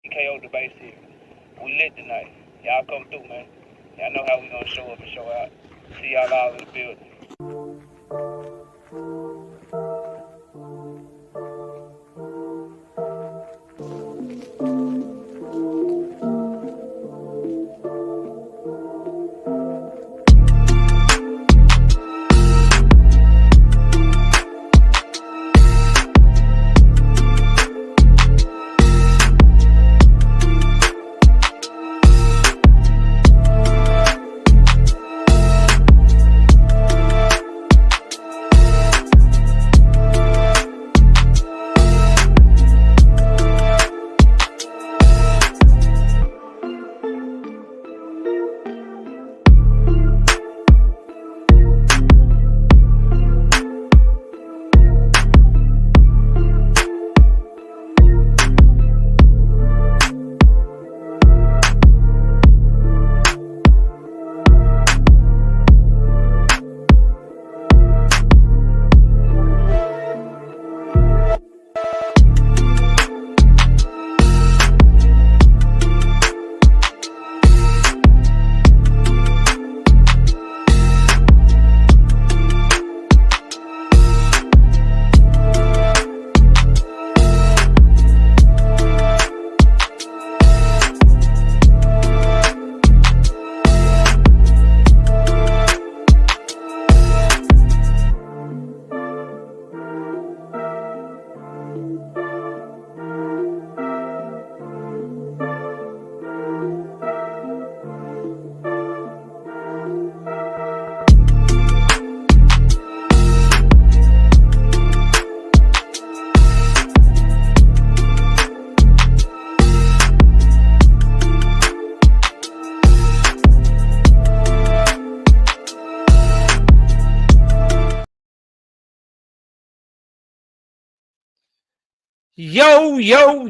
KO debate series. We lit tonight. Y'all come through, man. Y'all know how we gonna show up and show out. See y'all all in the building.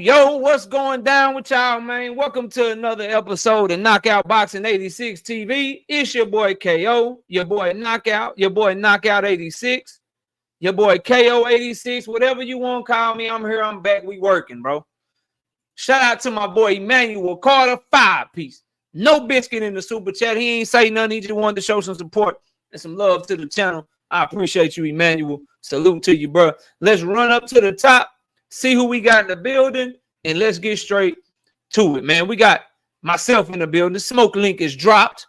Yo, what's going down with y'all, man? Welcome to another episode of Knockout Boxing 86 TV. It's your boy KO, your boy Knockout 86, your boy KO 86, whatever you want to call me. I'm here, I'm back, we working, bro. Shout out to my boy Emmanuel Carter, 5-piece. No biscuit in the super chat. He ain't say nothing, he just wanted to show some support and some love to the channel. I appreciate you, Emmanuel. Salute to you, bro. Let's run up to the top. See who we got in the building, and let's get straight to it, man. We got myself in the building. Smoke link is dropped.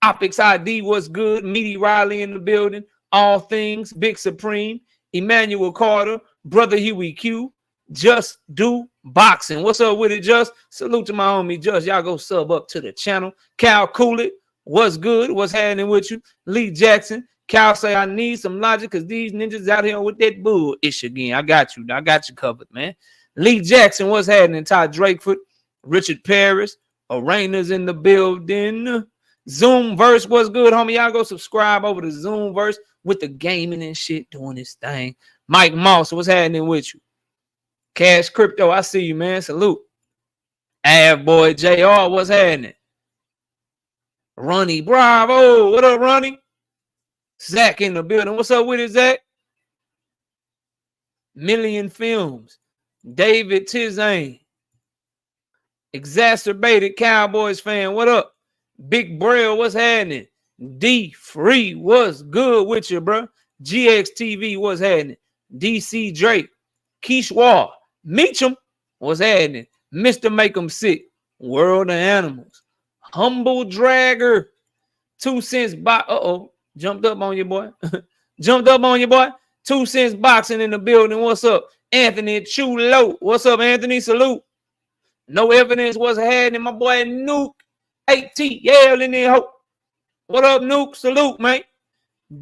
Optics ID was good. Meaty Riley in the building. All things Big Supreme. Emmanuel Carter. Brother Huey Q. Just Do Boxing. What's up with it, Just? Salute to my homie, Just. Y'all go sub up to the channel. Cal Coolit. What's good? What's happening with you? Lee Jackson. Cal say, I need some logic because these ninjas out here with that bull-ish again. I got you covered, man. Lee Jackson, what's happening? Todd Drakeford, Richard Paris, Arena's in the building. Zoomverse, what's good, homie? Y'all go subscribe over to Zoomverse with the gaming and shit doing this thing. Mike Moss, what's happening with you? Cash Crypto, I see you, man. Salute. Av Boy JR, what's happening? Ronnie Bravo, what up, Ronnie? Zach in the building. What's up with it, Zach? Million Films. David Tizane. Exacerbated Cowboys fan. What up? Big Braille, what's happening? D Free, what's good with you, bro? GX TV, what's happening? DC Drake. Kishwa. Meacham, what's happening? Mr. Make 'em Sick. World of Animals. Humble Dragger. 2 cents by Jumped up on you, boy. 2 cents boxing in the building. What's up? Anthony Chulo. What's up, Anthony? Salute. No evidence was had in my boy Nuke. ATL in there. What up, Nuke? Salute, man.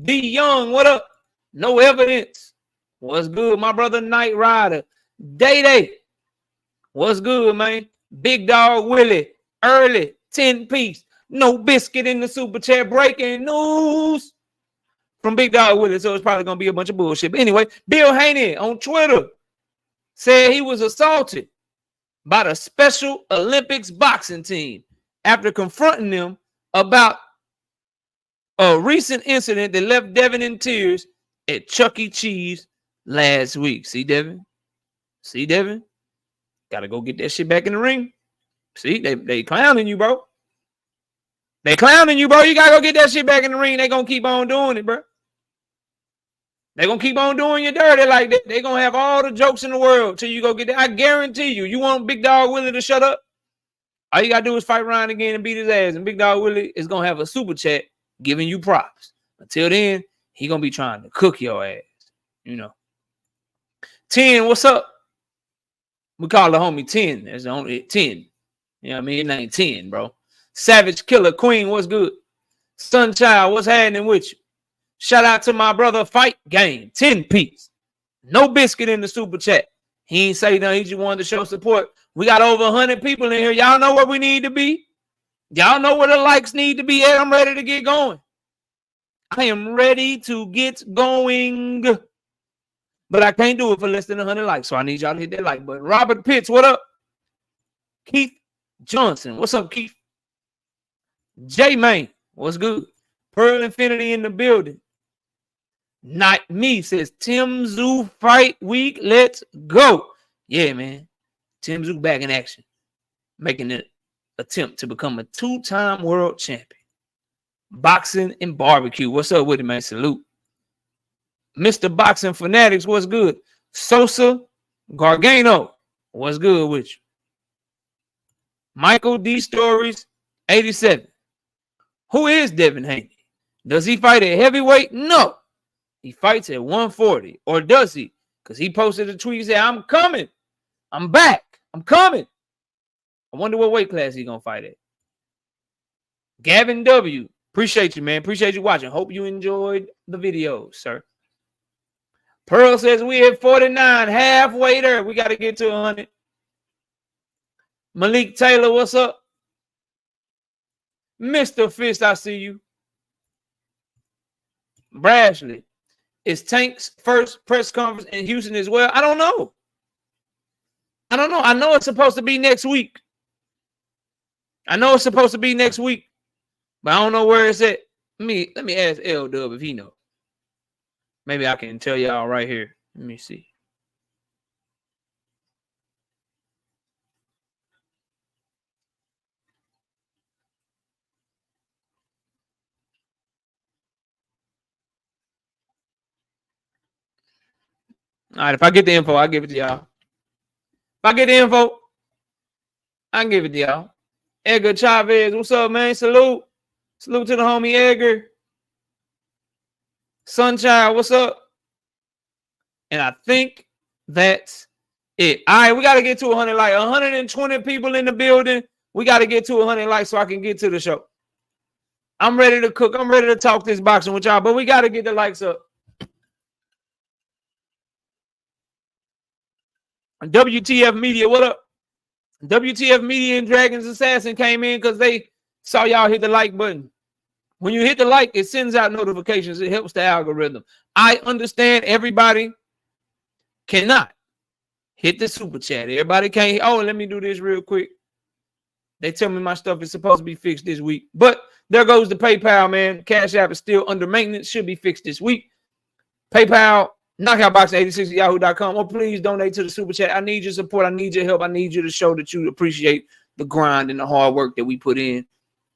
D Young, what up? No evidence. What's good, my brother Knight Rider? Day. What's good, man? Big Dog Willie. Early. 10-piece. No biscuit in the super chat. Breaking news from Big Dog Willie. So it's probably going to be a bunch of bullshit. But anyway, Bill Haney on Twitter said he was assaulted by the Special Olympics boxing team after confronting them about a recent incident that left Devin in tears at Chuck E. Cheese last week. See, Devin? Got to go get that shit back in the ring. See, they clowning you, bro. They clowning you, bro. You gotta go get that shit back in the ring. They gonna keep on doing it, bro. They gonna keep on doing you dirty like that. They gonna have all the jokes in the world till you go get that. I guarantee you. You want Big Dog Willie to shut up? All you gotta do is fight Ryan again and beat his ass, and Big Dog Willie is gonna have a super chat giving you props. Until then, he gonna be trying to cook your ass. 10, what's up? We call the homie 10. There's only 10. You know what I mean? It ain't 10, bro. Savage Killer Queen, what's good? Sunchild, what's happening with you? Shout out to my brother Fight Game, 10 piece. No biscuit in the super chat. He ain't say nothing. He just wanted to show support. We got over 100 people in here. Y'all know where we need to be. Y'all know where the likes need to be at. I'm ready to get going. I am ready to get going. But I can't do it for less than 100 likes. So I need y'all to hit that like button. Robert Pitts, what up? Keith Johnson, what's up, Keith? J Main, what's good? Pearl Infinity in the building. Not me, says Tim Zoo Fight Week. Let's go. Yeah, man. Tim Zoo back in action. Making an attempt to become a 2-time world champion. Boxing and barbecue. What's up with it, man? Salute. Mr. Boxing Fanatics, what's good? Sosa Gargano, what's good with you? Michael D. Stories, 87. Who is Devin Haney? Does he fight at heavyweight? No. He fights at 140. Or does he? Because he posted a tweet saying, I'm coming. I'm back. I'm coming. I wonder what weight class he's going to fight at. Gavin W. Appreciate you, man. Appreciate you watching. Hope you enjoyed the video, sir. Pearl says we at 49, halfway there. We got to get to 100. Malik Taylor, what's up? Mr. Fist, I see you. Brashley, is Tank's first press conference in Houston as well? I don't know. I know it's supposed to be next week. But I don't know where it's at. Let me ask L Dub if he knows. Maybe I can tell y'all right here. Let me see. All right, if I get the info, I'll give it to y'all. If I get the info, I can give it to y'all. Edgar Chavez, what's up, man? Salute. Salute to the homie Edgar. Sunshine, what's up? And I think that's it. All right, we got to get to 100 likes. 120 people in the building. We got to get to 100 likes so I can get to the show. I'm ready to cook. I'm ready to talk this boxing with y'all, but we got to get the likes up. WTF Media, what up? WTF Media and Dragons Assassin came in because they saw y'all hit the like button. When you hit the like, it sends out notifications. It helps the algorithm. I understand everybody cannot hit the super chat. Everybody can't. Oh, let me do this real quick. They tell me my stuff is supposed to be fixed this week. But there goes the PayPal, man. Cash App is still under maintenance. Should be fixed this week. PayPal, knockoutboxing86@yahoo.com. Or please donate to the super chat. I need your support. I need your help. I need you to show that you appreciate the grind and the hard work that we put in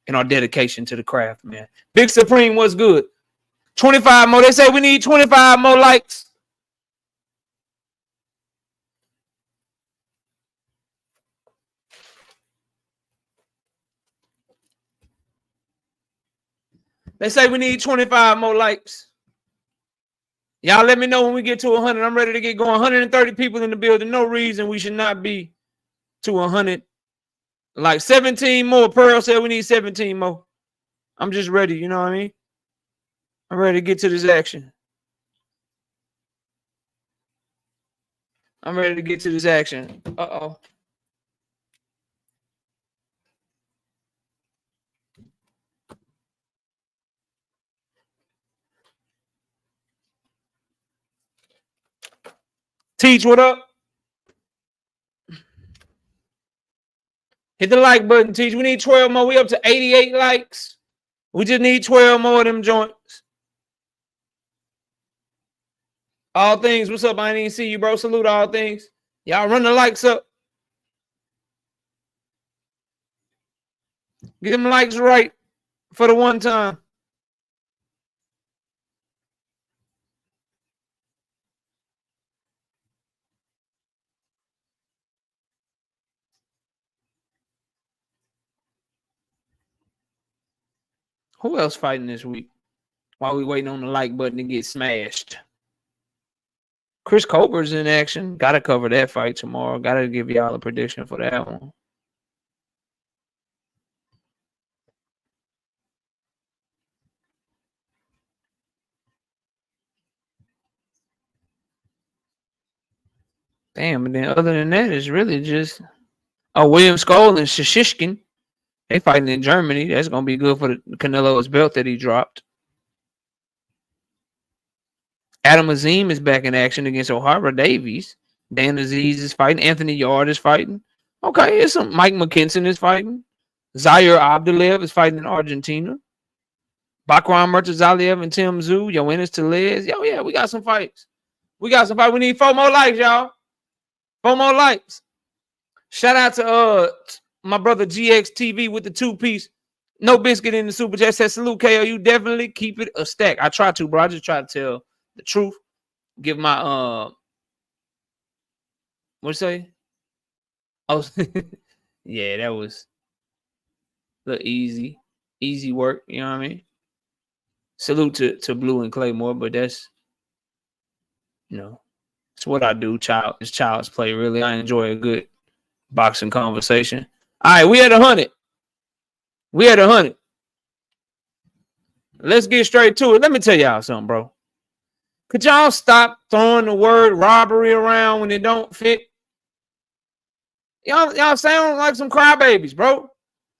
and our dedication to the craft, man. Big Supreme, what's good? 25 more. They say we need 25 more likes. They say we need 25 more likes. Y'all let me know when we get to 100. I'm ready to get going. 130 people in the building. No reason we should not be to 100. Like 17 more. Pearl said we need 17 more. I'm just ready. You know what I mean? I'm ready to get to this action. I'm ready to get to this action. Uh-oh. Teach, what up? Hit the like button, Teach. We need 12 more. We up to 88 likes. We just need 12 more of them joints. All things, what's up? I didn't see you, bro. Salute all things. Y'all run the likes up. Get them likes right for the one time. Who else fighting this week? While we waiting on the like button to get smashed. Chris Colbert's in action. Got to cover that fight tomorrow. Got to give y'all a prediction for that one. Damn, but then other than that, it's really just William Skoll and Shishkin. They fighting in Germany. That's gonna be good for the Canelo's belt that he dropped. Adam Azim is back in action against O'Hara Davies. Dan Aziz is fighting. Anthony Yard is fighting. Okay, it's some Mike McKinson is fighting. Zaire Abdulev is fighting in Argentina. Bakram Murtazaliev and Tim Tszyu. Yoenis Telez. Yo, yeah, we got some fights. We need 4 more likes, y'all. 4 more likes. Shout out to my brother GXTV with the 2-piece. No biscuit in the super chat. Says salute, KO. You definitely keep it a stack. I try to, bro. I just try to tell the truth. Give my what you say? Oh, yeah, that was the easy work. You know what I mean? Salute to Blue and Claymore, but that's it's what I do. It's child's play. Really, I enjoy a good boxing conversation. All right, we at 100. Let's get straight to it. Let me tell y'all something, bro. Could y'all stop throwing the word robbery around when it don't fit? Y'all sound like some crybabies, bro.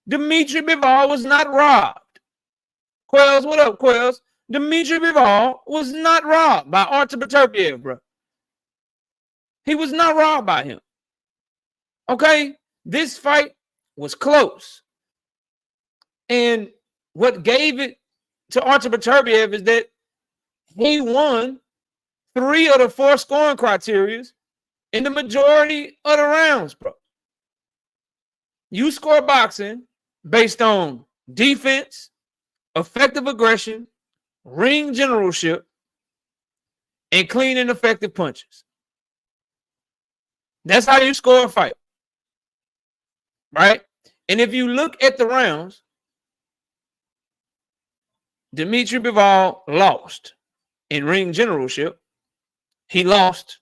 Dimitri Bivol was not robbed. Quells, what up, Quells? Dimitri Bivol was not robbed by Artur Beterbiev, bro. He was not robbed by him. Okay? This fight was close. And what gave it to Artur Beterbiev is that he won 3 of the 4 scoring criteria in the majority of the rounds, bro. You score boxing based on defense, effective aggression, ring generalship, and clean and effective punches. That's how you score a fight, right? And if you look at the rounds, Dimitri Bivol lost in ring generalship. He lost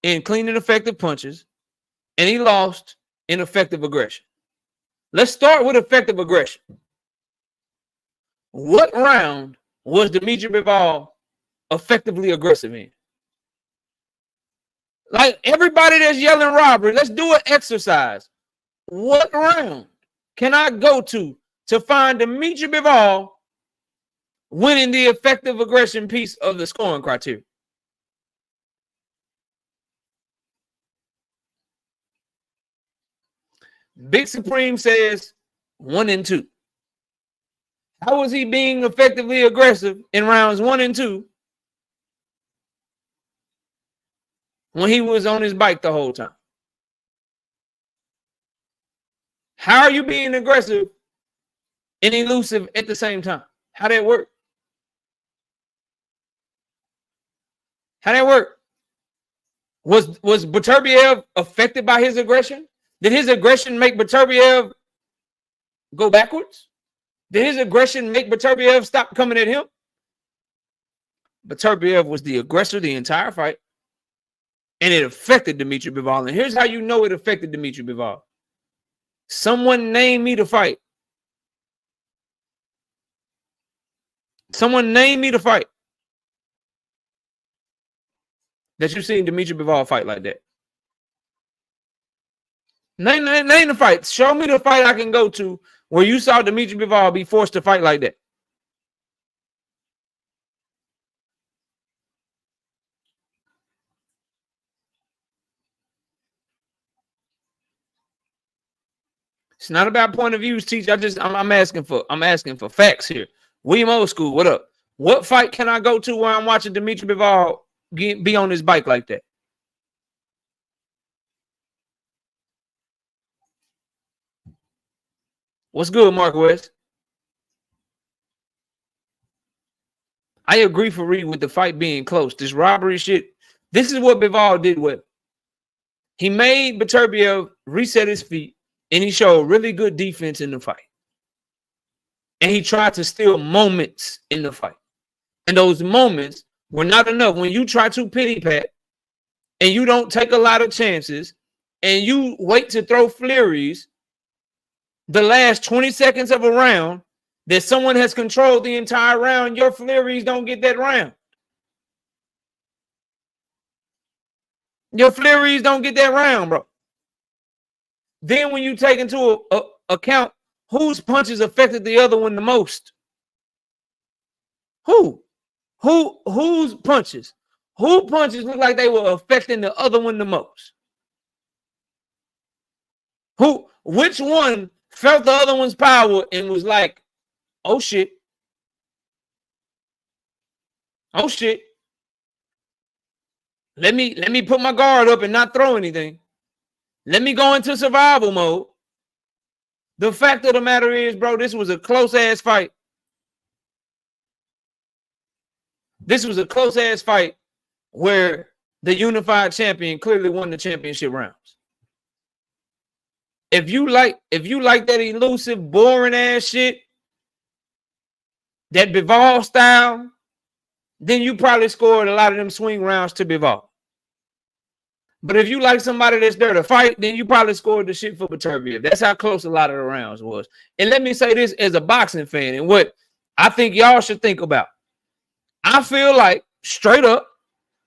in clean and effective punches, and he lost in effective aggression. Let's start with effective aggression. What round was Dimitri Bivol effectively aggressive in? Like everybody that's yelling robbery, let's do an exercise. What round can I go to find Dimitri Bivol winning the effective aggression piece of the scoring criteria? Big Supreme says 1 and 2. How was he being effectively aggressive in rounds 1 and 2 when he was on his bike the whole time? How are you being aggressive and elusive at the same time? How that work? Was Beterbiev affected by his aggression? Did his aggression make Beterbiev go backwards? Did his aggression make Beterbiev stop coming at him? Beterbiev was the aggressor the entire fight, and it affected Dimitri Bivol. And here's how you know it affected Dimitri Bivol. Someone name me the fight. Someone name me the fight that you've seen Dimitri Bivol fight like that. Name the fight. Show me the fight I can go to where you saw Dimitri Bivol be forced to fight like that. It's not about point of views, teach. I'm asking for facts here. William Old School, what up? What fight can I go to where I'm watching Dimitri Bivol be on his bike like that? What's good, Mark West? I agree for Reed with the fight being close. This robbery shit, this is what Bivol did well. He made Beterbiev reset his feet, and he showed really good defense in the fight. And he tried to steal moments in the fight. And those moments were not enough. When you try to pity pat and you don't take a lot of chances and you wait to throw flurries the last 20 seconds of a round that someone has controlled the entire round, your flurries don't get that round. Your flurries don't get that round, bro. Then when you take into account whose punches affected the other one the most. Whose punches? Who punches look like they were affecting the other one the most? Which one felt the other one's power and was like, oh shit. Oh shit. Let me put my guard up and not throw anything. Let me go into survival mode. The fact of the matter is, bro, this was a close-ass fight. This was a close-ass fight where the unified champion clearly won the championship rounds. If you like that elusive, boring-ass shit, that Bivol style, then you probably scored a lot of them swing rounds to Bivol. But if you like somebody that's there to fight, then you probably scored the shit for Beterbiev. That's how close a lot of the rounds was. And let me say this as a boxing fan, and what I think y'all should think about. I feel like, straight up,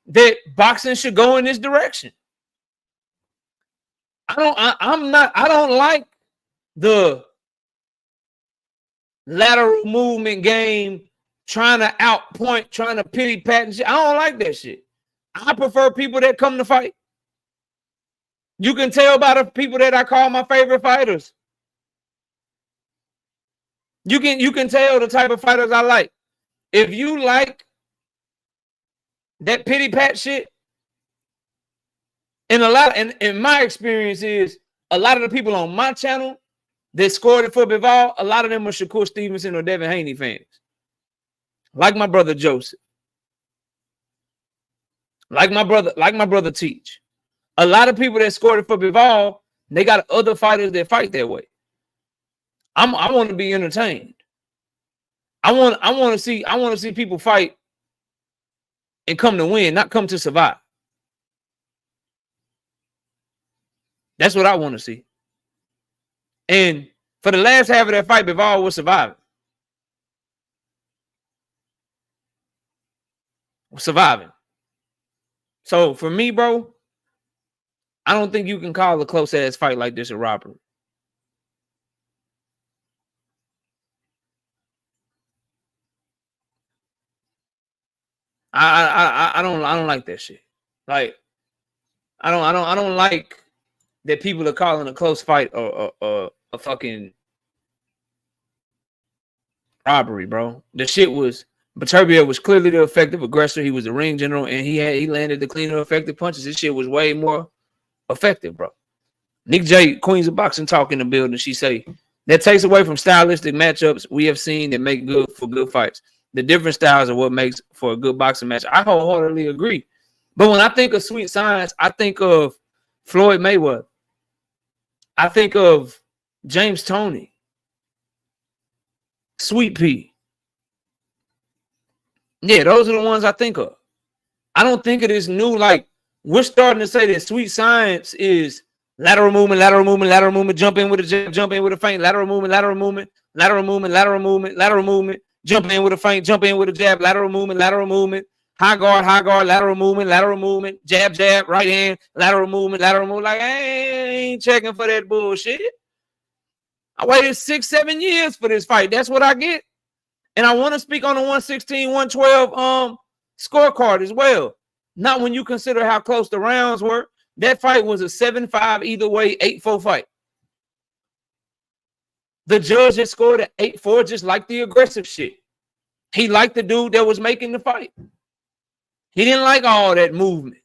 that boxing should go in this direction. I don't like the lateral movement game, trying to outpoint, trying to pity pat and shit. I don't like that shit. I prefer people that come to fight. You can tell by the people that I call my favorite fighters. You can tell the type of fighters I like. If you like that pity pat shit, and in my experience is a lot of the people on my channel that scored it for Bivol, a lot of them are Shakur Stevenson or Devin Haney fans. Like my brother Joseph. Like my brother Teach. A lot of people that scored it for Bivol, they got other fighters that fight that way. I want to be entertained. I want to see people fight and come to win, not come to survive. That's what I want to see. And for the last half of that fight, Bivol was surviving. So for me, bro, I don't think you can call a close ass fight like this a robbery. I don't like that shit. Like I don't like that people are calling a close fight a fucking robbery, bro. The shit was Beterbiev was clearly the effective aggressor. He was the ring general, and he landed the cleaner, effective punches. This shit was way more effective, bro. Nick J, Queens of Boxing Talk in the building. She say that takes away from stylistic matchups we have seen that make good for good fights. The different styles are what makes for a good boxing match. I wholeheartedly agree. But when I think of sweet science, I think of Floyd Mayweather. I think of James Toney, Sweet Pea. Yeah, those are the ones I think of. I don't think of this new, like, we're starting to say that sweet science is lateral movement, jump in with a jab, jump in with a feint, lateral movement, jump in with a feint, jump in with a jab, lateral movement, high guard, lateral movement, jab, right hand, lateral movement. Like, I ain't checking for that bullshit. I waited 6-7 years for this fight. That's what I get. And I want to speak on the 116, 112 scorecard as well. Not when you consider how close the rounds were. That fight was a 7-5 either way, 8-4 fight. The judge had scored at 8-4 just like the aggressive shit. He liked the dude that was making the fight. He didn't like all that movement.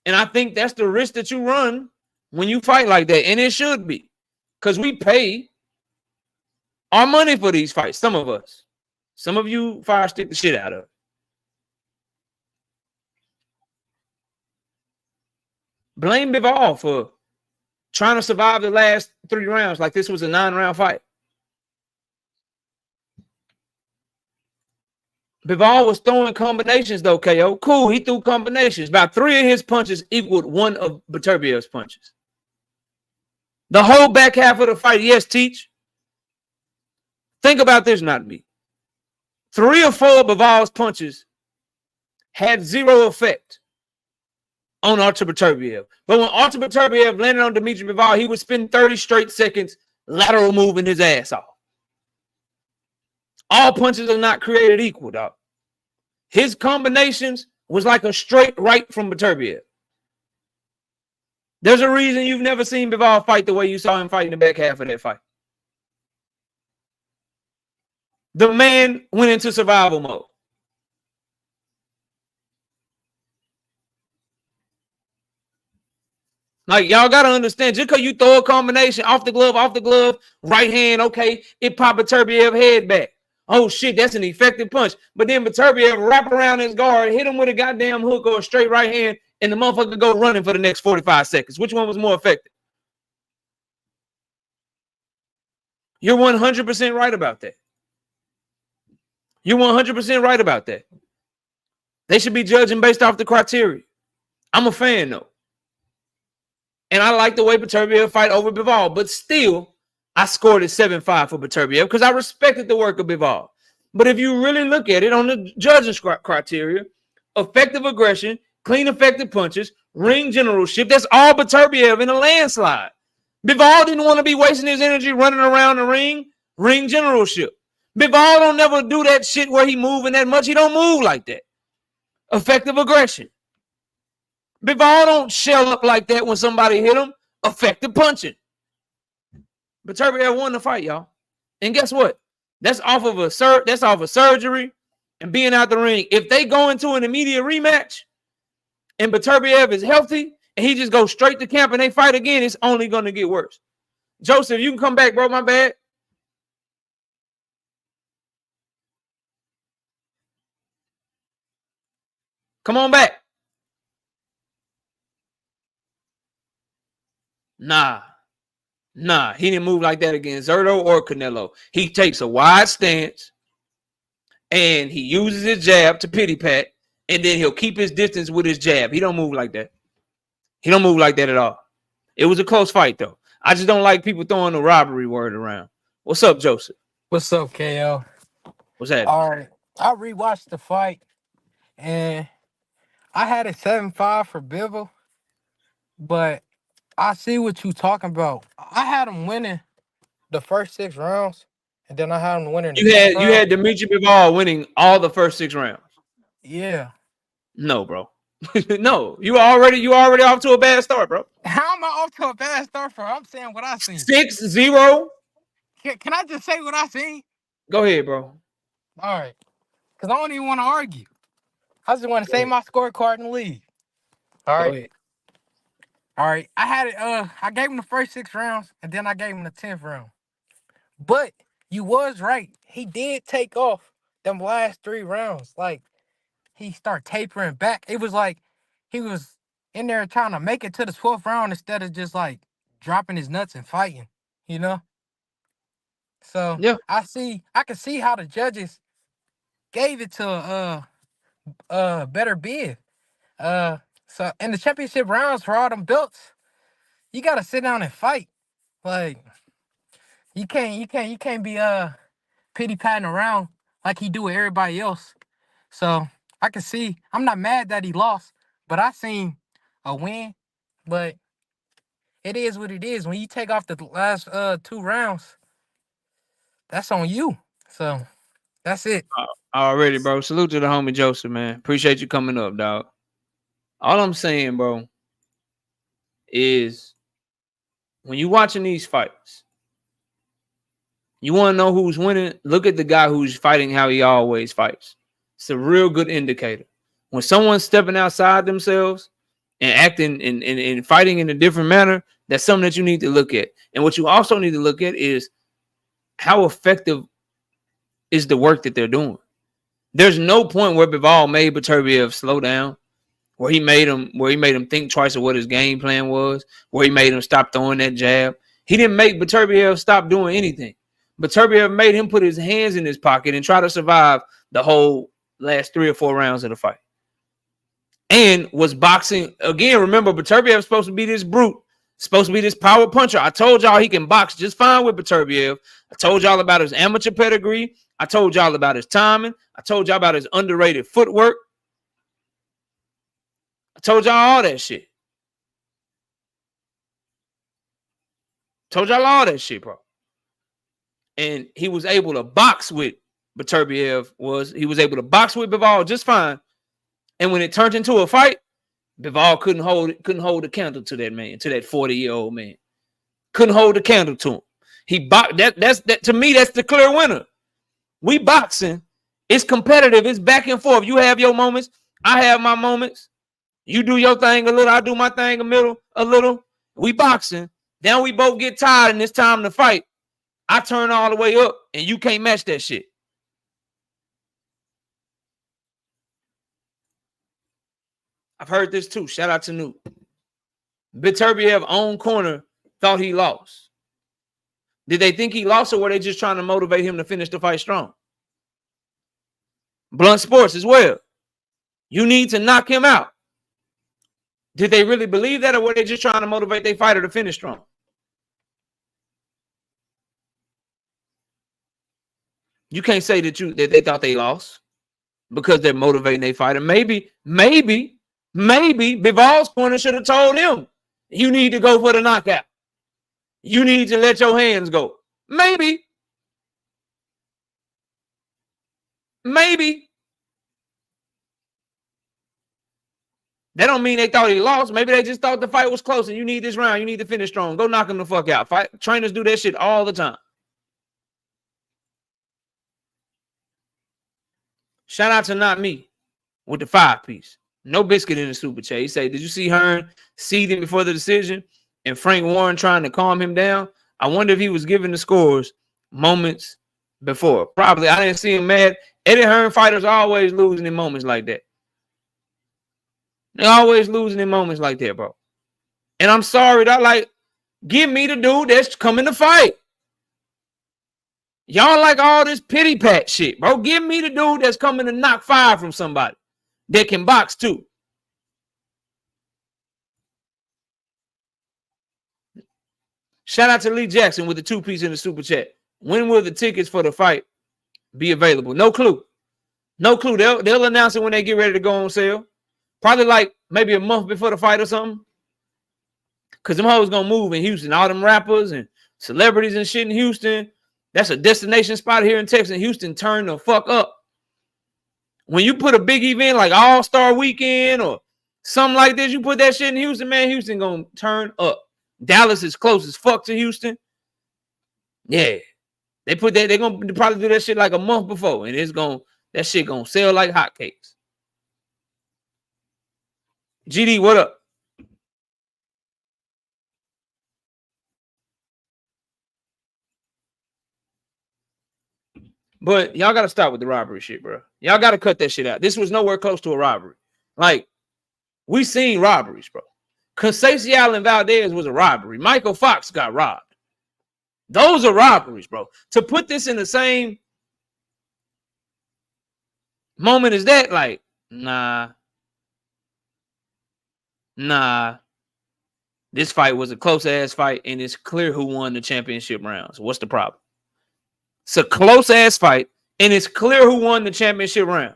And I think that's the risk that you run when you fight like that. And it should be. because we pay our money for these fights. Some of us. Some of you fire stick the shit out of it. Blame Bivol for trying to survive the last 3 rounds like this was a 9-round fight. Bivol was throwing combinations, though, KO. Cool, he threw combinations. About 3 of his punches equaled 1 of Beterbiev's punches. The whole back half of the fight, yes, Teach. Think about this, not me. 3 or 4 of Bivol's punches had 0 effect on Artur Beterbiev. But when Artur Beterbiev landed on Dimitri Bivol, he would spend 30 straight seconds lateral moving his ass off. All punches are not created equal, dog. His combinations was like a straight right from Beterbiev. There's a reason you've never seen Bivol fight the way you saw him fight in the back half of that fight. The man went into survival mode. Like, y'all got to understand, just because you throw a combination off the glove, right hand, okay, it pop Beterbiev head back. Oh, shit, that's an effective punch. But then Beterbiev wrap around his guard, hit him with a goddamn hook or a straight right hand, and the motherfucker go running for the next 45 seconds. Which one was more effective? You're 100% right about that. You're 100% right about that. They should be judging based off the criteria. I'm a fan, though. And I like the way Beterbiev fight over Bivol, but still, I scored it 7-5 for Beterbiev because I respected the work of Bivol. But if you really look at it on the judging criteria, effective aggression, clean, effective punches, ring generalship, that's all Beterbiev in a landslide. Bivol didn't want to be wasting his energy running around the ring generalship. Bivol don't never do that shit where he moving that much. He don't move like that. Effective aggression. Bivol don't shell up like that when somebody hit him. Effective punching. Beterbiev won the fight, y'all. And guess what? That's off of a surgery and being out the ring. If they go into an immediate rematch and Beterbiev is healthy and he just goes straight to camp and they fight again, it's only going to get worse. Joseph, you can come back, bro. My bad. Come on back. Nah, he didn't move like that against Zerto or Canelo. He takes a wide stance and he uses his jab to pity pat, and then he'll keep his distance with his jab. He don't move like that. He don't move like that at all. It was a close fight, though. I just don't like people throwing the robbery word around. What's up, Joseph? What's up, KO? What's that? All right. I rewatched the fight, and I had it 7-5 for Bivol, but I see what you talking about. I had him winning the first 6 rounds, and then I had him winning the You had Dimitri Bivol winning all the first 6 rounds. Yeah. No, bro. No, you already off to a bad start, bro. How am I off to a bad start for? I'm saying what I seen. 6-0. Can I just say what I seen? Go ahead, bro. All right. Because I don't even want to argue. I just want to say my scorecard and leave. All right. Go ahead. All right. I had it. I gave him the first 6 rounds, and then I gave him the 10th round. But you was right. He did take off them last 3 rounds. Like, he started tapering back. It was like he was in there trying to make it to the 12th round instead of just like dropping his nuts and fighting, you know? So yeah, I can see how the judges gave it to Beterbiev. So in the championship rounds for all them belts, you gotta sit down and fight. Like, you can't be pity patting around like he do with everybody else. So I can see, I'm not mad that he lost, but I seen a win. But it is what it is. When you take off the last 2 rounds, that's on you. So that's it. Already, bro. Salute to the homie Joseph, man. Appreciate you coming up, dog. All I'm saying, bro, is when you watching these fights, you want to know who's winning? Look at the guy who's fighting how he always fights. It's a real good indicator. When someone's stepping outside themselves and acting and fighting in a different manner, that's something that you need to look at. And what you also need to look at is how effective is the work that they're doing. There's no point where Bivol made Beterbiev slow down, where he made him think twice of what his game plan was, where he made him stop throwing that jab. He didn't make Beterbiev stop doing anything. Beterbiev made him put his hands in his pocket and try to survive the whole last 3 or 4 rounds of the fight. And was boxing again. Remember, Beterbiev is supposed to be this brute, supposed to be this power puncher. I told y'all he can box just fine with Beterbiev. I told y'all about his amateur pedigree. I told y'all about his timing. I told y'all about his underrated footwork. I told y'all all that shit. Told y'all all that shit, bro. And he was able to box with Beterbiev. He was able to box with Bivol just fine. And when it turned into a fight, Bivol couldn't hold a candle to that man, to that 40-year-old man. Couldn't hold a candle to him. He boxed. That to me, that's the clear winner. We boxing. It's competitive. It's back and forth. You have your moments. I have my moments. You do your thing a little. I do my thing a little. We boxing. Then we both get tired and it's time to fight. I turn all the way up and you can't match that shit. I've heard this too. Shout out to Newt. Beterbiev own corner thought he lost. Did they think he lost or were they just trying to motivate him to finish the fight strong? Blunt Sports as well. You need to knock him out. Did they really believe that or were they just trying to motivate their fighter to finish strong? You can't say that they thought they lost because they're motivating their fighter. Maybe Bivol's corner should have told him, you need to go for the knockout. You need to let your hands go. Maybe. That don't mean they thought he lost. Maybe they just thought the fight was close and you need this round. You need to finish strong. Go knock him the fuck out. Trainers do that shit all the time. Shout out to Not Me with the 5-piece. No biscuit in the super chat. He said, did you see Hearn seething before the decision and Frank Warren trying to calm him down? I wonder if he was giving the scores moments before. Probably. I didn't see him mad. Eddie Hearn fighters are always losing in moments like that. They're always losing in moments like that, bro. And I'm sorry that give me the dude that's coming to fight. Y'all like all this pity pat shit, bro. Give me the dude that's coming to knock fire from somebody that can box too. Shout out to Lee Jackson with the 2-piece in the super chat. When will the tickets for the fight be available? No clue. No clue. They'll announce it when they get ready to go on sale. Probably maybe a month before the fight or something. Because them hoes going to move in Houston. All them rappers and celebrities and shit in Houston. That's a destination spot here in Texas. Houston turn the fuck up. When you put a big event like All-Star Weekend or something like this, you put that shit in Houston, man, Houston going to turn up. Dallas is close as fuck to Houston. Yeah. They're going to probably do that shit like a month before. And that shit going to sell like hotcakes. GD, what up? But y'all got to stop with the robbery shit, bro. Y'all got to cut that shit out. This was nowhere close to a robbery. We seen robberies, bro. Conceição and Valdez was a robbery. Michael Fox got robbed. Those are robberies, bro. To put this in the same moment as that, nah. This fight was a close-ass fight, and it's clear who won the championship rounds. What's the problem? It's a close-ass fight, and it's clear who won the championship rounds.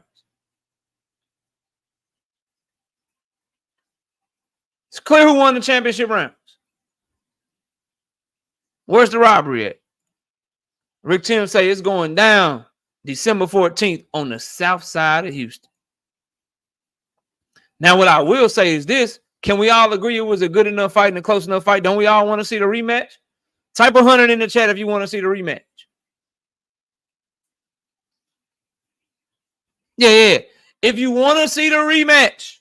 It's clear who won the championship rounds. Where's the robbery at? Rick Tim say it's going down December 14th on the south side of Houston. Now, what I will say is this. Can we all agree it was a good enough fight and a close enough fight? Don't we all want to see the rematch? Type 100 in the chat if you want to see the rematch. Yeah. If you want to see the rematch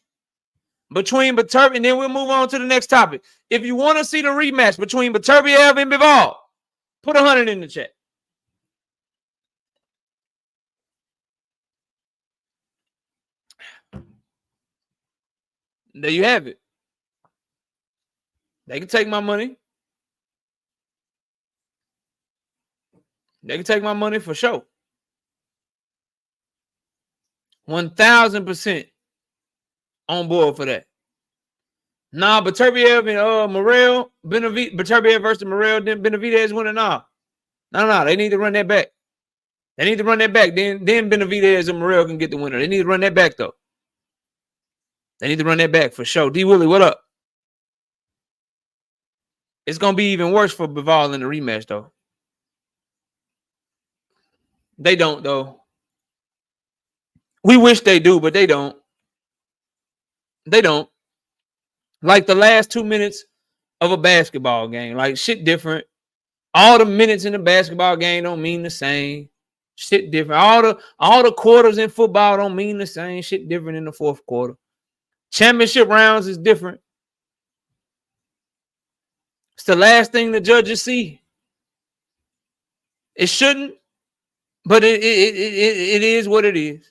between Beterbiev, and then we'll move on to the next topic. If you want to see the rematch between Beterbiev and Bivol, put 100 in the chat. There you have it. They can take my money. They can take my money for sure. 1,000% on board for that. Nah, Beterbiev and Morel, Beterbiev versus Morel, then Benavidez winning. No, they need to run that back. They need to run that back. Then Benavidez and Morel can get the winner. They need to run that back, though. They need to run that back for sure. D. Willie, what up? It's going to be even worse for Bivol in the rematch, though. They don't, though. We wish they do, but they don't. They don't. Like the last 2 minutes of a basketball game. Like, shit different. All the minutes in the basketball game don't mean the same. Shit different. All the quarters in football don't mean the same. Shit different in the fourth quarter. Championship rounds is different. It's the last thing the judges see. It shouldn't, but it is what it is.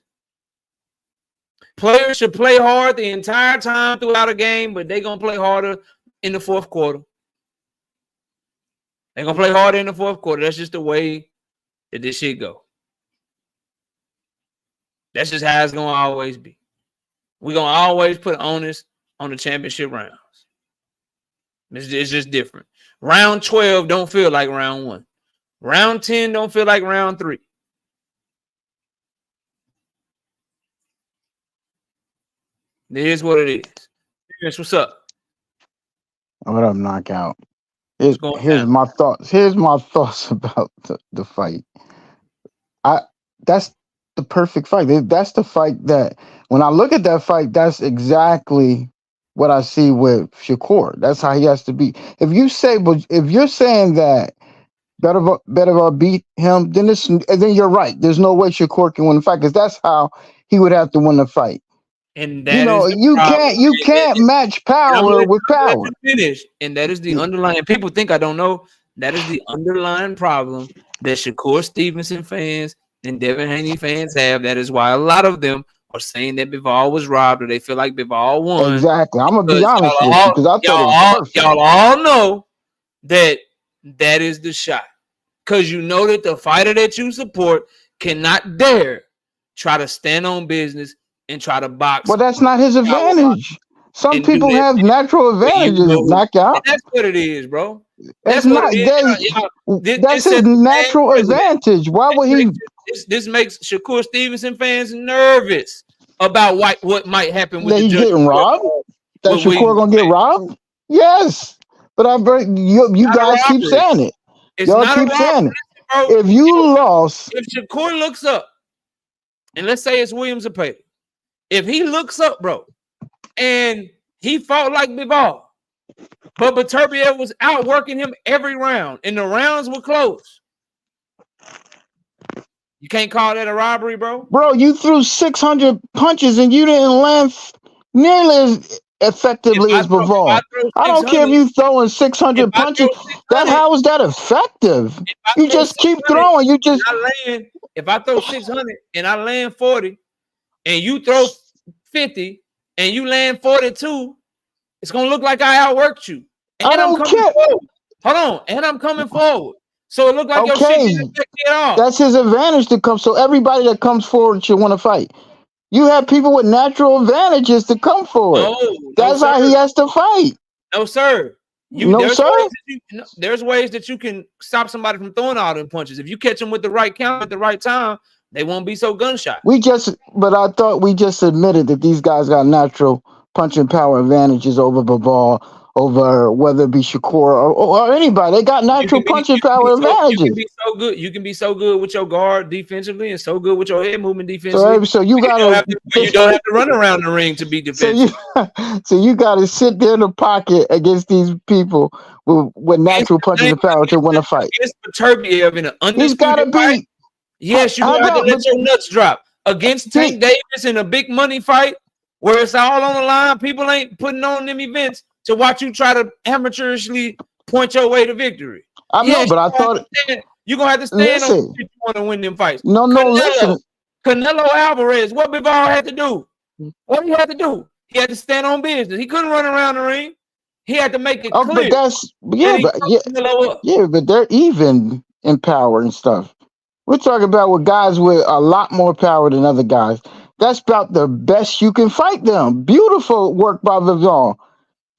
Players should play hard the entire time throughout a game, but they're going to play harder in the fourth quarter. They're going to play harder in the fourth quarter. That's just the way that this shit go. That's just how it's going to always be. We're going to always put onus on the championship rounds. It's just different. Round 12 don't feel like round 1. Round 10 don't feel like round 3. It is what it is. Yes, what's up? What up, Knockout? Here's my thoughts. Here's my thoughts about the fight. That's the perfect fight. That's the fight that, when I look at that fight, that's exactly what I see with Shakur. That's how he has to be. If you're saying that Beterbiev beat him, then you're right. There's no way Shakur can win the fight, because that's how he would have to win the fight. And that you can't match power with power. Finish. And that is the underlying. People think I don't know. That is the underlying problem that Shakur Stevenson fans and Devin Haney fans have. That is why a lot of them are saying that Bivol was robbed, or they feel like Bivol won. Exactly. I'm gonna be honest with you, because I thought it was perfect. Y'all all know that is the shot, because you know that the fighter that you support cannot dare try to stand on business and try to box. Well, that's not his advantage. Some people have natural advantages. Knockout. That's what it is, bro. That's not. That's his natural advantage. Why would he? This makes Shakur Stevenson fans nervous about what might happen with the judge. Getting robbed. That Shakur gonna get robbed? Yes, but you guys keep saying it. Y'all keep saying it. If you lost, if Shakur looks up, and let's say it's Williams or Payton, if he looks up, bro, and he fought like Bivol, but Beterbiev was outworking him every round, and the rounds were close, you can't call that a robbery, bro. Bro, you threw 600 punches and you didn't land nearly as effectively as Bivol. I don't care if you throwing 600 punches. How is that effective? You just keep throwing. If I throw 600 and I land 40, and you throw 50 and you land 42, it's gonna look like I outworked you. And I don't care. Hold on, and I'm coming forward. So it looked like your shit didn't affect me at all. That's his advantage to come. So everybody that comes forward should want to fight. You have people with natural advantages to come forward. That's how he has to fight. No, sir. There's ways that you can stop somebody from throwing all them punches. If you catch them with the right count at the right time, they won't be so gunshot. But I thought we just admitted that these guys got natural punching power advantages over Bivol, over whether it be Shakur or anybody. They got natural punching power advantages. You can be so good. You can be so good with your guard defensively and so good with your head movement defensively. So you don't have to run around the ring to be defensive. So you got to sit there in the pocket against these people with natural punching power to win a fight. Against Beterbiev in an undisputed fight. Yes, you have to let your nuts drop. Against Tank Davis in a big money fight, where it's all on the line. People ain't putting on them events to watch you try to amateurishly point your way to victory. I know, but I thought you're gonna have to stand on if you want to win them fights. No, listen. Canelo Alvarez, what Bivol had to do? What he had to do? He had to stand on business. He couldn't run around the ring. He had to make it clear. But they're even in power and stuff. We're talking about with guys with a lot more power than other guys. That's about the best you can fight them. Beautiful work by Bivol.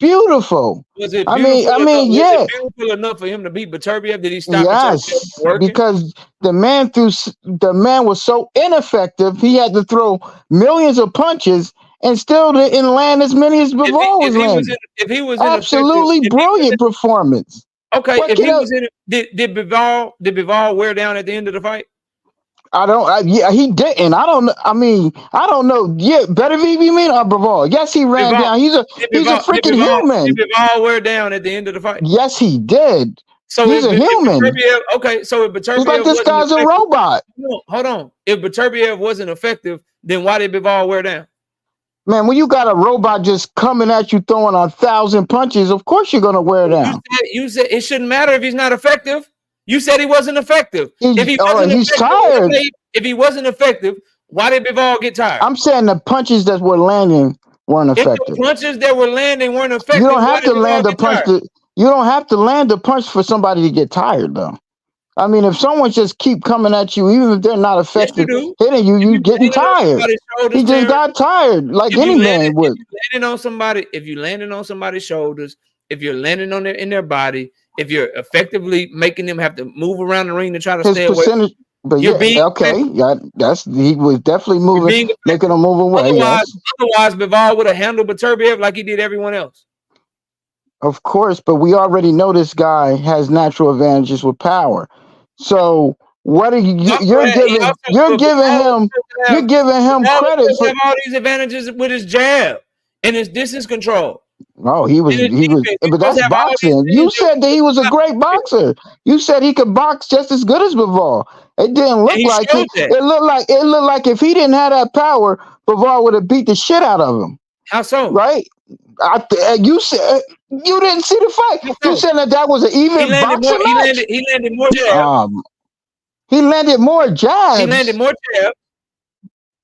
Beautiful. Was it beautiful? Was it beautiful enough for him to beat Beterbiev? Did he stop Beterbiev from working? Because the man was so ineffective. He had to throw millions of punches and still didn't land as many as Bivol was landing. If he was absolutely brilliant performance. Okay, if he was in it, did Bivol wear down at the end of the fight? He didn't. I don't know. Yeah, Beterbiev, you mean, or Bivol? Yes, he ran down. He's a freaking human. Did Bivol wear down at the end of the fight? Yes, he did. So he's a human. So if Beterbiev, he's like, this guy's a robot. Hold on. If Beterbiev wasn't effective, then why did Bivol wear down? Man, when you got a robot just coming at you throwing 1,000 punches, of course you're gonna wear down. You said it shouldn't matter if he's not effective. You said he wasn't effective. He's tired. If he wasn't effective, why did Bivol get tired? I'm saying the punches that were landing weren't effective. If the punches that were landing weren't effective, you don't have to land a punch. You don't have to land a punch for somebody to get tired, though. I mean, if someone just keep coming at you, even if they're not effective, hitting you getting tired. He just got tired, like any man would. If you landing on somebody's shoulders, if you're landing on in their body, if you're effectively making them have to move around the ring to try to stay away. But he was definitely moving, making them move away. Otherwise, Bivol would have handled Beterbiev like he did everyone else. Of course, but we already know this guy has natural advantages with power. So what are you're giving him credit for all these advantages with his jab and his distance control. Oh, he was, but that's boxing. You said that he was a great boxer. You said he could box just as good as Bivol. It didn't look like it. It looked like if he didn't have that power, Bivol would have beat the shit out of him. How so? Right? You said you didn't see the fight. You said that was an even boxing match. He landed more jabs. He landed more jabs. He landed more jabs.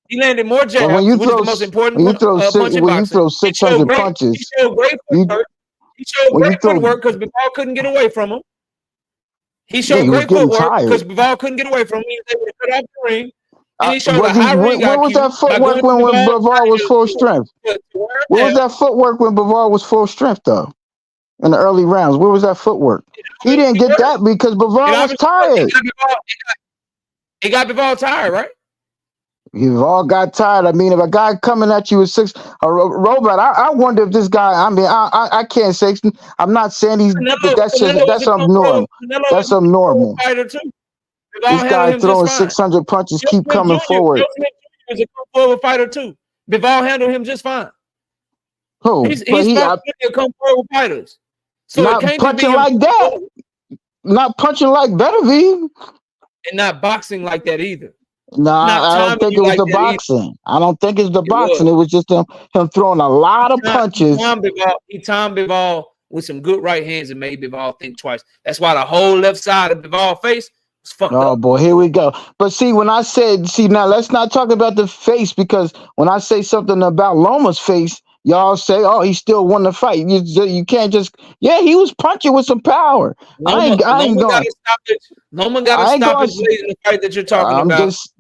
He landed more jabs. When you throw, when you throw 600 punches, he showed great footwork. He showed great footwork because Bivol couldn't get away from him. He showed great footwork because Bivol couldn't get away from him. He was able to cut off the ring. And he showed a high ring IQ. Where was that footwork when Bivol was full strength? Where was that footwork when Bivol was full strength, though? In the early rounds, where was that footwork? He didn't get that because Bivol was tired. He got Bivol tired, right? Bivol got tired. I mean, if a guy coming at you with a robot, I wonder if this guy. I mean, I can't say. I'm not saying that's abnormal. That's abnormal. This guy throwing 600 punches, keep coming forward. He's a come forward fighter too. Bivol handled him just fine. Who? He's come forward fighters. So not punching like that. Not punching like Beterbiev. And not boxing like that either. Nah, I don't think it was the boxing. I don't think it's the boxing. It was just him throwing a lot of punches. He timed Bivol with some good right hands and made Bivol think twice. That's why the whole left side of Bivol's face was fucked up. Oh boy, here we go. But see, when I said, now let's not talk about the face, because when I say something about Loma's face, y'all say, oh, he still won the fight. You can't just, he was punching with some power. Loma got to stop his face in the fight that you're talking about. I'm just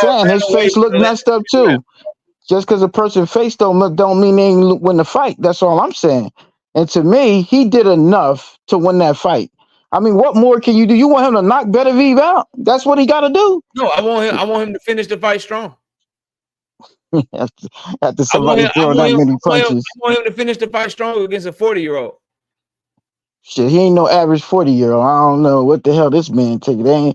saying, his face looked messed up too. Just because a person's face don't mean they ain't win the fight. That's all I'm saying. And to me, he did enough to win that fight. I mean, what more can you do? You want him to knock Beterbiev out? That's what he got to do. No, I want him to finish the fight strong. After somebody throwing that many punches. I want him to finish the fight strong against a 40-year-old. Shit, he ain't no average 40-year-old. I don't know what the hell this man taking.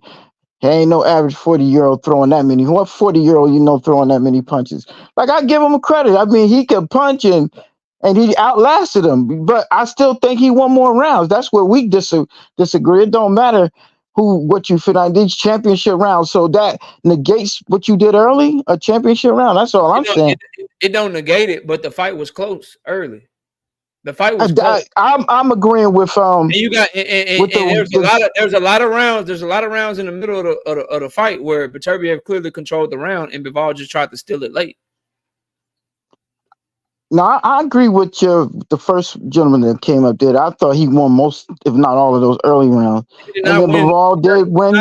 He ain't no average 40-year-old throwing that many. What 40-year-old throwing that many punches? Like, I give him a credit. I mean, he could punch and he outlasted him. But I still think he won more rounds. That's where we disagree. It don't matter what you fit on these championship rounds. So that negates what you did early, a championship round. That's all I'm saying. It don't negate it, but the fight was close early. The fight was close. I'm agreeing with And you got and there's a lot of rounds. There's a lot of rounds in the middle of the fight where Beterbiev clearly controlled the round, and Bivol just tried to steal it late. No, I agree with the first gentleman that came up there. I thought he won most, if not all, of those early rounds. And then Bivol did win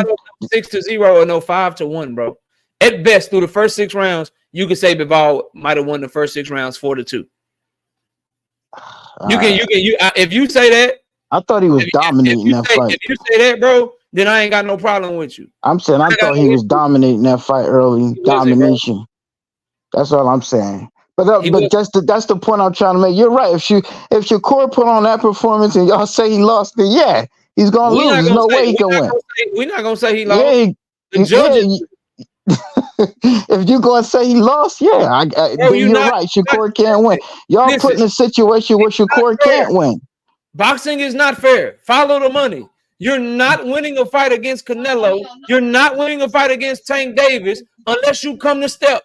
6-0 or no 5-1, bro. At best, through the first 6 rounds, you could say Bivol might have won the first 6 rounds 4-2. If you say that, I thought he was dominating that fight. If you say that, bro, then I ain't got no problem with you. I'm saying I thought he was dominating that fight early. Domination. That's all I'm saying. But that's the point I'm trying to make. You're right. If Shakur put on that performance and y'all say he lost, then yeah, he's gonna lose. There's no way he can win. We're not gonna say he lost. The judges. If you're gonna say he lost, then you're right. Shakur can't win. Y'all put in a situation where Shakur can't win. Boxing is not fair. Follow the money. You're not winning a fight against Canelo. You're not winning a fight against Tank Davis unless you come to step.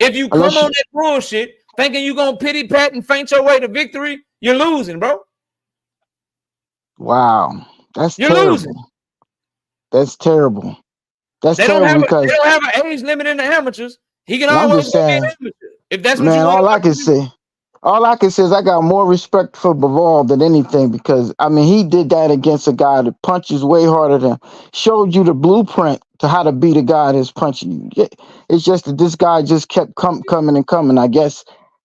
If you come on that bullshit thinking you're going to pity pat and faint your way to victory, you're losing, bro. Wow. You're losing. That's terrible. They don't have an age limit in the amateurs. He can always be an amateur. If that's what you want. All I can say is I got more respect for Bivol than anything because, I mean, he did that against a guy that punches way harder than showed you the blueprint to how to beat a guy that's punching you. It's just that this guy just kept coming and coming. I guess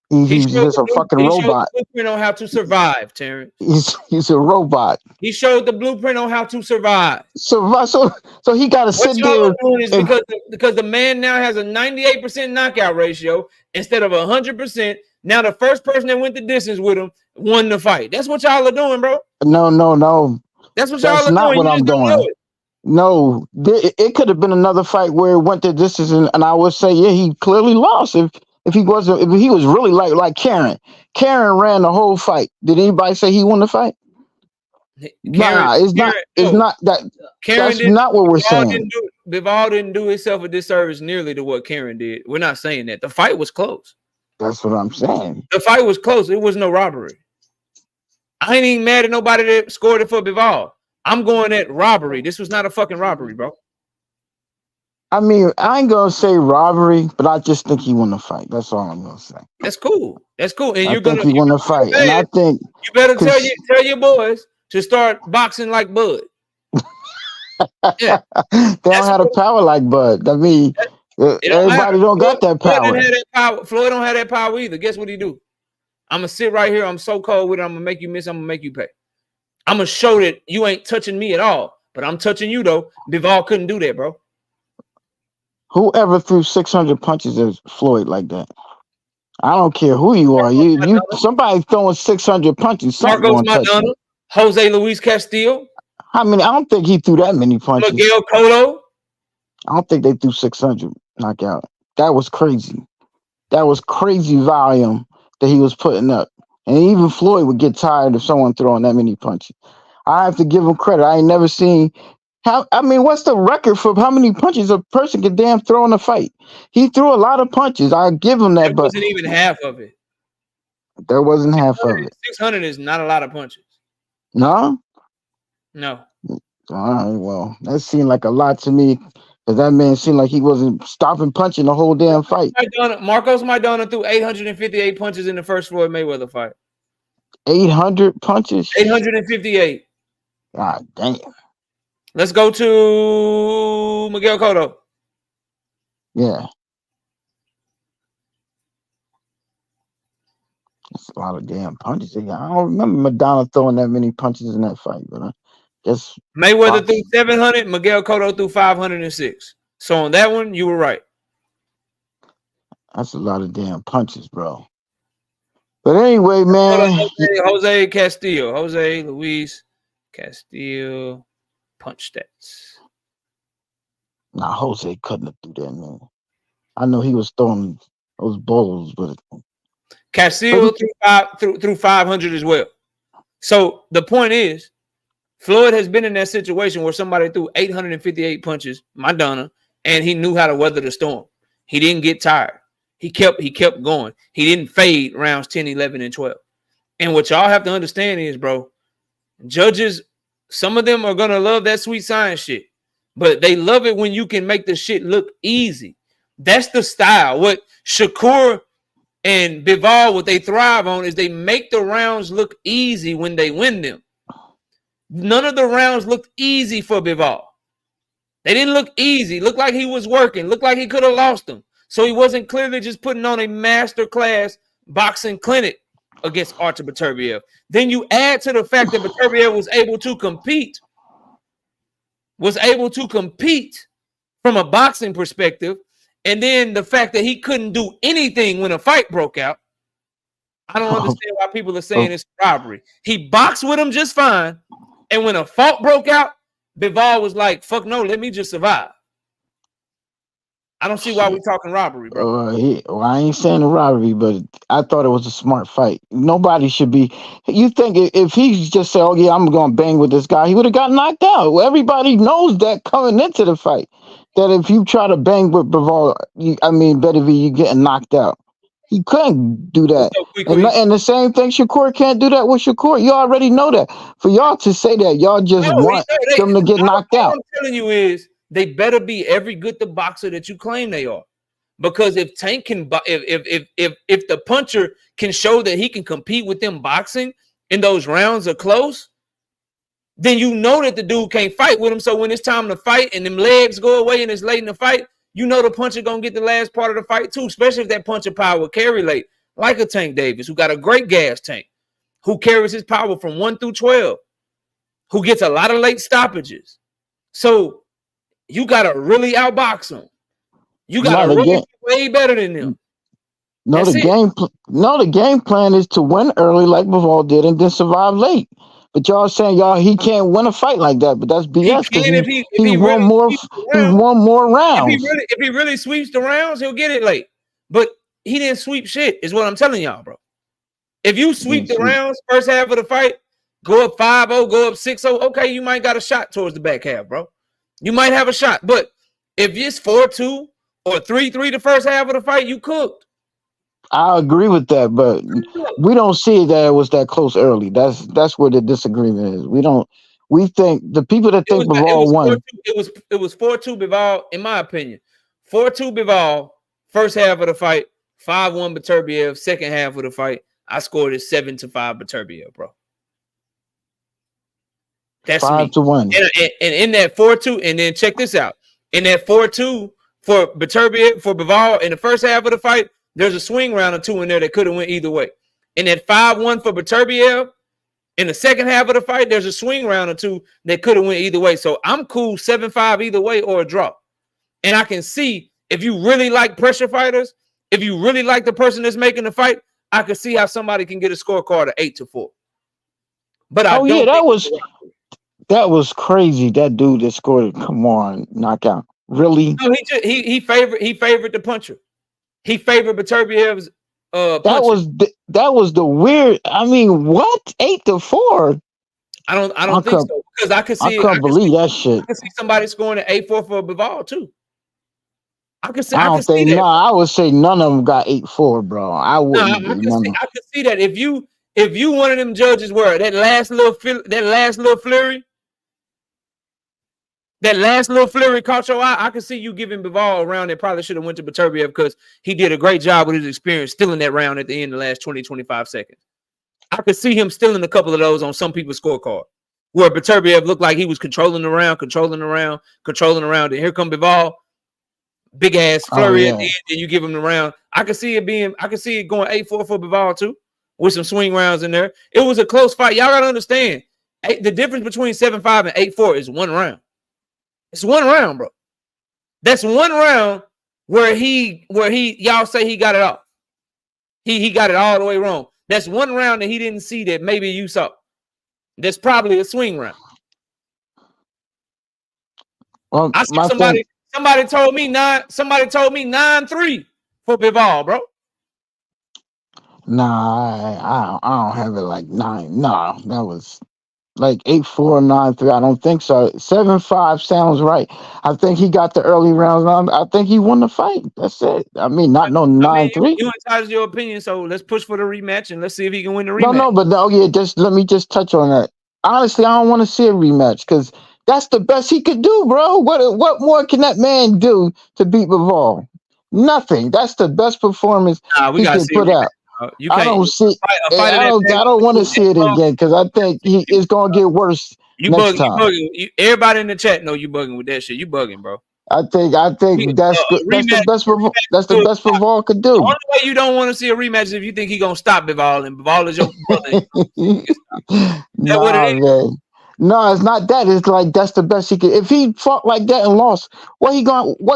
he's just a fucking robot. He showed the blueprint on how to survive, Terrence. He's a robot. He showed the blueprint on how to survive. So he got to sit there. Because the man now has a 98% knockout ratio instead of 100%. Now the first person that went the distance with him won the fight. That's what y'all are doing, bro. No. That's what y'all are doing. That's not what I'm doing. No, it could have been another fight where it went the distance, and I would say, he clearly lost if he was really like Karen. Karen ran the whole fight. Did anybody say he won the fight? It's not that. That's not what we're saying. Bivol didn't do himself a disservice nearly to what Karen did. We're not saying that. The fight was close. That's what I'm saying. The fight was close. It was no robbery. I ain't even mad at nobody that scored it for Bivol. I'm going at robbery. This was not a fucking robbery, bro. I mean, I ain't gonna say robbery, but I just think he won the fight. That's all I'm gonna say. That's cool. And he won the fight. And I think you better tell your boys to start boxing like Bud. Yeah, they don't have the power like Bud. I mean, everybody don't got that power. Floyd don't have that power either. Guess what he do? I'm gonna sit right here. I'm so cold with it. I'm gonna make you miss. I'm gonna make you pay. I'm gonna show that you ain't touching me at all, but I'm touching you though. Bivol couldn't do that, bro. Whoever threw 600 punches at Floyd like that? I don't care who you are. You somebody throwing 600 punches. Marcos Maidana, Jose Luis Castillo. I mean, I don't think he threw that many punches. Miguel Cotto. I don't think they threw 600 knockout. That was crazy. That was crazy volume that he was putting up. And even Floyd would get tired of someone throwing that many punches. I have to give him credit. I ain't never seen what's the record for how many punches a person can damn throw in a fight? He threw a lot of punches. I give him that. That wasn't even half of it. There wasn't half of it. 600 is not a lot of punches. No? No. All right, well, that seemed like a lot to me. Because that man seemed like he wasn't stopping punching the whole damn fight. Marcos Maidana threw 858 punches in the first Floyd Mayweather fight. 800 punches? 858. God damn. Let's go to Miguel Cotto. Yeah. That's a lot of damn punches. I don't remember Madonna throwing that many punches in that fight, but I guess Mayweather threw 700, Miguel Cotto threw 506. So on that one, you were right. That's a lot of damn punches, bro. But anyway, man. Jose Castillo. Jose Luis Castillo punch stats. Nah, Jose couldn't have threw that, man. I know he was throwing those balls, but Castillo threw 500 as well. So the point is, Floyd has been in that situation where somebody threw 858 punches, Maidana, and he knew how to weather the storm. He didn't get tired. He kept going. He didn't fade rounds 10, 11, and 12. And what y'all have to understand is, bro, judges, some of them are going to love that sweet science shit, but they love it when you can make the shit look easy. That's the style. What Shakur and Bivol, what they thrive on is they make the rounds look easy when they win them. None of the rounds looked easy for Bivol. They didn't look easy. Looked like he was working. Looked like he could have lost them. So he wasn't clearly just putting on a masterclass boxing clinic against Artur Beterbiev. Then you add to the fact that Beterbiev was able to compete from a boxing perspective, and then the fact that he couldn't do anything when a fight broke out. I don't understand why people are saying it's robbery. He boxed with him just fine, and when a fault broke out, Bivol was like, fuck no, let me just survive. I don't see why we're talking robbery, bro. I ain't saying a robbery, but I thought it was a smart fight. Nobody should be. You think if he just said, "Oh yeah, I'm gonna bang with this guy," he would have got knocked out. Everybody knows that coming into the fight, that if you try to bang with Bivol, Beterbiev, you getting knocked out. He couldn't do that. And the same thing, Shakur can't do that with Shakur. You already know that. For y'all to say that, y'all just want them to get knocked out. All I'm telling you is they better be every good the boxer that you claim they are. Because if Tank can, if the puncher can show that he can compete with them boxing and those rounds are close, then you know that the dude can't fight with him. So when it's time to fight and them legs go away and it's late in the fight, you know the puncher gonna get the last part of the fight too, especially if that puncher power carry late, like a Tank Davis, who got a great gas tank, who carries his power from 1 through 12, who gets a lot of late stoppages. So you gotta really outbox them. You gotta really be way better than them. The game plan is to win early like Bivol did and then survive late. But y'all saying he can't win a fight like that, but that's BS because he won more rounds. If he really sweeps the rounds, he'll get it late. But he didn't sweep shit, is what I'm telling y'all, bro. If you sweep the rounds first half of the fight, go up 5-0, go up 6-0, okay, you might got a shot towards the back half, bro. You might have a shot. But if it's 4-2 or 3-3 the first half of the fight, you cooked. I agree with that, but we don't see that it was that close early. That's where the disagreement is. We think the people that think Bivol won. It was 4-2 Bivol, in my opinion. 4-2 Bivol, first half of the fight, 5-1 Beterbiev, second half of the fight. I scored it 7-5 Beterbiev, bro. That's 5-1. And in that 4-2, and then check this out. In that 4-2 for Beterbiev, for Bivol, in the first half of the fight, there's a swing round or two in there that could have went either way. In that 5-1 for Beterbiev, in the second half of the fight, there's a swing round or two that could have went either way. So I'm cool 7-5 either way or a draw. And I can see if you really like pressure fighters, if you really like the person that's making the fight, I can see how somebody can get a scorecard of 8-4. But that was crazy. That dude that scored, come on, knockout. Really? No, he favored the puncher. He favored Beterbiev's that was the weird. I mean, what? 8-4? I don't think so. Because I can't believe that shit. I can see somebody scoring an 8-4 for Bivol too. I can see. I don't think. No, I would say none of them got 8-4, bro. I wouldn't. I can see that if you one of them judges were that last little flurry. That last little flurry caught your eye. I could see you giving Bivol a round that probably should have went to Beterbiev because he did a great job with his experience stealing that round at the end of the last 20, 25 seconds. I could see him stealing a couple of those on some people's scorecard where Beterbiev looked like he was controlling the round. And here come Bivol, big ass flurry at the end, and you give him the round. I could see it going 8-4 for Bivol too, with some swing rounds in there. It was a close fight. Y'all gotta understand the difference between 7-5 and 8-4 is one round. It's one round, bro. That's one round where y'all say he got it off. He got it all the way wrong. That's one round that he didn't see that maybe you saw. That's probably a swing round. Well, somebody told me 9-3 for Bivol, bro. Nah, I don't have it like 9. No, that was like 8-4, 9-3. I don't think so. 7-5 sounds right. I think he got the early rounds. I think he won the fight. That's it. I mean, not no 9-3. You entitled your opinion, so let's push for the rematch and let's see if he can win the rematch. No, but let me just touch on that. Honestly, I don't want to see a rematch because that's the best he could do, bro. What more can that man do to beat Bivol? Nothing. That's the best performance he can put out. You can't. I don't see. I don't want to see it again because I think he is gonna get worse next time. Everybody in the chat know you bugging with that shit. You bugging, bro. I think that's the best. That's the best Bivol could do. The only way you don't want to see a rematch is if you think he gonna stop Bivol and Bivol is your brother. Man. No, it's not that. It's like that's the best he could. If he fought like that and lost, what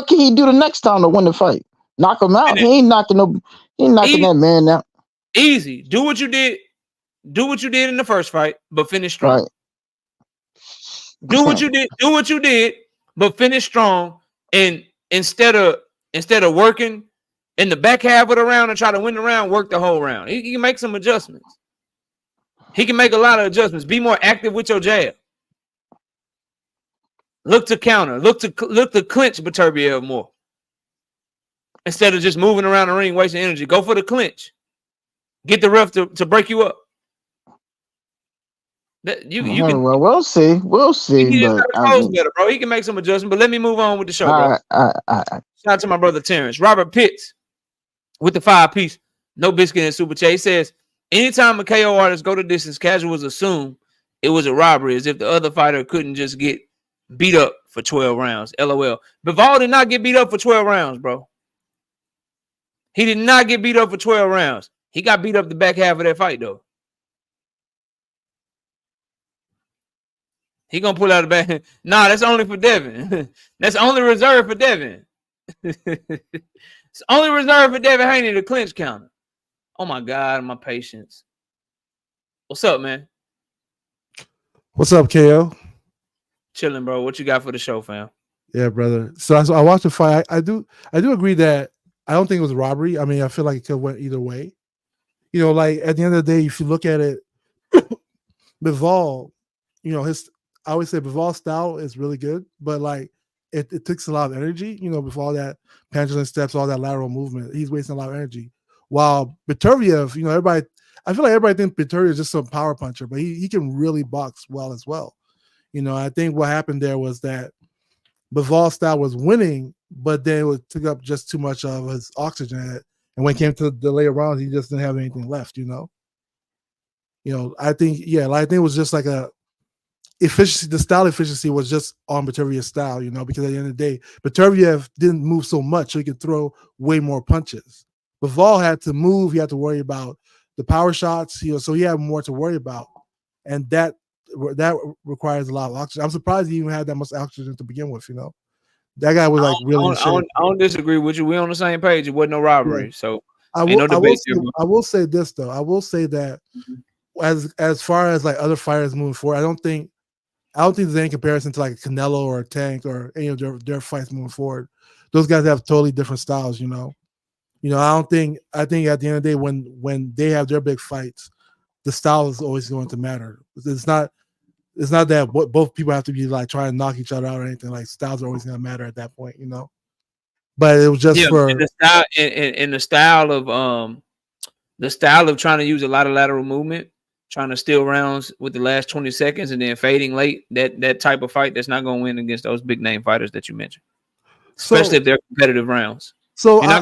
can he do the next time to win the fight? Knock him out? He ain't knocking that man out. Easy. Do what you did. Do what you did in the first fight, but finish strong. Right. Do what you did. Do what you did, but finish strong. And instead of working in the back half of the round and try to win the round, work the whole round. He can make some adjustments. He can make a lot of adjustments. Be more active with your jab. Look to counter. Look to clinch Beterbiev more. Instead of just moving around the ring, wasting energy. Go for the clinch. Get the ref to break you up. Well, we'll see. We'll see. But better, bro. He can make some adjustments. But let me move on with the show, bro. Shout out to my brother Terrence. Robert Pitts with the 5-piece. No biscuit and super chat. He says, anytime a KO artist go to distance, casuals assume it was a robbery as if the other fighter couldn't just get beat up for 12 rounds. LOL. Bivol did not get beat up for 12 rounds, bro. He did not get beat up for 12 rounds. He got beat up the back half of that fight, though. He gonna pull out the back. Nah, that's only for Devin. That's only reserved for Devin. It's only reserved for Devin Haney to clinch counter. Oh my God, my patience. What's up, man? What's up, KO? Chilling, bro. What you got for the show, fam? Yeah, brother. So I watched the fight. I do agree that I don't think it was a robbery. I mean, I feel like it could have went either way. You know, like at the end of the day, if you look at it, Bivol, you know, I always say Bivol's style is really good, but like it takes a lot of energy, you know, before all that pendulum steps, all that lateral movement. He's wasting a lot of energy. While Beterbiev, you know, I feel like everybody thinks Beterbiev is just some power puncher, but he can really box well as well. You know, I think what happened there was that Bivol's style was winning, but then it took up just too much of his oxygen. And when it came to the later rounds, he just didn't have anything left, you know? I think it was just like a efficiency. The style efficiency was just on Beterbiev's style, you know, because at the end of the day, Beterbiev didn't move so much, so he could throw way more punches. Bivol had to move. He had to worry about the power shots, you know, so he had more to worry about. And that requires a lot of oxygen. I'm surprised he even had that much oxygen to begin with, you know. That guy was like really in shape. I don't disagree with you. We're on the same page. It wasn't no robbery. Yeah. So I will say this though. I will say that as far as like other fighters moving forward, I don't think there's any comparison to like Canelo or a Tank or any of their fights moving forward. Those guys have totally different styles, you know. I think at the end of the day, when they have their big fights, the style is always going to matter. It's not that both people have to be like trying to knock each other out or anything. Like styles are always going to matter at that point, you know. But it was just for the style of trying to use a lot of lateral movement, trying to steal rounds with the last 20 seconds and then fading late. That type of fight that's not going to win against those big name fighters that you mentioned, especially if they're competitive rounds. So I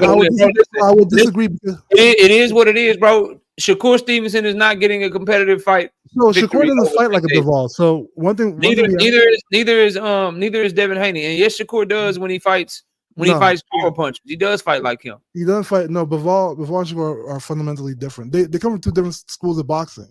would disagree. It is what it is, bro. Shakur Stevenson is not getting a competitive fight. No, Shakur doesn't fight like a Bivol. So neither is Devin Haney. And yes, Shakur does when he fights power punches. He does fight like him. He doesn't fight. No, Bivol and Shakur are fundamentally different. They come from two different schools of boxing.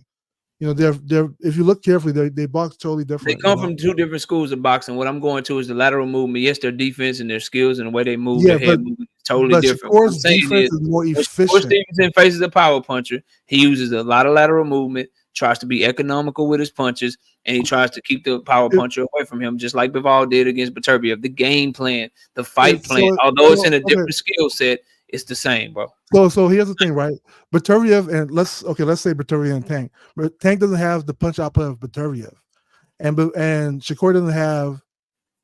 You know, they're if you look carefully, they box totally different. They come from two different schools of boxing. What I'm going to is the lateral movement. Yes, their defense and their skills and the way they move, their head movement is totally different. Shakur's defense is more efficient. Shakur Stevenson faces a power puncher. He uses a lot of lateral movement, tries to be economical with his punches, and he tries to keep the power puncher away from him, just like Bivol did against Beterbiev. The game plan, the fight plan, although it's in a different skill set, it's the same, bro. So here's the thing, right? Beterbiev and let's say Beterbiev and Tank. But Tank doesn't have the punch output of Beterbiev. and Shakur doesn't have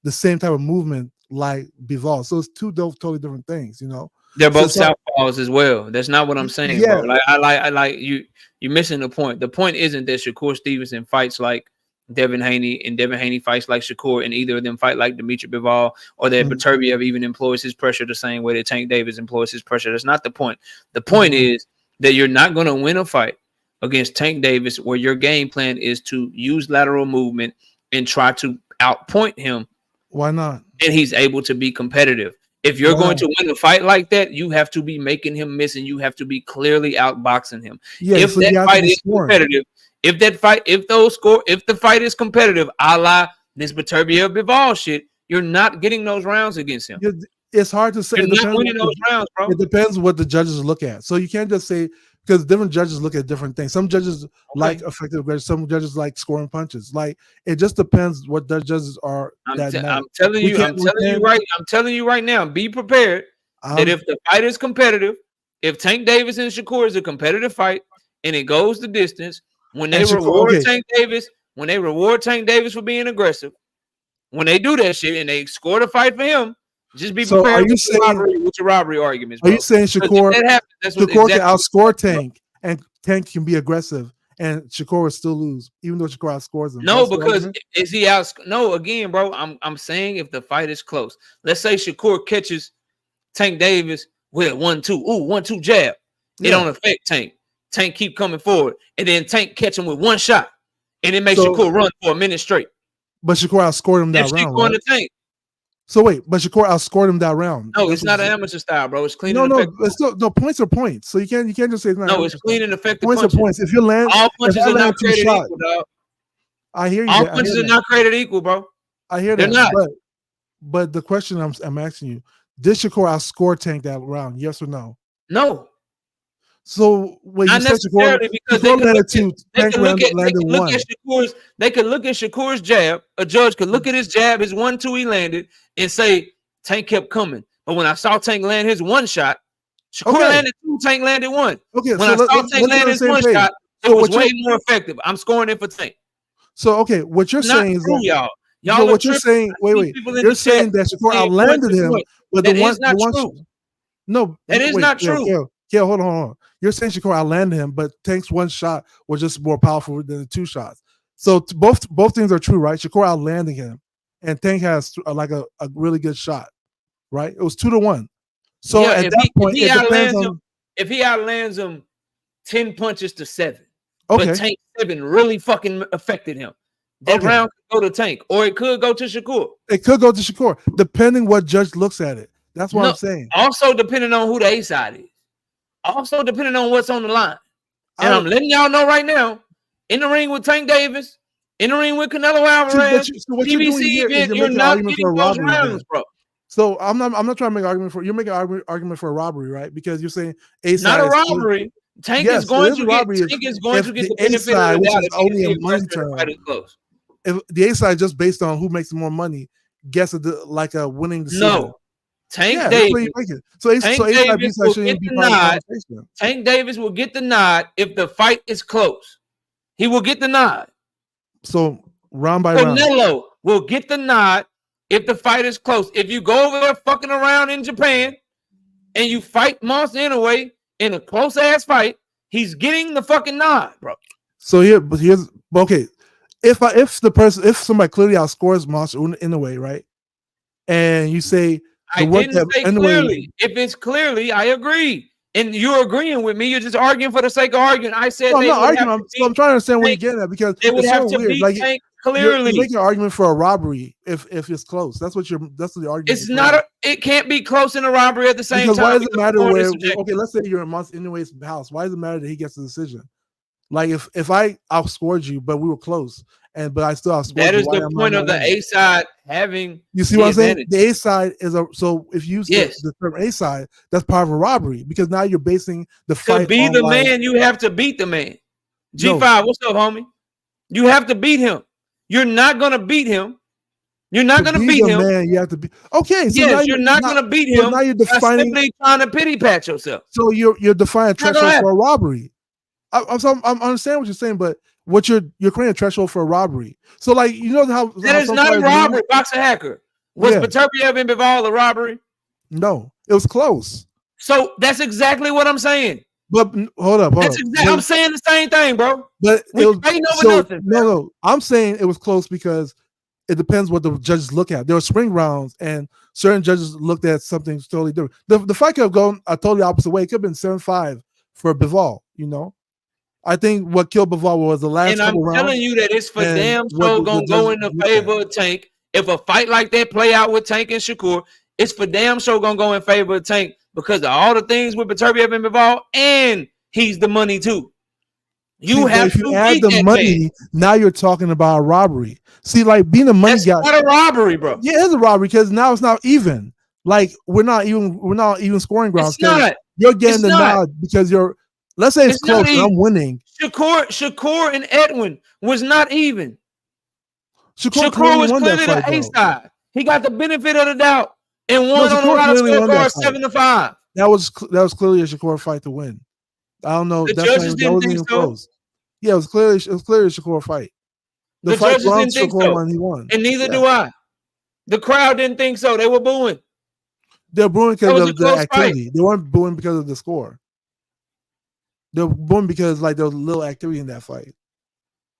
the same type of movement like Bivol. So it's two totally different things, you know. They're both southpaws as well. That's not what I'm saying, yeah. bro. Like I like you. You're missing the point. The point isn't that Shakur Stevenson fights like Devin Haney and Devin Haney fights like Shakur, and either of them fight like Dimitri Bivol, or that Beterbiev even employs his pressure the same way that Tank Davis employs his pressure. That's not the point. The point is that you're not going to win a fight against Tank Davis where your game plan is to use lateral movement and try to outpoint him. Why not? And he's able to be competitive. If you're going to win a fight like that, you have to be making him miss, and you have to be clearly outboxing him. Yeah, if so that fight is competitive, if the fight is competitive, a la this Beterbiev Bivol shit, you're not getting those rounds against him. It's hard to say. You're not winning those rounds, bro. It depends what the judges look at. So you can't just say, because different judges look at different things. Some judges like effective aggression. Some judges like scoring punches. Like it just depends what the judges are. I'm telling you right now. Be prepared that if the fight is competitive, if Tank Davis and Shakur is a competitive fight and it goes the distance, when they reward Tank Davis for being aggressive, when they do that shit and they score the fight for him, just be prepared with your robbery arguments. Bro. Are you saying Shakur can outscore Tank and Tank can be aggressive and Shakur will still lose, even though Shakur outscores him? No, because is he out? No, again, bro. I'm saying if the fight is close, let's say Shakur catches Tank Davis with 1-2, 1-2 jab. It don't affect Tank. Tank keep coming forward, and then Tank catch him with one shot, and it makes Shakur run for a minute straight. But Shakur outscored him that round. Right? Tank. So wait, but Shakur outscored him that round. No, it's not an amateur style, bro. It's clean. No, points are points. So you can't just say it's not. No, it's clean and effective. Points are points. If you land, all punches are not created equal, dog. I hear you. All punches are not created equal, bro. I hear that. They're not. But the question I'm asking you: did Shakur outscore Tank that round? Yes or no? No. So when you said Shakur, because they could look at Shakur's jab. A judge could look at his jab, his 1-2 he landed, and say Tank kept coming. But when I saw Tank land his one shot, Shakur landed 2, Tank landed 1. Okay, when I saw Tank land his one shot, it was way more effective. I'm scoring it for Tank. So what you're saying is y'all. What you're saying? Wait. You're saying that Shakur outlanded him, but the one. No, that is not true. Yeah, hold on. You're saying Shakur outlanded him, but Tank's one shot was just more powerful than the 2 shots. So both things are true, right? Shakur outlanding him, and Tank has like a really good shot, right? It was 2-1. So at that point, if he outlands him 10 punches to 7, but Tank 7 really fucking affected him, that round could go to Tank, or it could go to Shakur. It could go to Shakur, depending what judge looks at it. That's what I'm saying. Also, depending on who the A side is. Also, depending on what's on the line. And I'm letting y'all know right now, in the ring with Tank Davis, in the ring with Canelo Alvarez, you're not getting those rounds, bro. So I'm not trying to make an argument for, you're making an argument for a robbery, right? Because you're saying A side. Not a robbery. Tank is going to get the benefit of the doubt if only a money term. If the A side just based on who makes more money, gets like a winning decision. No. Tank Davis will get the nod if the fight is close. He will get the nod. So round by round. Canelo will get the nod if the fight is close. If you go over there fucking around in Japan and you fight Monster Inoue in a close ass fight, he's getting the fucking nod, bro. So here's if somebody clearly outscores Monster Inoue, right? And you say, I didn't say clearly. If it's clearly, I agree. And you're agreeing with me. You're just arguing for the sake of arguing. I said I'm not arguing. I'm trying to understand where you're getting at, because they would have to beat Tank clearly. You're making an argument for a robbery if it's close. That's the argument. It's not. It can't be close in a robbery at the same time. Why does it matter where? Okay, let's say you're in Monster Inoue's house. Why does it matter that he gets the decision? Like if I outscored you, but we were close, but I still outscored you. That is the point of the A side having. You see what I'm saying? The A side is so if you use the term A side, that's part of a robbery, because now you're basing the fight. To be the man, you have to beat the man. G5, what's up, homie? You have to beat him. You're not gonna beat him. You're not gonna beat him. Man, you have to be okay. So yes, you're not gonna beat him. Now you're defining, simply trying to pity pat yourself. So you're defining threshold for a robbery. I understand what you're saying, but what you're creating a threshold for a robbery. So like how that is not a robbery. Boxer hacker. Was Beterbiev and Bivol a robbery? No, it was close. So that's exactly what I'm saying. But hold up. I'm saying the same thing, bro. But nothing. No. I'm saying it was close because it depends what the judges look at. There were spring rounds, and certain judges looked at something totally different. The fight could have gone a totally opposite way. It could have been 7-5 for Bivol. I think what killed Bivol was the last. And I'm telling you that it's for damn sure gonna go in the favor of Tank. If a fight like that play out with Tank and Shakur, it's for damn sure gonna go in favor of Tank because of all the things with Beterbiev and Bivol, and he's the money too. If you add the money, now you're talking about a robbery. See, like being a money guy. That's not a robbery, bro. Yeah, it's a robbery because now it's not even. Like we're not even scoring grounds. It's not. You're getting the nod because you're. Let's say it's close. And I'm winning. Shakur and Edwin was not even. Shakur was clearly the A side. He got the benefit of the doubt and won on a lot of scorecards 7-5. That was clearly a Shakur fight to win. I don't know. The judges didn't think so. Close. Yeah, it was clearly a Shakur fight. The judges didn't think so. Won, he won. And neither do I. The crowd didn't think so. They were booing. They're booing because of the activity. Fight. They weren't booing because of the score. They're booing because like there was little activity in that fight.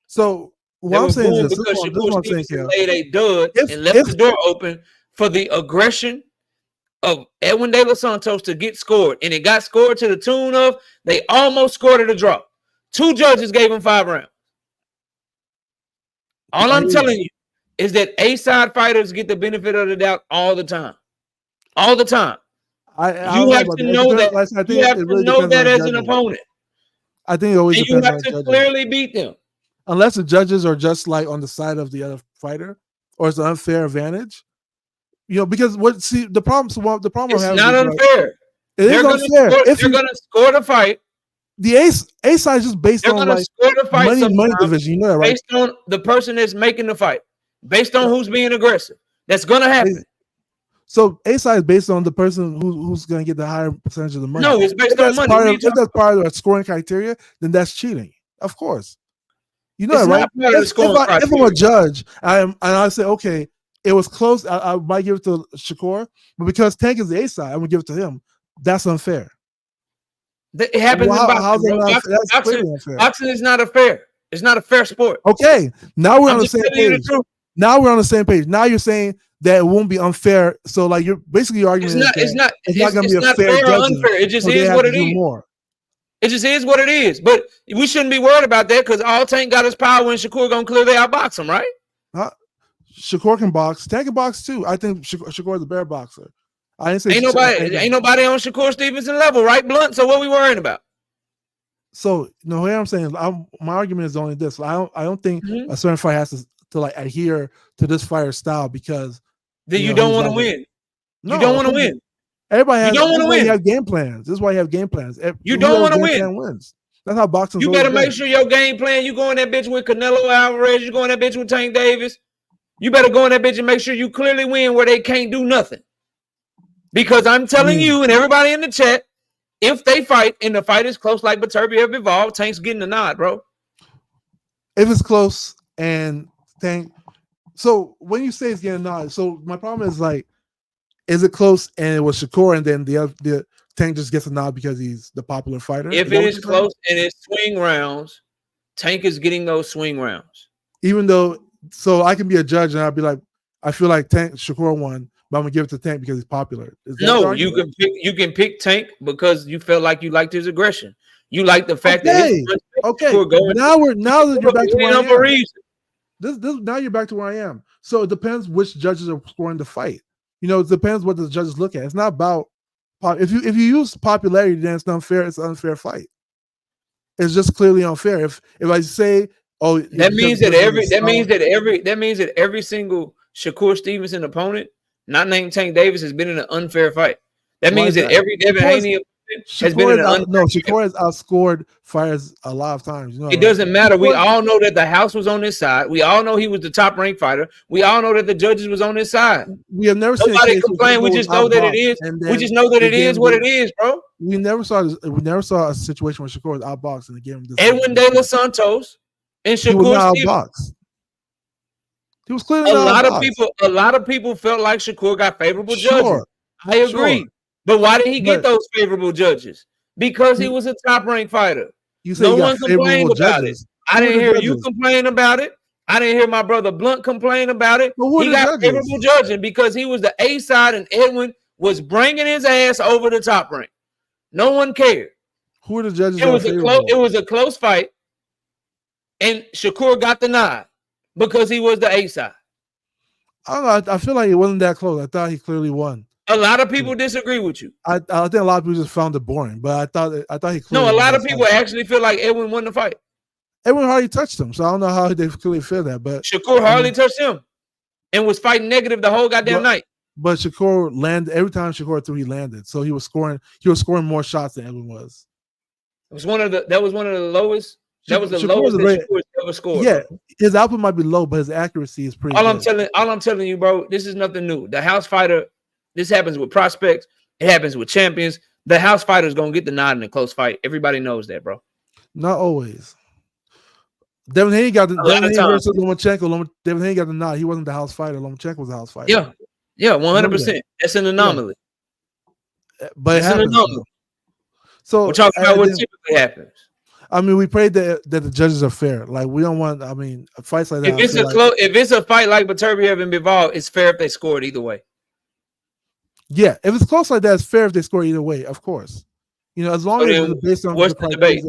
So what I'm saying is this Shakur Stevenson laid a dud and left the door open for the aggression of Edwin De Los Santos to get scored, and it got scored to the tune of they almost scored at a draw. 2 judges gave him 5 rounds. All I'm telling you is that A-side fighters get the benefit of the doubt all the time. All the time. You have to know that. You have to know that as an opponent. I think it always depends on the judges. You have to clearly beat them. Unless the judges are just like on the side of the other fighter, or it's an unfair advantage. Because the problem. It's not unfair. It is unfair. They're going to score the fight. The A side is just based on like money division. You know that, right? Based on the person that's making the fight, based on who's being aggressive. That's going to happen. So A side is based on the person who's going to get the higher percentage of the money. No, it's based on money. If that's part of the scoring criteria, then that's cheating. Of course. You know that, right? If I'm a judge, and I say, okay, it was close, I might give it to Shakur, but because Tank is the A side, I'm gonna give it to him. That's unfair. It happens in boxing. Boxing is not fair. It's not a fair sport. Okay, now we're on the same page. Now we're on the same page. Now you're saying that it won't be unfair. So like you're basically arguing it's not going to be a fair or unfair. It just is what it is. It just is what it is. But we shouldn't be worried about that because all Tank got his power and Shakur gonna clearly outbox him, right? Shakur can box. Tank can box too. I think Shakur is a better boxer. I didn't say ain't nobody on Shakur Stevenson level, right, Blunt? So what we worrying about? So what I'm saying, my argument is only this. I don't think a certain fight has to like adhere to this fighter's style because then you don't want to win. No, you don't want to win. Everybody has. You don't want to win. You have game plans. This is why you have game plans. You don't want to win. Wins. That's how boxing. You better make sure your game plan. You go in that bitch with Canelo Alvarez. You go in that bitch with Tank Davis. You better go in that bitch and make sure you clearly win where they can't do nothing. Because I'm telling you and everybody in the chat, if they fight and the fight is close like Beterbiev Bivol, Tank's getting the nod, bro. If it's close and Tank, so when you say it's getting a nod, so my problem is like, is it close and it was Shakur and then the Tank just gets a nod because he's the popular fighter? If it is close and it's swing rounds, Tank is getting those swing rounds. Even though, so I can be a judge and I'll be like, I feel like Shakur won, but I'm gonna give it to Tank because he's popular. No, you can pick Tank because you felt like you liked his aggression. You like the fact that now that you're back to where I am. Now you're back to where I am. So it depends which judges are scoring the fight. It depends what the judges look at. It's not about if you use popularity, then it's unfair. It's an unfair fight. It's just clearly unfair. If I say, oh, that means that every single Shakur Stevenson opponent, not named Tank Davis, has been in an unfair fight. That means that every Devin Haney has been in an unfair fight. Shakur has outscored fighters a lot of times. It doesn't matter. We all know that the house was on his side. We all know he was the top ranked fighter. We all know that the judges was on his side. We have never seen nobody complain. We just know that it is. We just know that it is what it is, bro. We never saw a situation where Shakur was outboxed and the game. Edwin De Los Santos And He was Shakur not Stevenson. outboxed. He was clearly not outboxed. A lot of people felt like Shakur got favorable judges. Sure. I agree. Sure. But why did he get those favorable judges? Because he was a top-ranked fighter. You say no one complained about it. I didn't hear you complain about it. I didn't hear my brother Blunt complain about it. He got favorable judging because he was the A side and Edwin was bringing his ass over the top rank. No one cared. Who are the judges? It was a close fight, and Shakur got the nod because he was the A side. I don't know. I feel like it wasn't that close. I thought he clearly won. A lot of people disagree with you. I think a lot of people just found it boring, but I thought he clearly no. A lot of people actually feel like Edwin won the fight. Edwin hardly touched him, so I don't know how they clearly feel that. But Shakur hardly touched him, and was fighting negative the whole goddamn night. But Shakur landed every time Shakur threw, he landed. So he was scoring. He was scoring more shots than Edwin was. That was one of the lowest. That was the lowest that Shakur's ever scored. Yeah, his output might be low, but his accuracy is pretty good. All I'm telling you, bro, this is nothing new. The house fighter, this happens with prospects. It happens with champions. The house fighter is gonna get the nod in a close fight. Everybody knows that, bro. Not always. Devin Haney got the versus Lomachenko. Devin Haney got the nod. He wasn't the house fighter. Lomachenko was the house fighter. Yeah, 100%. That's an anomaly. Yeah. But it's an anomaly. So we're talking about what typically happens. I mean, we pray that the judges are fair. Like we don't want. I mean, fights like that. If it's a fight like Beterbiev and Bivol, it's fair if they score it either way. Yeah, if it's close like that, it's fair if they score either way. Of course, as long as it's based on what's the debate.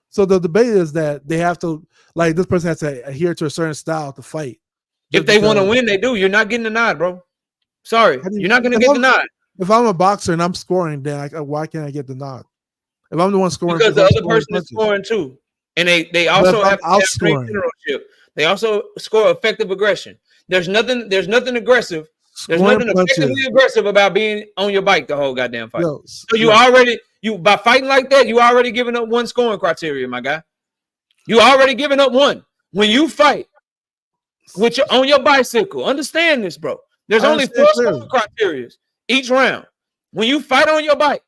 So the debate is that they have to, like, this person has to adhere to a certain style to fight. If they want to win, they do. You're not getting the nod, bro. Sorry, you're not going to get the nod. If I'm a boxer and I'm scoring, then why can't I get the nod? If I'm the one scoring, because the other person is scoring too, and they also have ring generalship. They also score effective aggression. There's nothing aggressive. There's nothing effectively aggressive about being on your bike the whole goddamn fight. So by fighting like that, you already giving up one scoring criteria, my guy. You already giving up one. When you fight on your bicycle, understand this, bro. There's only 4 scoring criteria each round. When you fight on your bike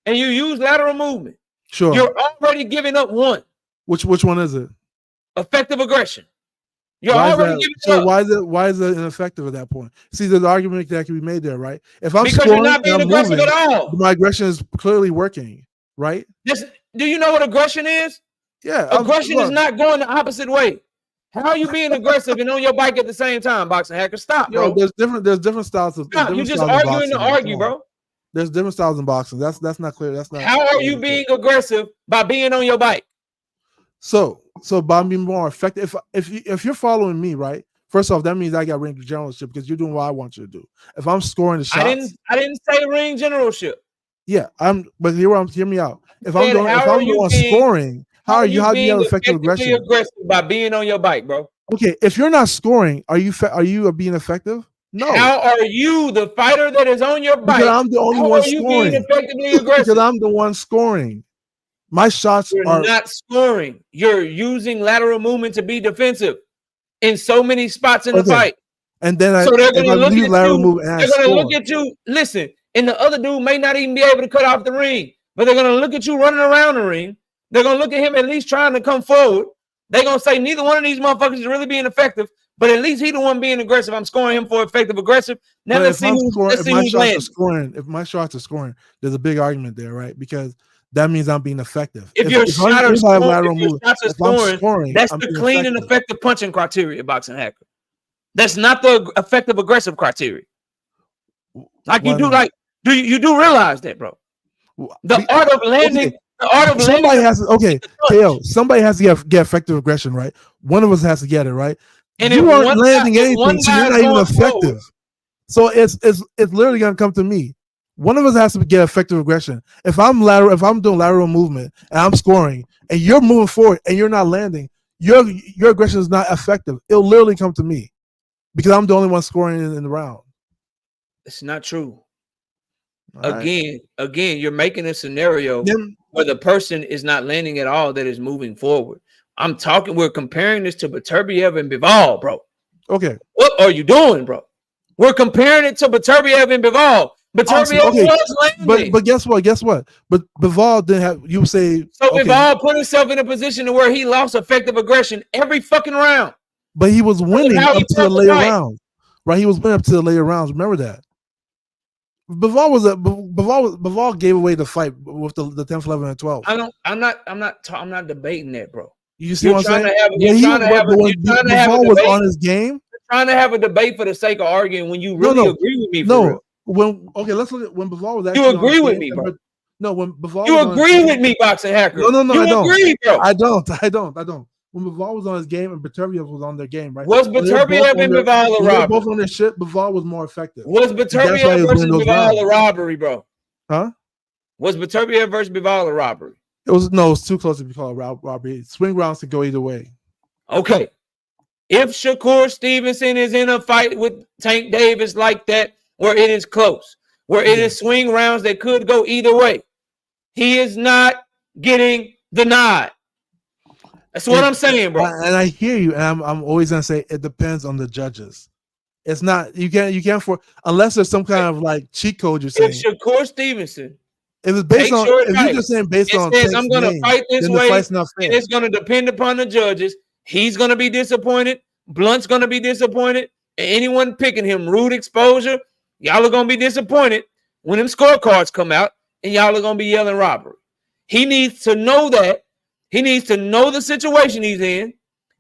and you use lateral movement, you're already giving up one. Which one is it? Effective aggression. You're already giving so up. Why is it ineffective at that point? See, there's an argument that can be made there, right? If I'm because scoring, you're not being aggressive at all. My aggression is clearly working, right? Do you know what aggression is? Yeah. Aggression is not going the opposite way. How are you being aggressive and on your bike at the same time, boxing hacker? Stop, bro. There's different styles of. You're just arguing to argue, bro. There's different styles in boxing. That's not clear. That's not. How are you being aggressive by being on your bike? So by being more effective. If you're following me, right? First off, that means I got ring generalship because you're doing what I want you to do. If I'm scoring the shots, I didn't say ring generalship. Yeah, but hear me out. If I'm the one scoring, how do you have effective aggression? Aggressive by being on your bike, bro. Okay, if you're not scoring, are you being effective? No. How are you the fighter that is on your bike? Because I'm the only one scoring. Being effectively aggressive? Because I'm the one scoring. My shots are not scoring. You're using lateral movement to be defensive in so many spots in the fight. And then they're going to look at you. They're going to look at you. Listen, and the other dude may not even be able to cut off the ring, but they're going to look at you running around the ring. They're going to look at him at least trying to come forward. They're going to say neither one of these motherfuckers is really being effective, but at least he the one being aggressive. I'm scoring him for effective aggressive. Now let's see who's landing. If my shots are scoring, there's a big argument there, right? Because that means I'm being effective. If your shots are scoring, that's the clean and effective punching criteria, boxing hacker. That's not the effective aggressive criteria. Like you do, you do realize that, bro. The art of landing. The art of somebody has to, KO. Somebody has to get effective aggression, right? One of us has to get it, right? And you aren't landing anything, so you're not even effective. Forward. So it's literally gonna come to me. One of us has to get effective aggression. If I'm doing lateral movement and I'm scoring, and you're moving forward and you're not landing, your aggression is not effective. It'll literally come to me because I'm the only one scoring in the round. It's not true. Again, you're making a scenario where the person is not landing at all that is moving forward. We're comparing this to Beterbiev and Bivol, bro. Okay. What are you doing, bro? We're comparing it to Beterbiev and Bivol. Beterbiev was landing. But guess what? But Bivol didn't have. You say so. Bivol put himself in a position to where he lost effective aggression every fucking round. But he was winning up to the later rounds, right? He was winning up to the later rounds. Remember that. Bivol gave away the fight with the 10th, 11th, and 12th. I'm not debating that, bro. You see what I'm saying? Bivol was on his game. You're trying to have a debate for the sake of arguing when you really agree with me. Let's look at when Bivol was actually. You agree with me, bro? No, when Bivol. You agree with me, boxing hacker? No, you agree, bro? I don't. When Bivol was on his game and Beterbiev was on their game, right? Was Beterbiev and Bivol a robbery? Both on their shit. Bivol was more effective. Was Beterbiev versus Bivol a robbery, bro? Huh? Was Beterbiev versus Bivol a robbery? It was too close to be called robbery. Swing rounds could go either way. Okay. If Shakur Stevenson is in a fight with Tank Davis like that, where it is close, where it is swing rounds that could go either way, he is not getting the nod. That's what I'm saying, bro. And I hear you, and I'm always gonna say it depends on the judges. It's not you can't unless there's some kind of like cheat code you're saying. If Shakur Stevenson, if it's based on, if you're just saying based on, says I'm gonna fight this way, and it's gonna depend upon the judges. He's gonna be disappointed. Blunt's gonna be disappointed. And anyone picking him, rude exposure, y'all are gonna be disappointed when them scorecards come out, and y'all are gonna be yelling robbery. He needs to know that. He needs to know the situation he's in,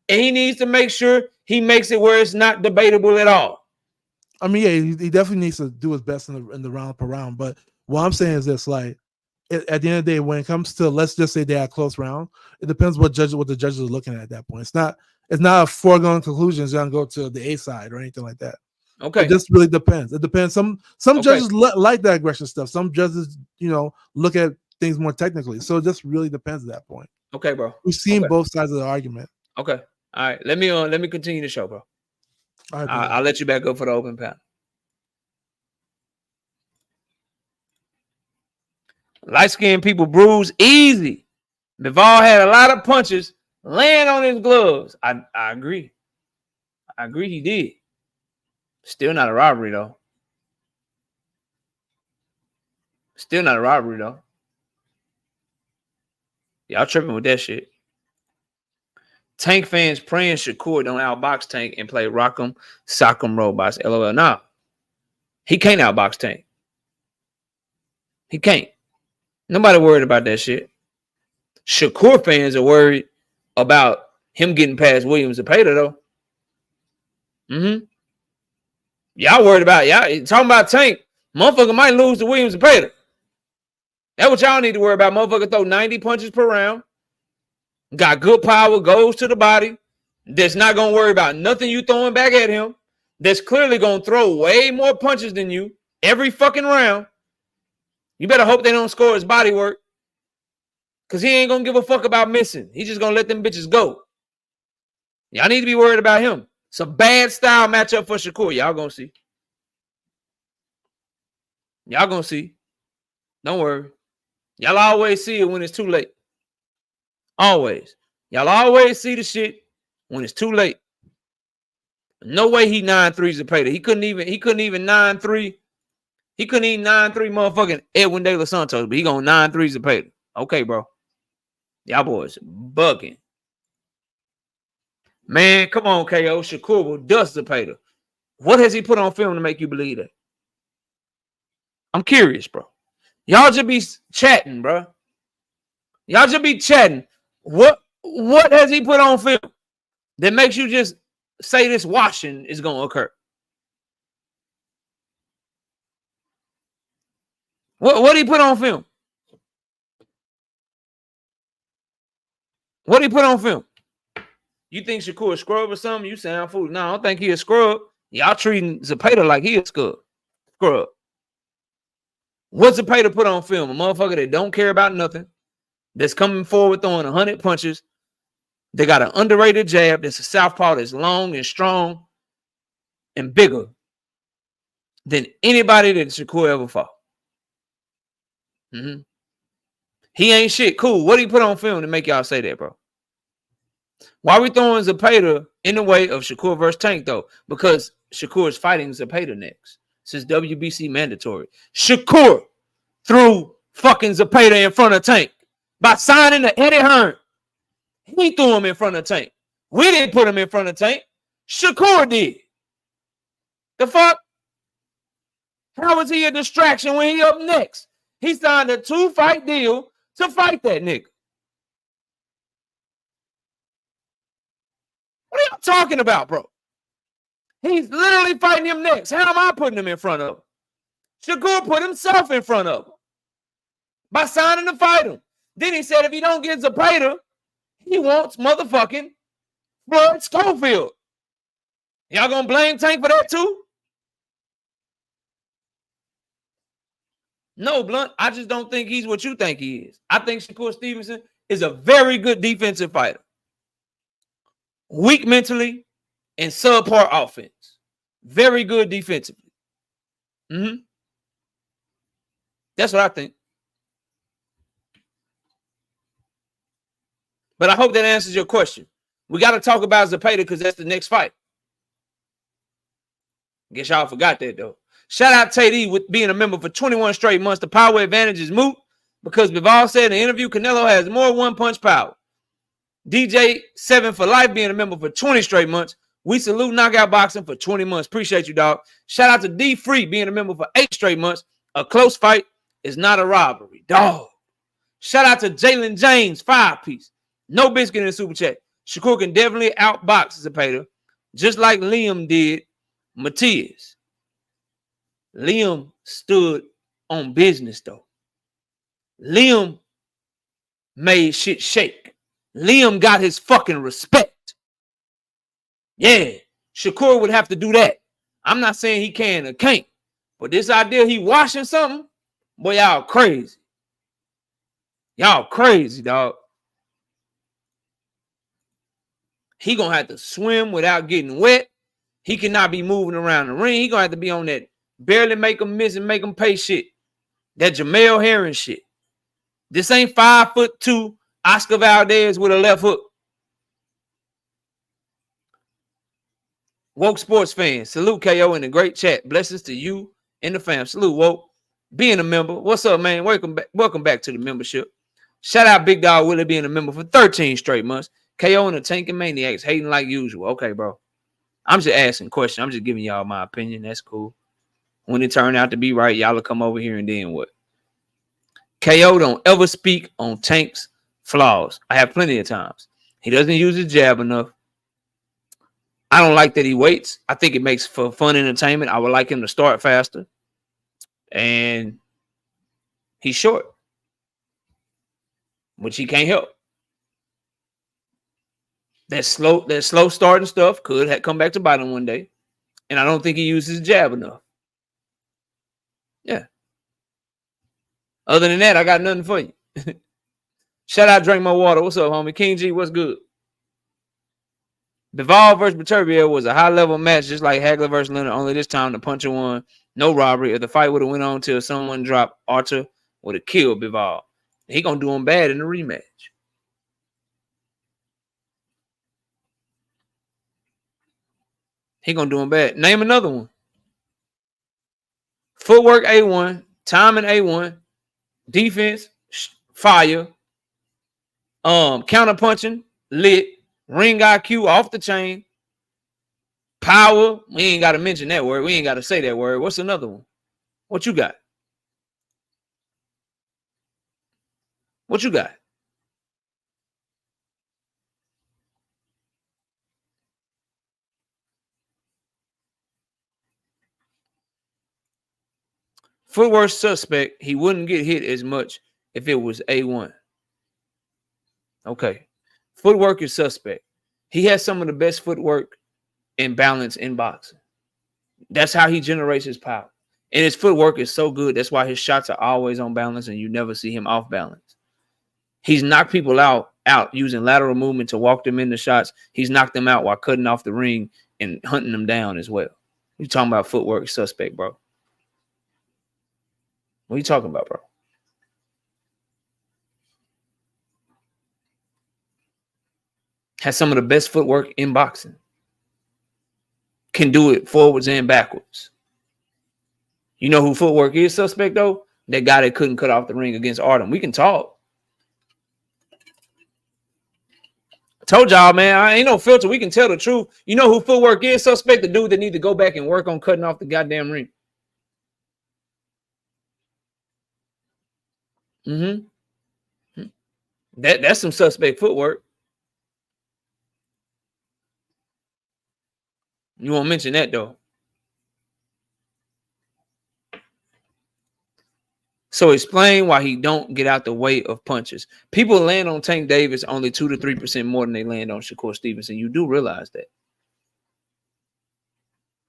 and he needs to make sure he makes it where it's not debatable at all. I mean, yeah, he definitely needs to do his best in the round per round. But what I'm saying is this: like, at the end of the day, when it comes to, let's just say they had a close round, it depends what the judges are looking at that point. It's not a foregone conclusion. It's gonna go to the A side or anything like that. Okay, it just really depends. It depends. Some judges like that aggression stuff. Some judges, look at things more technically. So it just really depends at that point. Okay, bro. We've seen both sides of the argument. Okay. All right. Let me continue the show, bro. All right, I'll let you back up for the open panel. Light-skinned people bruise easy. Bivol had a lot of punches land on his gloves. I agree. I agree he did. Still not a robbery, though. Y'all tripping with that shit. Tank fans praying Shakur don't outbox Tank and play Rock'em, Sock'em robots. LOL. Nah. He can't outbox Tank. He can't. Nobody worried about that shit. Shakur fans are worried about him getting past Williams Zepeda, though. Y'all worried about y'all talking about Tank. Motherfucker might lose to Williams Zepeda. That's what y'all need to worry about. Motherfucker throw 90 punches per round. Got good power, goes to the body. That's not going to worry about nothing you throwing back at him. That's clearly going to throw way more punches than you every fucking round. You better hope they don't score his body work. Because he ain't going to give a fuck about missing. He's just going to let them bitches go. Y'all need to be worried about him. It's a bad style matchup for Shakur. Y'all going to see. Don't worry. Y'all always see it when it's too late. Always. Y'all always see the shit when it's too late. No way he 9-3 Zepeda. He couldn't even 9-3. He couldn't even 9-3 motherfucking Edwin De Los Santos, but he gonna 9-3 Zepeda. Okay, bro. Y'all boys bugging. Man, come on, KO. Shakur will dust Zepeda. What has he put on film to make you believe that? I'm curious, bro. Y'all just be chatting, bro. Y'all just be chatting. What has he put on film that makes you just say this washing is going to occur? What did he put on film? What did he put on film? You think Shakur a scrub or something? You sound foolish. No, I don't think he a scrub. Y'all treating Zepeda like he a scrub. What's Zepeda put on film? A motherfucker that don't care about nothing, that's coming forward throwing 100 punches. They got an underrated jab that's a southpaw that's long and strong and bigger than anybody that Shakur ever fought. He ain't shit. Cool. What did he put on film to make y'all say that, bro? Why are we throwing Zepeda in the way of Shakur versus Tank, though? Because Shakur is fighting Zepeda next. since WBC mandatory. Shakur threw fucking Zepeda in front of Tank by signing to Eddie Hearn. He threw him in front of Tank. We didn't put him in front of Tank. Shakur did. The fuck? How was he a distraction when he up next? He signed a 2-fight deal to fight that nigga. What are y'all talking about, bro? He's literally fighting him next. How am I putting him in front of him? Shakur put himself in front of him by signing to fight him. Then he said if he don't get Zepeda, he wants motherfucking Floyd Schofield. Y'all gonna blame Tank for that too? No, Blunt. I just don't think he's what you think he is. I think Shakur Stevenson is a very good defensive fighter. Weak mentally and subpar offense. Very good defensively. That's what I think. But I hope that answers your question. We got to talk about Zepeda because that's the next fight. Guess y'all forgot that, though. Shout out Tay with being a member for 21 straight months. The power advantage is moot because Bivol said in the interview Canelo has more one-punch power. DJ 7 for life being a member for 20 straight months. We salute Knockout Boxing for 20 months. Appreciate you, dog. Shout out to D Free being a member for 8 straight months. A close fight is not a robbery, dog. Shout out to Jalen James, 5-piece. No biscuit in the super chat. Shakur can definitely outbox Zepeda, just like Liam did Matias. Liam stood on business, though. Liam made shit shake. Liam got his fucking respect. Yeah, Shakur would have to do that. I'm not saying he can or can't, but this idea he washing something, boy, y'all crazy. Y'all crazy, dog. He gonna have to swim without getting wet. He cannot be moving around the ring. He gonna have to be on that barely make him miss and make him pay shit. That Jamel Herring shit. This ain't 5'2" Oscar Valdez with a left hook. Woke sports fans, salute KO in the great chat. Blessings to you and the fam. Salute Woke. Being a member. What's up, man? Welcome back to the membership. Shout out Big Dog Willie being a member for 13 straight months. KO and the Tanking Maniacs hating like usual. Okay, bro. I'm just asking questions. I'm just giving y'all my opinion. That's cool. When it turned out to be right, y'all will come over here and then what? KO don't ever speak on Tank's flaws. I have plenty of times. He doesn't use his jab enough. I don't like that he waits. I think it makes for fun entertainment. I would like him to start faster. And he's short, which he can't help. That slow starting stuff could come back to bite him one day. And I don't think he uses his jab enough. Yeah. Other than that, I got nothing for you. Shout out Drink More Water. What's up, homie? King G, what's good? Bivol versus Beterbiev was a high-level match, just like Hagler versus Leonard, only this time the puncher won. No robbery. If the fight would have went on till someone dropped, Arthur would have killed Bivol. He going to do him bad in the rematch. He going to do him bad. Name another one. Footwork A1, timing A1, defense fire, counter punching lit, ring IQ off the chain, power. We ain't got to mention that word. We ain't got to say that word. What's another one? What you got? What you got? Footwork suspect. He wouldn't get hit as much if it was A1. Okay. Footwork is suspect. He has some of the best footwork and balance in boxing. That's how he generates his power. And his footwork is so good. That's why his shots are always on balance and you never see him off balance. He's knocked people out using lateral movement to walk them into shots. He's knocked them out while cutting off the ring and hunting them down as well. You're talking about footwork suspect, bro. What are you talking about, bro? Has some of the best footwork in boxing. Can do it forwards and backwards. You know who footwork is suspect, though? That guy that couldn't cut off the ring against Artem. We can talk. Told y'all, man, I ain't no filter. We can tell the truth. You know who footwork is suspect? The dude that need to go back and work on cutting off the goddamn ring. That's some suspect footwork. You won't mention that, though. So explain why he don't get out the way of punches. People land on Tank Davis only 2 to 3% more than they land on Shakur Stevenson. You do realize that.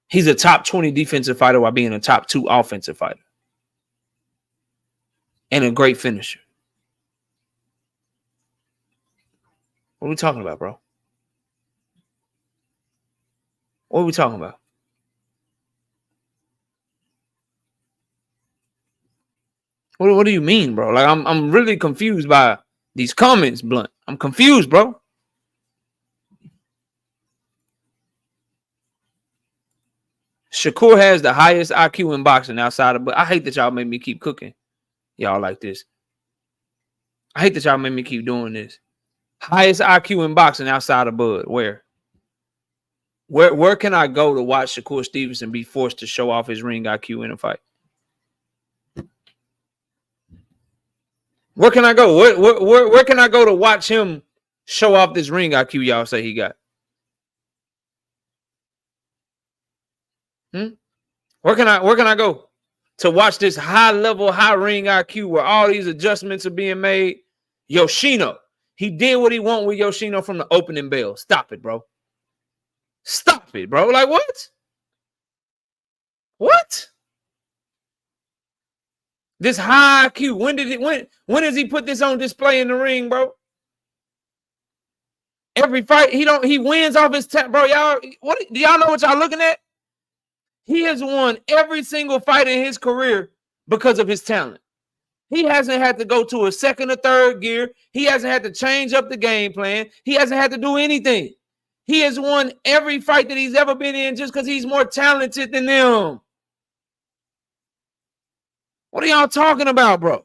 He's a top 20 defensive fighter while being a top 2 offensive fighter. And a great finisher. What are we talking about, bro? What are we talking about? What do you mean, bro? Like, I'm really confused by these comments, Blunt. I'm confused, bro. Shakur has the highest IQ in boxing outside of, but I hate that y'all make me keep cooking y'all like this. I hate that y'all make me keep doing this. Highest IQ in boxing outside of Bud. Where can I go to watch Shakur Stevenson be forced to show off his ring IQ in a fight? Where can I go? Where can I go to watch him show off this ring IQ y'all say he got? Where can I go to watch this high level, high ring IQ where all these adjustments are being made? Yoshino. He did what he wanted with Yoshino from the opening bell. Stop it, bro. Stop it, bro. Like, what? What? This high IQ. When does he put this on display in the ring, bro? Every fight, he wins off his bro. Y'all, what do y'all know what y'all looking at? He has won every single fight in his career because of his talent. He hasn't had to go to a second or third gear. He hasn't had to change up the game plan. He hasn't had to do anything. He has won every fight that he's ever been in just because he's more talented than them. What are y'all talking about, bro?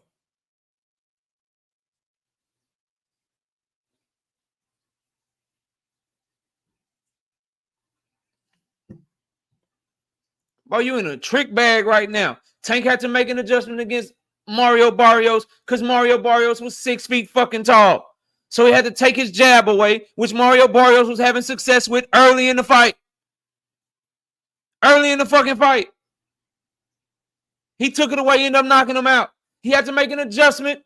Bro, you in a trick bag right now. Tank had to make an adjustment against Mario Barrios because Mario Barrios was 6 feet fucking tall. So he had to take his jab away, which Mario Barrios was having success with early in the fight. Early in the fucking fight. He took it away, ended up knocking him out. He had to make an adjustment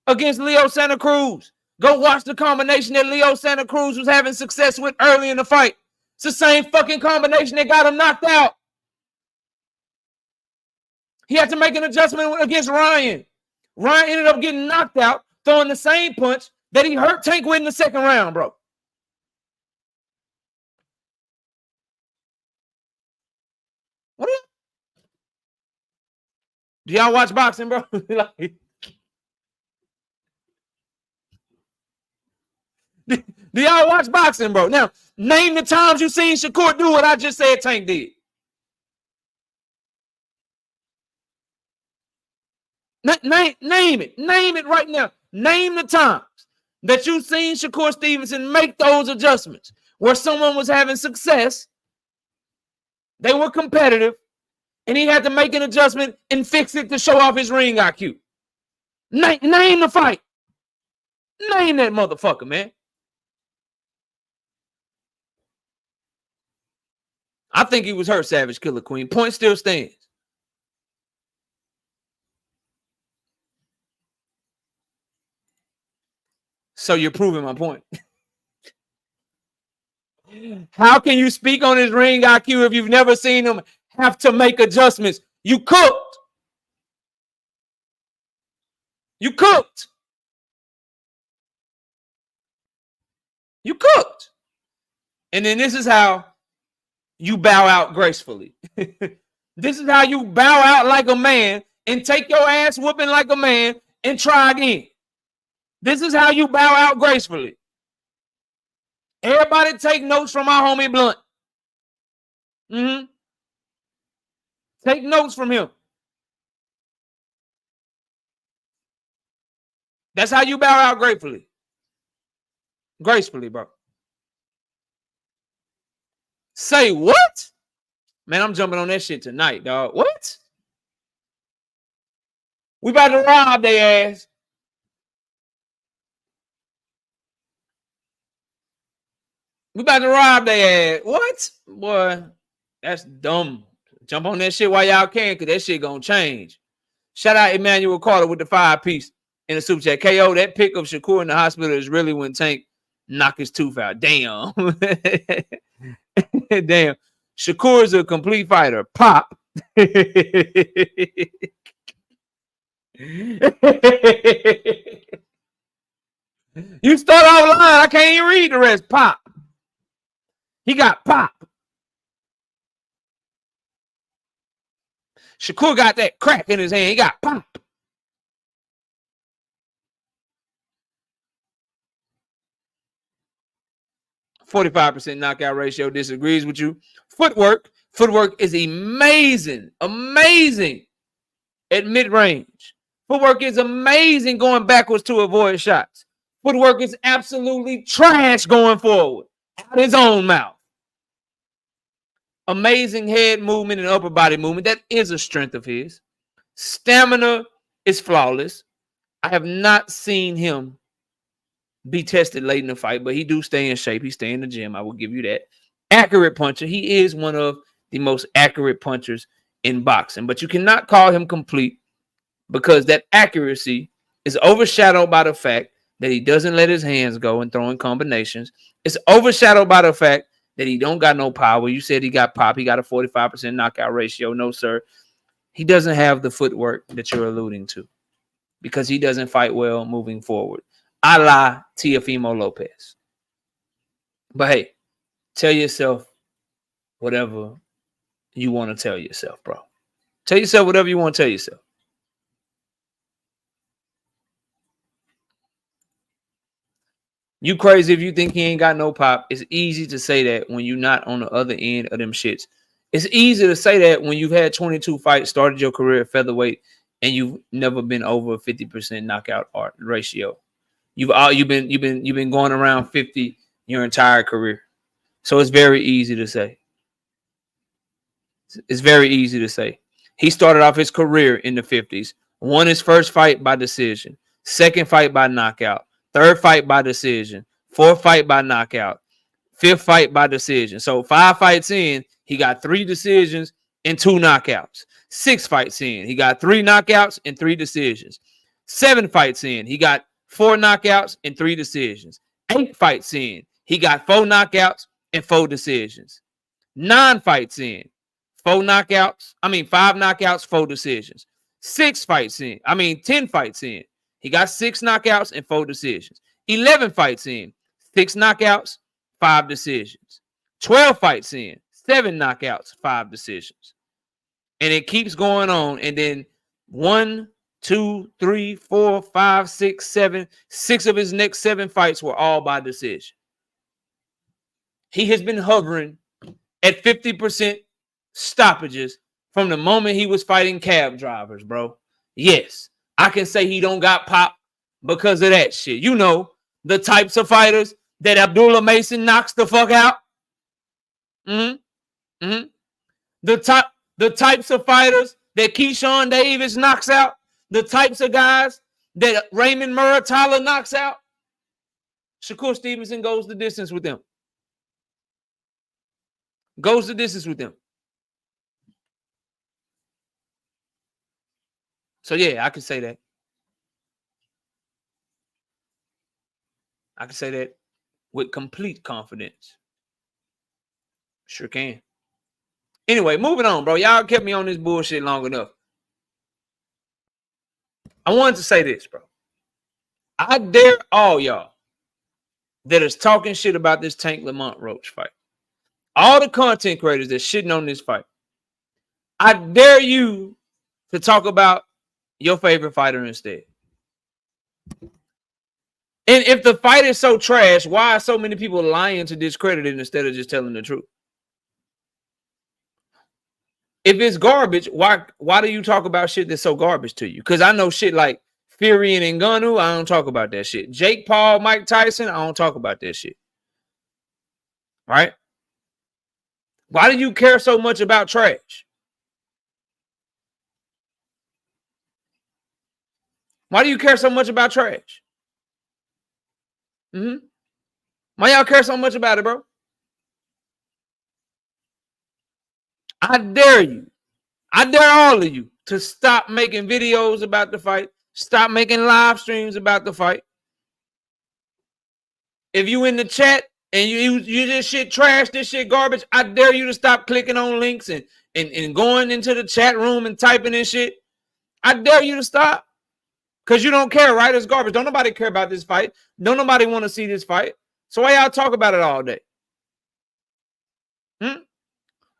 against Leo Santa Cruz. Go watch the combination that Leo Santa Cruz was having success with early in the fight. It's the same fucking combination that got him knocked out. He had to make an adjustment against Ryan. Ryan ended up getting knocked out, throwing the same punch that he hurt Tank with in the second round, bro. What are you? Do y'all watch boxing, bro? Do y'all watch boxing, bro? Now, name the times you seen Shakur do what I just said Tank did. Name it. Name it right now. Name the times that you've seen Shakur Stevenson make those adjustments where someone was having success, they were competitive, and he had to make an adjustment and fix it to show off his ring IQ. Name the fight. Name that motherfucker, man. I think he was hurt, Savage Killer Queen. Point still stands. So you're proving my point. How can you speak on his ring IQ if you've never seen him have to make adjustments? You cooked. You cooked. You cooked. And then this is how you bow out gracefully. This is how you bow out like a man and take your ass whooping like a man and try again. This is how you bow out gracefully. Everybody take notes from my homie Blunt. Take notes from him. That's how you bow out gracefully. Gracefully, bro. Say what? Man, I'm jumping on that shit tonight, dog. What? We about to rob their ass. We about to rob their ass. What? Boy, that's dumb. Jump on that shit while y'all can, because that shit gonna change. Shout out Emmanuel Carter with the 5-piece in the super chat. KO, that pick of Shakur in the hospital is really when Tank knocked his tooth out. Damn. Damn. Shakur is a complete fighter. Pop. You start off line. I can't even read the rest. Pop. He got pop. Shakur got that crack in his hand. He got pop. %45 knockout ratio disagrees with you. Footwork is amazing at mid-range. Footwork is amazing going backwards to avoid shots. Footwork is absolutely trash going forward out his own mouth. Amazing head movement and upper body movement. That is a strength of his. Stamina is flawless. I have not seen him be tested late in the fight, but he do stay in shape. He stay in the gym. I will give you that. Accurate puncher. He is one of the most accurate punchers in boxing, but you cannot call him complete because that accuracy is overshadowed by the fact that he doesn't let his hands go and throwing combinations. It's overshadowed by the fact that he don't got no power. You said he got pop. He got a 45% knockout ratio. No, sir. He doesn't have the footwork that you're alluding to because he doesn't fight well moving forward. A la Teofimo Lopez. But hey, tell yourself whatever you want to tell yourself, bro. Tell yourself whatever you want to tell yourself. You crazy if you think he ain't got no pop. It's easy to say that when you're not on the other end of them shits. It's easy to say that when you've had 22 fights, started your career at featherweight, and you've never been over a 50% knockout ratio. You've been going around 50 your entire career. So it's very easy to say. It's very easy to say. He started off his career in the 50s, won his first fight by decision, second fight by knockout, third fight by decision, fourth fight by knockout, fifth fight by decision. So 5 fights in, he got 3 decisions and 2 knockouts. 6 fights in, he got 3 knockouts and 3 decisions. 7 fights in, he got 4 knockouts and 3 decisions. 8 fights in, he got 4 knockouts and 4 decisions. 9 fights in, 5 knockouts, 4 decisions. 10 fights in, he got 6 knockouts and 4 decisions. 11 fights in, 6 knockouts, 5 decisions. 12 fights in, 7 knockouts, 5 decisions. And it keeps going on. And then 1, 2, 3, 4, 5, 6, 7. 6 of his next 7 fights were all by decision. He has been hovering at 50% stoppages from the moment he was fighting cab drivers, bro. Yes, I can say he don't got pop because of that shit. You know, the types of fighters that Abdullah Mason knocks the fuck out. The types of fighters that Keyshawn Davis knocks out. The types of guys that Raymond Muratalla knocks out. Shakur Stevenson goes the distance with them. Goes the distance with them. So, yeah, I can say that. I can say that with complete confidence. Sure can. Anyway, moving on, bro. Y'all kept me on this bullshit long enough. I wanted to say this, bro. I dare all y'all that is talking shit about this Tank Lamont Roach fight. All the content creators that's shitting on this fight. I dare you to talk about your favorite fighter instead. And if the fight is so trash, why are so many people lying to discredit it instead of just telling the truth? If it's garbage, why do you talk about shit that's so garbage to you? Because I know shit like Fury and Ngannou, I don't talk about that shit. Jake Paul, Mike Tyson, I don't talk about that shit. Right? Why do you care so much about trash? Why do you care so much about trash? Why y'all care so much about it, bro? I dare you. I dare all of you to stop making videos about the fight. Stop making live streams about the fight. If you in the chat and you this shit trash, this shit garbage, I dare you to stop clicking on links and going into the chat room and typing in shit. I dare you to stop. Because you don't care, right? It's garbage. Don't nobody care about this fight. Don't nobody want to see this fight. So why y'all talk about it all day?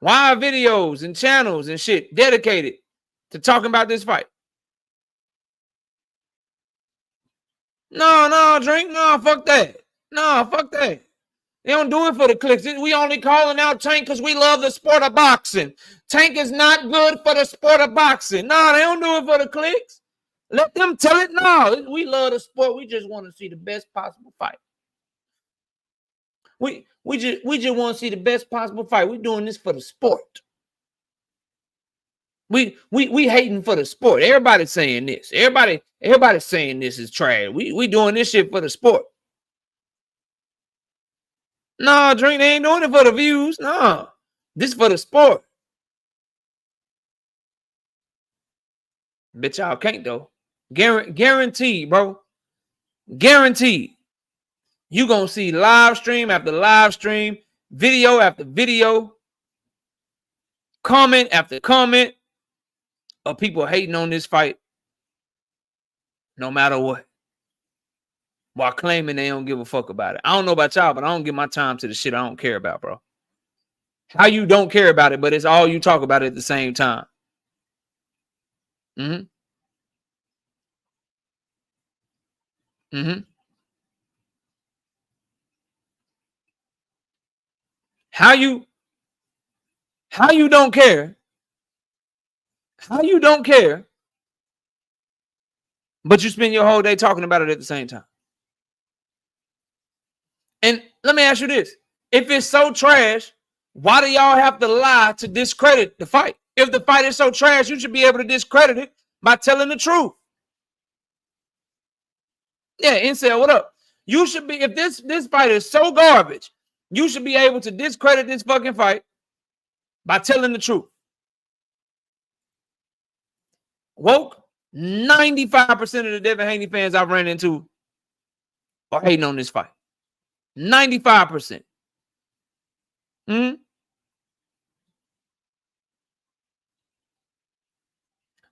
Why are videos and channels and shit dedicated to talking about this fight? No, Drink. No, fuck that. No, fuck that. They don't do it for the clicks. We only calling out Tank because we love the sport of boxing. Tank is not good for the sport of boxing. No, they don't do it for the clicks. Let them tell it. No, we love the sport. We just want to see the best possible fight. We just want to see the best possible fight. We're doing this for the sport. We hating for the sport. Everybody's saying this. Everybody's saying this is trash. We doing this shit for the sport. No, Drink, they ain't doing it for the views. No, this for the sport. Bitch, y'all can't though. Guaranteed, bro. Guaranteed. You gonna see live stream after live stream, video after video, comment after comment of people hating on this fight, no matter what, while claiming they don't give a fuck about it. I don't know about y'all, but I don't give my time to the shit I don't care about, bro. How you don't care about it, but it's all you talk about at the same time. How you don't care? How you don't care, but you spend your whole day talking about it at the same time? And let me ask you this. If it's so trash, why do y'all have to lie to discredit the fight? If the fight is so trash, you should be able to discredit it by telling the truth. Yeah, Incel, what up? You should be, if this fight is so garbage, you should be able to discredit this fucking fight by telling the truth. Woke, 95% of the Devin Haney fans I've ran into are hating on this fight. 95%.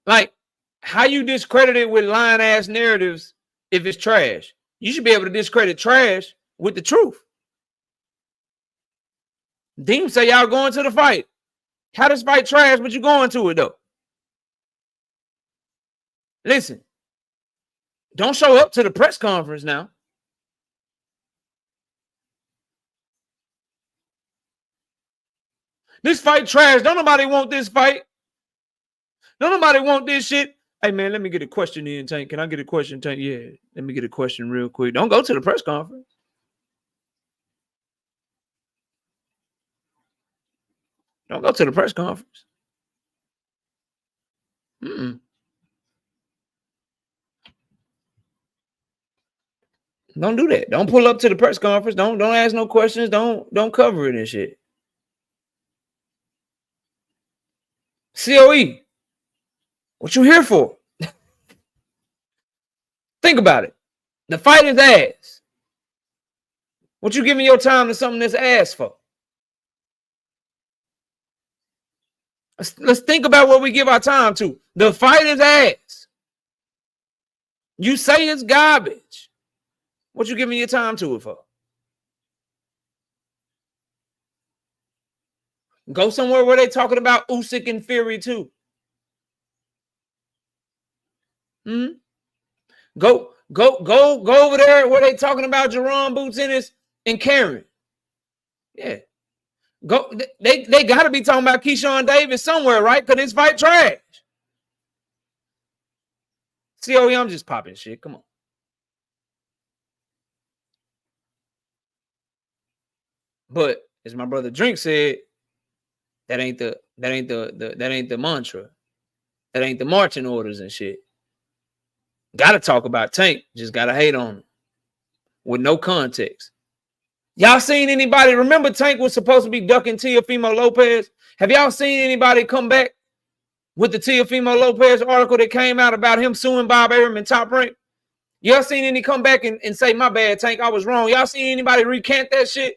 Like, how you discredit it with lying ass narratives if it's trash? You should be able to discredit trash with the truth. Deem say y'all going to the fight. How this fight trash, but you going to it though? Listen, don't show up to the press conference now. This fight trash. Don't nobody want this fight. Don't nobody want this shit. Hey, man, let me get a question in, Tank. Can I get a question, Tank? Yeah, let me get a question real quick. Don't go to the press conference. Don't go to the press conference. Don't do that. Don't pull up to the press conference. Don't ask no questions. Don't cover it and shit. COE, what you here for? Think about it. The fight is ass. What you giving your time to something that's ass for? Let's think about what we give our time to. The fight is ass. You say it's garbage. What you giving your time to it for? Go somewhere where they talking about Usyk and Fury too. Go over there where they talking about Jerome Boots Ennis and Karen. Yeah. Go. They got to be talking about Keyshawn Davis somewhere, right? Because this fight trash. COE, I'm just popping shit. Come on. But as my brother Drink said, that ain't the mantra. That ain't the marching orders and shit. Gotta talk about Tank. Just gotta hate on him with no context. Y'all seen anybody? Remember Tank was supposed to be ducking Teofimo Lopez? Have y'all seen anybody come back with the Teofimo Lopez article that came out about him suing Bob Arum in Top Rank? Y'all seen any come back and say, my bad, Tank, I was wrong? Y'all seen anybody recant that shit?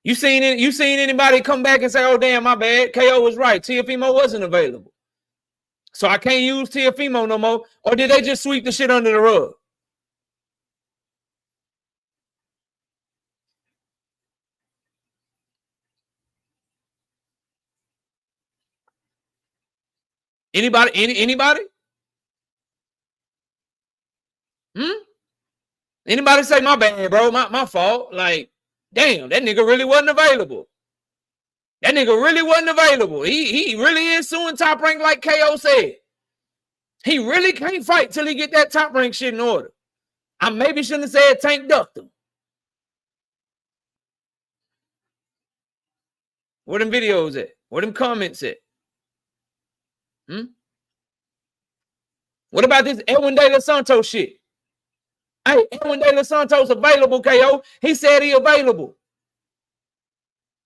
You seen anybody come back and say, oh, damn, my bad, KO was right. Teofimo wasn't available, so I can't use Teofimo no more? Or did they just sweep the shit under the rug? Anybody? Anybody? Anybody say, my bad, bro, my fault? Like, damn, that nigga really wasn't available. That nigga really wasn't available. He really is suing Top Rank like KO said. He really can't fight till he get that Top Rank shit in order. I maybe shouldn't have said Tank ducked him. Where them videos at? Where them comments at? What about this Edwin De Los Santos shit? Hey, Edwin De Los Santos available, KO. He said he available.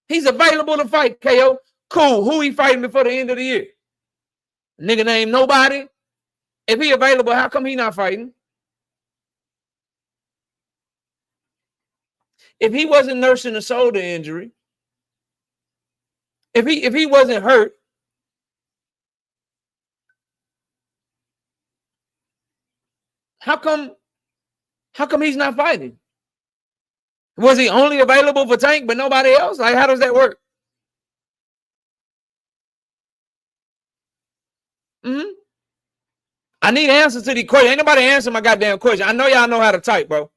He's available to fight, KO. Cool. Who he fighting before the end of the year? Nigga named nobody. If he available, how come he not fighting? If he wasn't nursing a shoulder injury, if he wasn't hurt, how come he's not fighting? Was he only available for Tank but nobody else? Like, how does that work? I need answers to these questions. Ain't nobody answer my goddamn question. I know y'all know how to type, bro.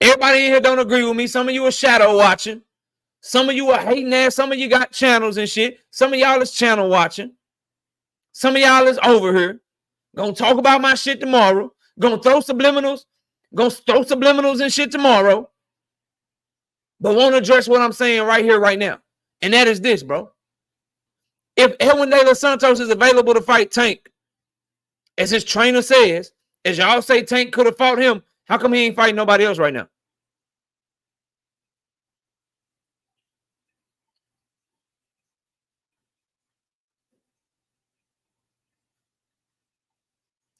Everybody in here don't agree with me. Some of you are shadow watching. Some of you are hating ass. Some of you got channels and shit. Some of y'all is channel watching. Some of y'all is over here. Gonna talk about my shit tomorrow. Gonna throw subliminals. Gonna throw subliminals and shit tomorrow. But won't address what I'm saying right here, right now. And that is this, bro. If Edwin De Los Santos is available to fight Tank, as his trainer says, as y'all say Tank could have fought him, how come he ain't fighting nobody else right now?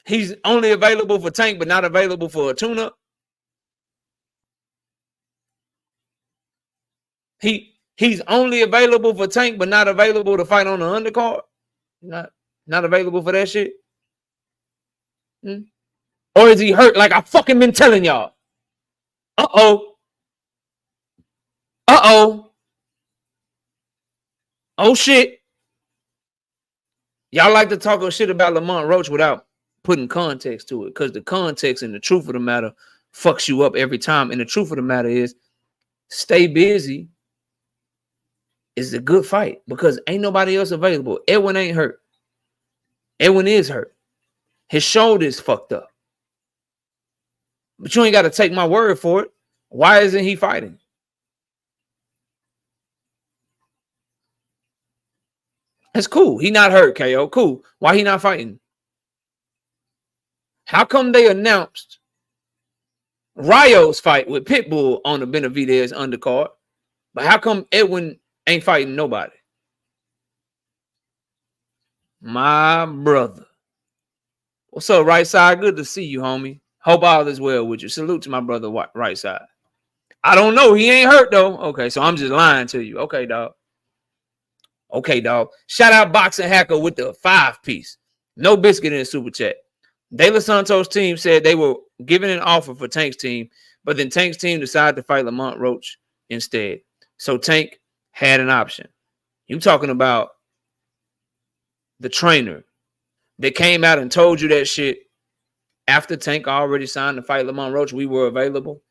He's only available for Tank, but not available for a tune-up. He's only available for Tank, but not available to fight on the undercard. Not available for that shit. Or is he hurt? Like I fucking been telling y'all. Uh-oh. Oh shit. Y'all like to talk a shit about Lamont Roach without putting context to it, because the context and the truth of the matter fucks you up every time. And the truth of the matter is, stay busy is a good fight because ain't nobody else available. Edwin ain't hurt. Edwin is hurt. His shoulder is fucked up. But you ain't got to take my word for it. Why isn't he fighting? That's cool. He not hurt, KO. Cool. Why he not fighting? How come they announced Rayo's fight with Pitbull on the Benavidez undercard, but how come Edwin ain't fighting nobody? My brother. What's up, right side? Good to see you, homie. Hope all is well with you. Salute to my brother, right side. I don't know. He ain't hurt, though. Okay, so I'm just lying to you. Okay, dog. Okay, dog. Shout out Boxing Hacker with the 5-piece. No biscuit in the super chat. De Los Santos' team said they were giving an offer for Tank's team, but then Tank's team decided to fight Lamont Roach instead. So Tank had an option. You talking about the trainer that came out and told you that shit after Tank already signed to fight Lamont Roach? We were available.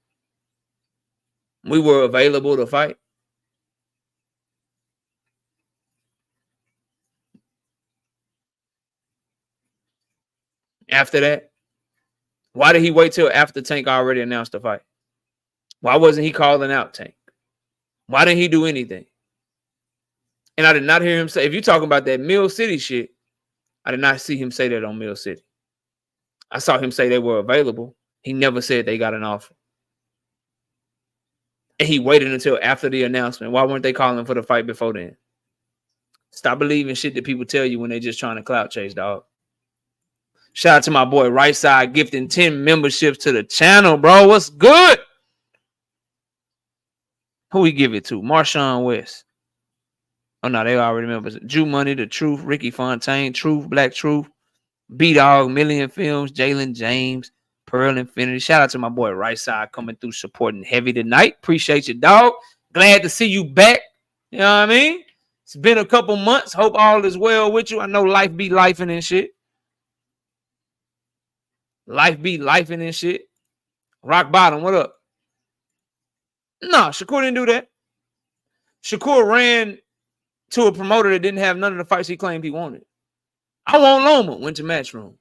We were available to fight. after that? Why did he wait till after Tank already announced the fight? Why wasn't he calling out Tank? Why didn't he do anything? And I did not hear him say, if you're talking about that Mill City shit, I did not see him say that on Mill City. I saw him say they were available. He never said they got an offer. And he waited until after the announcement. Why weren't they calling for the fight before then? Stop believing shit that people tell you when they just trying to clout chase, dog. Shout out to my boy Right Side gifting 10 memberships to the channel, bro. What's good? Who we give it to? Marshawn West. Oh, no, they already remember. Jew Money, The Truth, Ricky Fontaine, Truth, Black Truth, B-Dog, Million Films, Jalen James, Pearl Infinity. Shout out to my boy Right Side coming through supporting heavy tonight. Appreciate you, dog. Glad to see you back. You know what I mean? It's been a couple months. Hope all is well with you. I know life be lifing and shit. Life be lifing and shit. Rock Bottom, what up? No, Shakur didn't do that. Shakur ran to a promoter that didn't have none of the fights he claimed he wanted. I want Loma, went to Matchroom.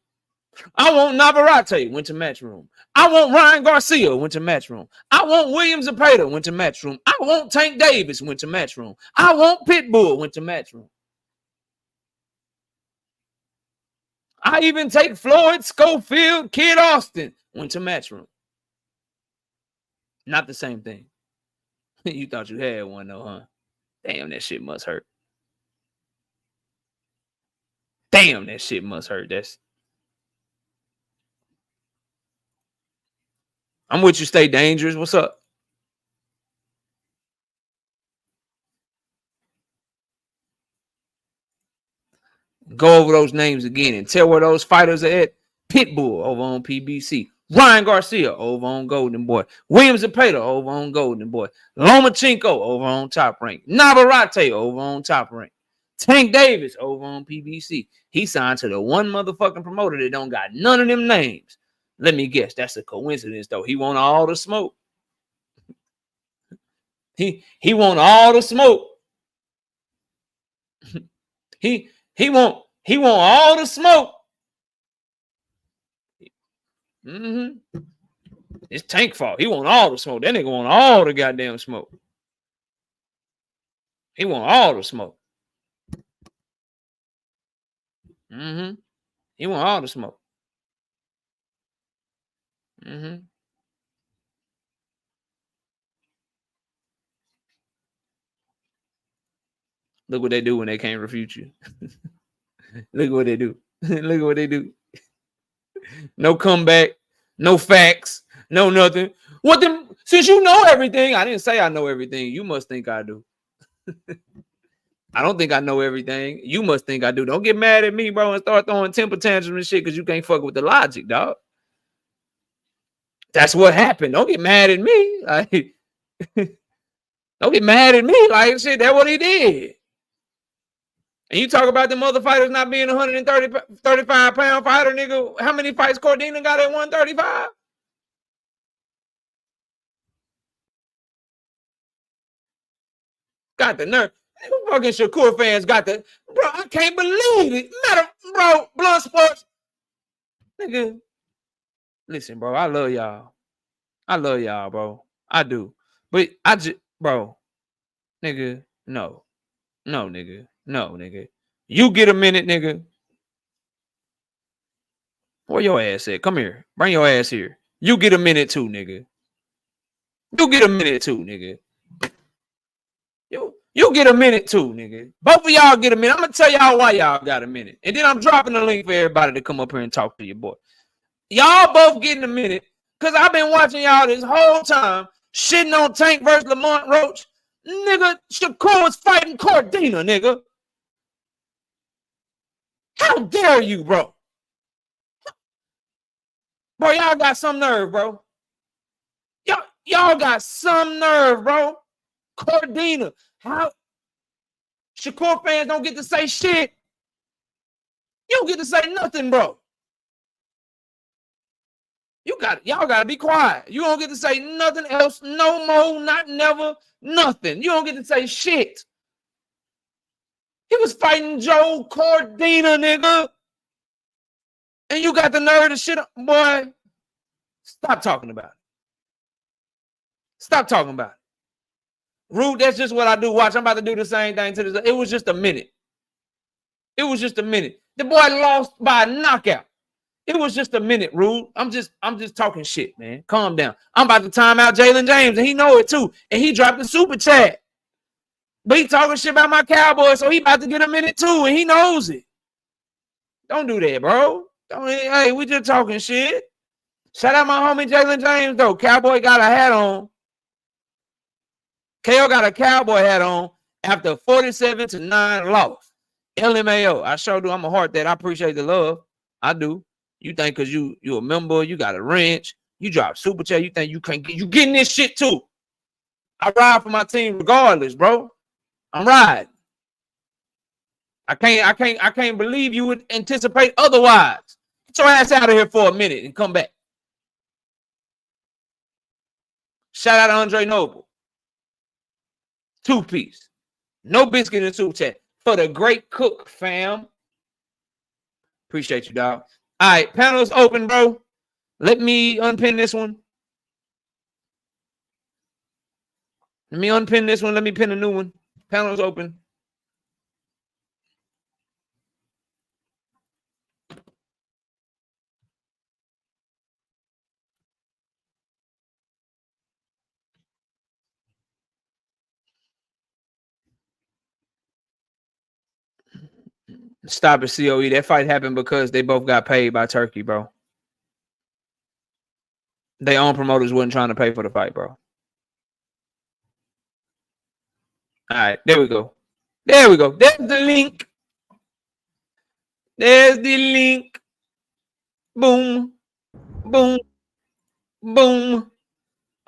I want Navarrete, went to Matchroom. I want Ryan Garcia, went to Matchroom. I want William Zepeda, went to Matchroom. I want Tank Davis, went to Matchroom. I want Pitbull, went to Matchroom. I even take Floyd, Schofield, Kid Austin, went to Matchroom. Not the same thing. You thought you had one though, huh? Damn, that shit must hurt. Damn, that shit must hurt. I'm with you, stay dangerous. What's up? Go over those names again and tell where those fighters are at. Pitbull over on PBC. Ryan Garcia over on Golden Boy. William Zepeda over on Golden Boy. Lomachenko over on Top Rank. Navarrete over on Top Rank. Tank Davis over on PBC. He signed to the one motherfucking promoter that don't got none of them names. Let me guess. That's a coincidence, though. He want all the smoke. He want all the smoke. He want all the smoke. It's Tank fault. He want all the smoke. That nigga want all the goddamn smoke. He want all the smoke. He want all the smoke. Look what they do when they can't refute you. Look what they do. Look at what they do. No comeback, no facts, no nothing. What them? Since you know everything, I didn't say I know everything. You must think I do. I don't think I know everything. You must think I do. Don't get mad at me, bro, and start throwing temper tantrums and shit because you can't fuck with the logic, dog. That's what happened. Don't get mad at me. Like, don't get mad at me. Like, shit, that's what he did. And you talk about them other fighters not being 35-pound fighter, nigga. How many fights Cordina got at 135? Got the nerve. Fucking Shakur fans got the... Bro, I can't believe it. Bro, Blunt Sports. Nigga. Listen, bro, I love y'all. I love y'all, bro. I do. But I just... Bro. Nigga, no. No, nigga. No, nigga. You get a minute, nigga. Where your ass at? Come here. Bring your ass here. You get a minute too, nigga. You get a minute too, nigga. You get a minute too, nigga. Both of y'all get a minute. I'm going to tell y'all why y'all got a minute. And then I'm dropping the link for everybody to come up here and talk to your boy. Y'all both getting a minute because I've been watching y'all this whole time shitting on Tank versus Lamont Roach. Nigga, Shakur was fighting Cordina, nigga. How dare you, bro? Bro, y'all got some nerve, bro. Y'all got some nerve, bro. Cordina. How? Shakur fans don't get to say shit. You don't get to say nothing, bro. Y'all got to be quiet. You don't get to say nothing else. No more, not never, nothing. You don't get to say shit. He was fighting Joe Cordina, nigga. And you got the nerve to shit up, boy. Stop talking about it. Stop talking about it. Rude, that's just what I do. Watch, I'm about to do the same thing to this. It was just a minute. It was just a minute. The boy lost by a knockout. It was just a minute, Rude. I'm just talking shit, man. Calm down. I'm about to time out Jalen James, and he know it too. And he dropped the super chat. But he talking shit about my Cowboys, so he about to get a minute too, and he knows it. Don't do that, bro. Hey, we just talking shit. Shout out my homie Jalen James, though. Cowboy got a hat on. KO got a Cowboy hat on after 47-9 loss. LMAO. I sure do. I'm a heart that. I appreciate the love. I do. You think because you a member, you got a wrench, you drop super chat, you think you can't get you getting this shit too. I ride for my team regardless, bro. I'm riding. I can't believe you would anticipate otherwise. Get your ass out of here for a minute and come back. Shout out to Andre Noble. 2-piece. No biscuit in super chat. For the great cook, fam. Appreciate you, dog. All right, panel's open, bro. Let me unpin this one. Let me unpin this one. Let me pin a new one. Panel's open. Stop it, COE. That fight happened because they both got paid by Turkey, bro. Their own promoters wasn't trying to pay for the fight, bro. All right, there we go. There we go. There's the link. There's the link. Boom. Boom. Boom.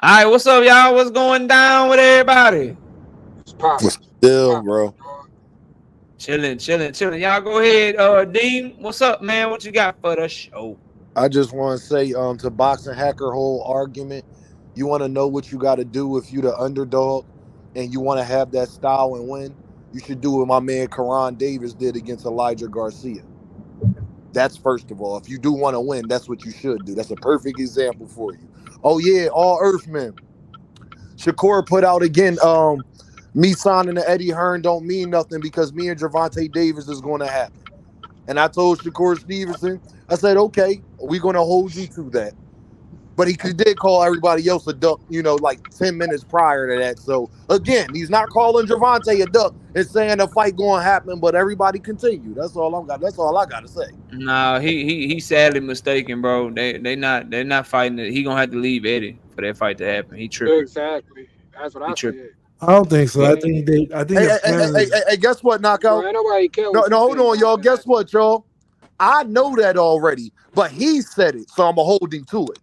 All right, what's up, y'all? What's going down with everybody? What's still, bro? Chilling. Y'all go ahead. Dean, what's up, man? What you got for the show? I just want to say to Boxing Hacker whole argument, you want to know what you got to do if you the underdog and you want to have that style and win, you should do what my man Karan Davis did against Elijah Garcia. That's first of all. If you do want to win, that's what you should do. That's a perfect example for you. Oh, yeah, all Earthmen. Shakur put out again, me signing to Eddie Hearn don't mean nothing because me and Gervonta Davis is going to happen. And I told Shakur Stevenson, I said, okay, we're going to hold you to that. But he did call everybody else a duck, like 10 minutes prior to that. So, again, he's not calling Gervonta a duck and saying a fight going to happen, but everybody continue. That's all I got to say. No, he's sadly mistaken, bro. They're not fighting it. He going to have to leave Eddie for that fight to happen. He tripping. Exactly. That's what I said. I don't think so. I think Hey, guess what, Knockout? Ain't nobody care. No, hold on, y'all. Guess what, y'all? I know that already, but he said it, so I'm holding to it.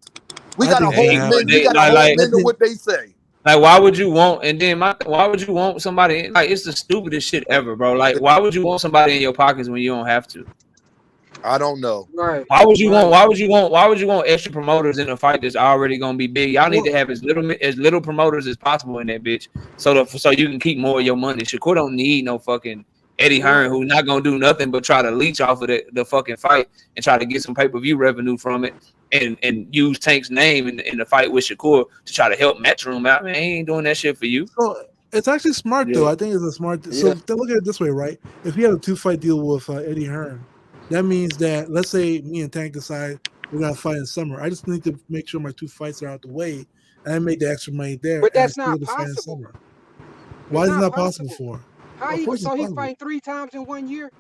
We got to hold men. We got to hold men to what they say. Like, why would you want? And then why would you want somebody? Like, it's the stupidest shit ever, bro. Like, why would you want somebody in your pockets when you don't have to? I don't know. Right. Why would you want extra promoters in a fight that's already gonna be big? Y'all need to have as little promoters as possible in that bitch, so you can keep more of your money. Shakur don't need no fucking Eddie Hearn, who's not gonna do nothing but try to leech off of the fucking fight and try to get some pay-per-view revenue from it, and use Tank's name in the fight with Shakur to try to help Matchroom out. Man, he ain't doing that shit for you. So it's actually smart though. I think it's a smart. So look at it this way, right? If we had a 2-fight deal with Eddie Hearn, that means that let's say me and Tank decide we're gonna fight in summer. I just need to make sure my 2 fights are out the way, and I make the extra money there. But that's not possible. Why is it not possible for? How he's fighting 3 times in 1 year?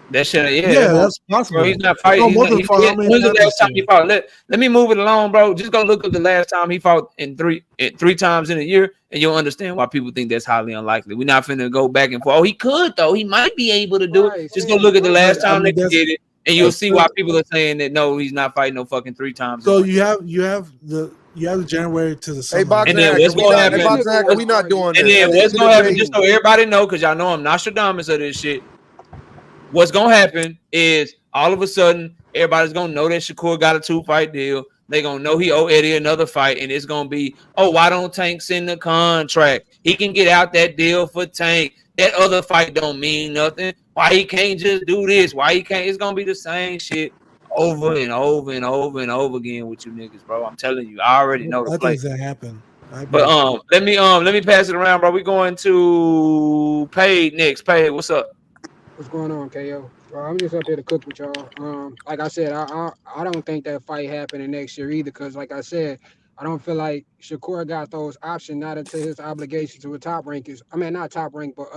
That shit, that's possible. Bro, he's not fighting. When's the last time he fought? Let me move it along, bro. Just go look up the last time he fought in three times in a year, and you'll understand why people think that's highly unlikely. We're not finna go back and forth. Oh, he could though. He might be able to do it. Just go look at the last time they did it, and you'll see why people are saying that no, he's not fighting no fucking 3 times. So you have the January to the summer. Hey, and then what's going to happen? We're not doing this. And then what's going to happen? Just so everybody know, because y'all know I'm Nostradamus of this shit. What's gonna happen is all of a sudden everybody's gonna know that Shakur got a 2-fight deal. They're gonna know he owe Eddie another fight, and it's gonna be, oh, why don't Tank send the contract? He can get out that deal for Tank. That other fight don't mean nothing. Why he can't just do this? Why he can't? It's gonna be the same shit over and over and over and over again with you niggas, bro. I'm telling you, I already know the I play. think that happened. But let me pass it around, bro. We going to Paid next. Paid, what's up? What's going on, KO? I'm just up here to cook with y'all. Like I said, I don't think that fight happening next year either, because like I said, I don't feel like Shakur got those options not into his obligations to a top rankers. I mean, not top rank, but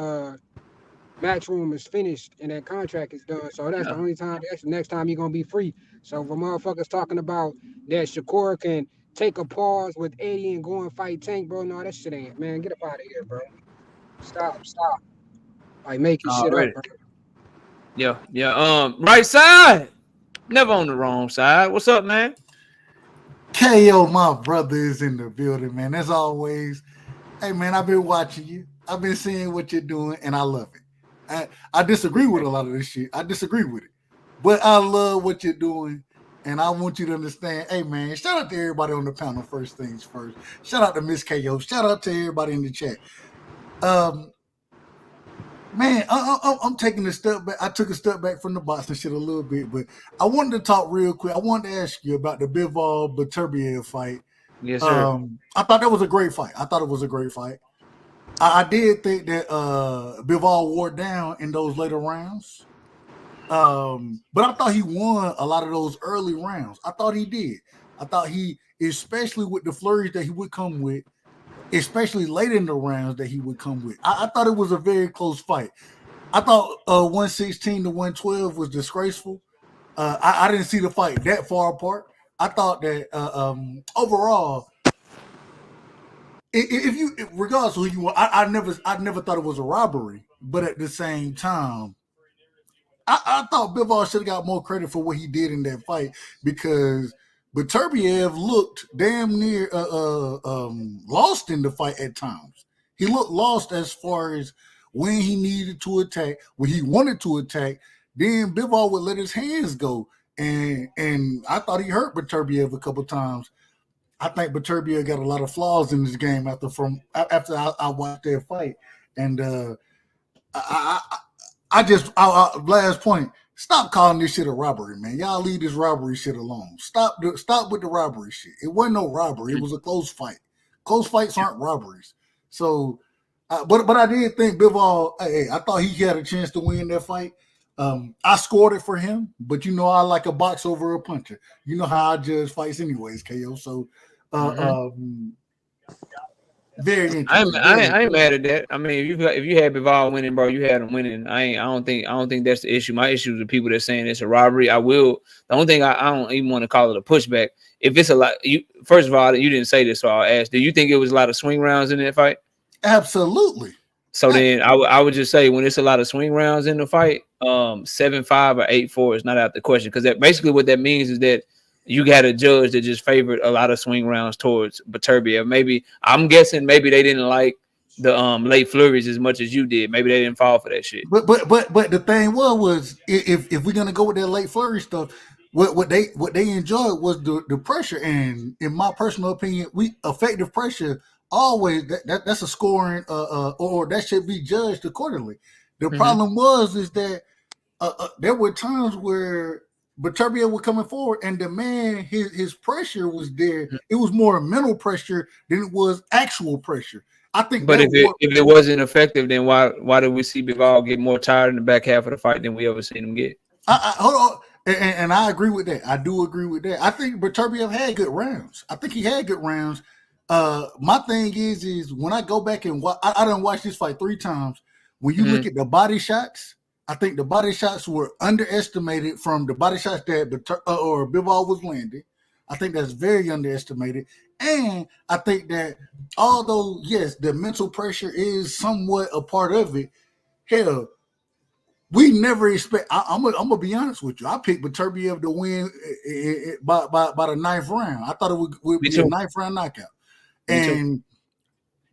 matchroom is finished and that contract is done. So that's the only time. That's the next time you're gonna be free. So for motherfuckers talking about that Shakur can take a pause with Eddie and go and fight Tank, bro. No, that shit ain't. Man, get up out of here, bro. Stop. Like making shit up, Already. bro. Yeah. Right side. Never on the wrong side. What's up, man? KO, my brother, is in the building, man. As always, hey, man, I've been watching you. I've been seeing what you're doing, and I love it. I disagree with a lot of this shit. I disagree with it. But I love what you're doing, and I want you to understand, hey, man, shout out to everybody on the panel, first things first. Shout out to Miss KO. Shout out to everybody in the chat. Man, I'm taking a step back. I took a step back from the boxing shit a little bit, but I wanted to talk real quick. I wanted to ask you about the Bivol Beterbiev fight. Yes, sir. I thought that was a great fight. I did think that Bivol wore down in those later rounds. But I thought he won a lot of those early rounds. I thought he did. I thought he, especially with the flurries that he would come with, especially late in the rounds that he would come with. I thought it was a very close fight. I thought 116 to 112 was disgraceful. I didn't see the fight that far apart. I thought that overall, if you, regardless of who you want, I never thought it was a robbery. But at the same time, I thought Bivol should have got more credit for what he did in that fight, because Beterbiev looked damn near lost in the fight at times. He looked lost as far as when he needed to attack, when he wanted to attack. Then Bivol would let his hands go, and I thought he hurt Beterbiev a couple times. I think Beterbiev got a lot of flaws in this game after I watched that fight, and last point. Stop calling this shit a robbery, man. Y'all leave this robbery shit alone. Stop with the robbery shit. It wasn't no robbery. It was a close fight. Close fights aren't robberies. So, but I did think Bivol. Hey, I thought he had a chance to win that fight. I scored it for him, but you know I like a box over a puncher. You know how I judge fights, anyways, KO. So, very interesting. I ain't mad at that. I mean, if you had Bivol winning, bro, you had him winning. I don't think that's the issue. My issue is the people that saying it's a robbery. The only thing I don't even want to call it a pushback. If it's a lot, first of all, you didn't say this, so I'll ask. Do you think it was a lot of swing rounds in that fight? Absolutely. So then I would just say, when it's a lot of swing rounds in the fight, 7-5 or 8-4 is not out the question, because that basically what that means is that you got a judge that just favored a lot of swing rounds towards Beterbiev. Maybe I'm guessing they didn't like the late flurries as much as you did. Maybe they didn't fall for that shit. But the thing was if we're gonna go with that late flurry stuff, what they enjoyed was the pressure. And in my personal opinion, effective pressure always that's a scoring or that should be judged accordingly. The problem is that there were times where Beterbiev was coming forward, and the man, his pressure was there. It was more mental pressure than it was actual pressure. I think. But if it wasn't effective, then why did we see Bivol get more tired in the back half of the fight than we ever seen him get? Hold on, and I agree with that. I do agree with that. I think Beterbiev had good rounds. I think he had good rounds. My thing is when I go back and watch, I done watched this fight 3 times. When you look at the body shots, I think the body shots were underestimated from the body shots that Bivol was landing. I think that's very underestimated. And I think that although, yes, the mental pressure is somewhat a part of it, hell, we never expect. I'm gonna be honest with you. I picked Beterbiev to win by the 9th round. I thought it would be a 9th round knockout. And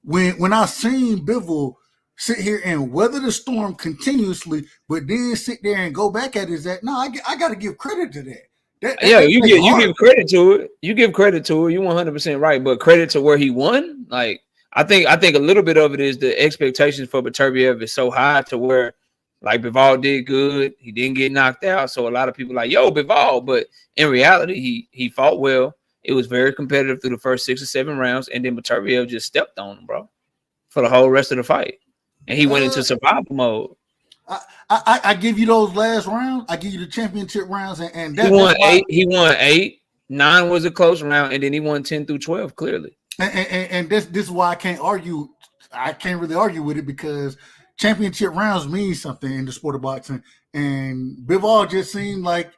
when I seen Bivol sit here and weather the storm continuously, but then sit there and go back at his act. No, I got to give credit to that. You give credit to it. You give credit to it. You 100% right, but credit to where he won. Like I think a little bit of it is the expectations for Beterbiev is so high to where Like Bivol did good. He didn't get knocked out. So a lot of people like, yo, Bivol. But in reality, he fought well. It was very competitive through the first 6 or 7 rounds. And then Beterbiev just stepped on him, bro, for the whole rest of the fight. And he went into survival mode. I give you those last rounds. I give you the championship rounds, and he won 8. He won 8. 9 was a close round, and then he won 10 through 12, clearly. And this is why I can't argue. I can't really argue with it because championship rounds mean something in the sport of boxing. And Bivol just seemed like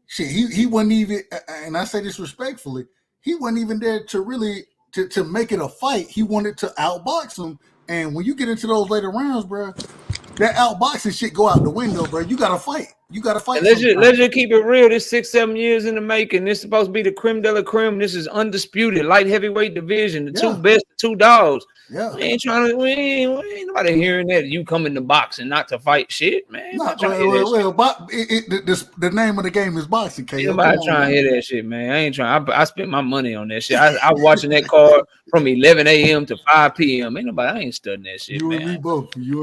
shit. He wasn't even, and I say this respectfully, he wasn't even there to really to make it a fight. He wanted to outbox him. And when you get into those later rounds, bro, that outboxing shit go out the window, bro. You gotta fight. You gotta fight. Let's just keep it real. This 6-7 years in the making. This is supposed to be the creme de la creme. This is undisputed light heavyweight division. The two best, 2 dogs. Yeah, we ain't nobody hearing that you come in the boxing not to fight shit, man. The name of the game is boxing. Nobody trying to hear that shit, man. I ain't trying. I spent my money on that shit. I was watching that card from 11 a.m. to 5 p.m. Ain't nobody. I ain't studying that shit, man. You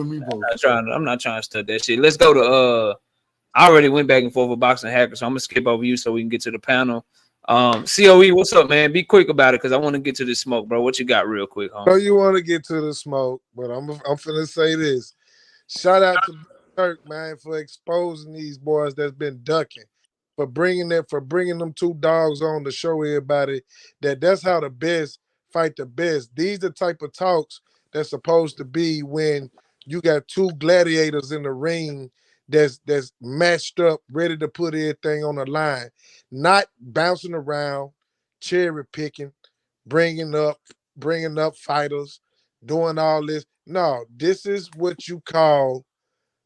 and me both. I'm not trying to study that shit. Let's go to I already went back and forth with Boxing Hacker, so I'm gonna skip over you so we can get to the panel. COE, what's up, man? Be quick about it because I want to get to this smoke, bro. What you got real quick, homie? No, you want to get to the smoke, but I'm finna say this. Shout out to Turk, man, for exposing these boys that's been ducking, for bringing them 2 dogs on to show everybody that's how the best fight the best. These the type of talks that's supposed to be when you got 2 gladiators in the ring that's matched up, ready to put everything on the line, not bouncing around, cherry picking, bringing up fighters, doing all this. No, this is what you call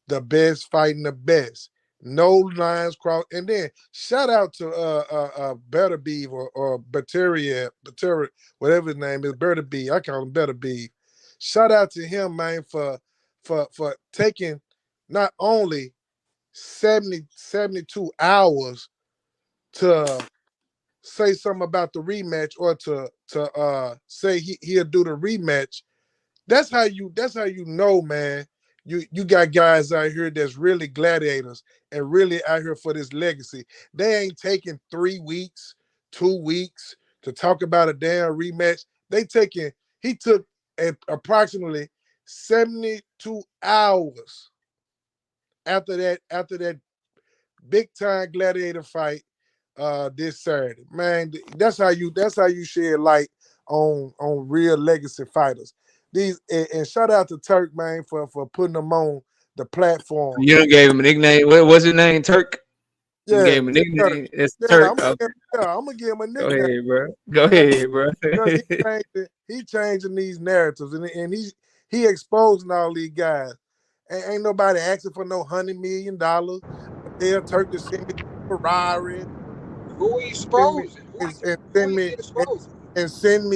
the best fighting the best. No lines crossed. And then shout out to Beterbiev or Beterbiev, whatever his name is, Beterbiev. I call him Beterbiev. Shout out to him, man, for taking not only 72 hours to say something about the rematch or to say he'll do the rematch. That's how you know, man. You got guys out here that's really gladiators and really out here for this legacy. They ain't taking 3 weeks, 2 weeks to talk about a damn rematch. He took approximately 72 hours after that big time gladiator fight this Saturday. Man, that's how you shed light on real legacy fighters. And shout out to Turk, man, for putting them on the platform. You done gave him a nickname. What was his name? Turk? You gave him a nickname. It's Turk. I'm gonna give him a nickname. Go ahead, bro. He changing these narratives and he exposing all these guys. Ain't nobody asking for no $100 million. They'll Turk to send me a Ferrari. Who he exposing? And send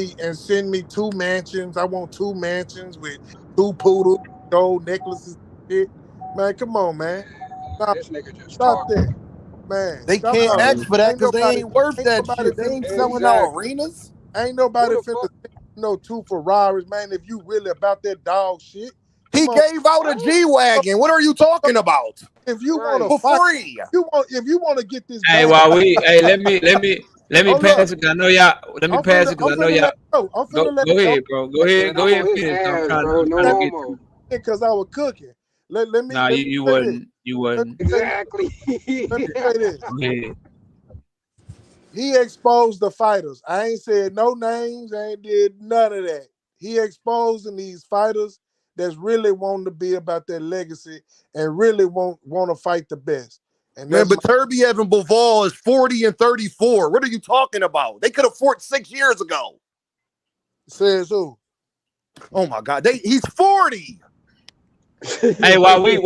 me 2 mansions. I want 2 mansions with 2 poodles, gold necklaces, shit. Man, come on, man. Stop that. Man. They can't ask for that because they ain't worth that shit. They ain't selling out arenas. Ain't nobody finna no 2 Ferraris, man. If you really about that dog shit. He gave out a G-Wagon. What are you talking about? If you want to for fight, free, if you want to get this. Let me pass it. I know y'all. Let me pass it because I know y'all. Go ahead, bro. Go ahead. Finish. I'm trying to get because I was cooking. Let me. Nah, you wasn't. You wasn't. Exactly. Let me say this. Yeah. He exposed the fighters. I ain't said no names. I ain't did none of that. He exposing these fighters that's really wanting to be about their legacy and really want to fight the best. And man, Beterbiev and Bivol is 40 and 34. What are you talking about? They could have fought 6 years ago. Says who? Oh my God, he's 40. Hey, while we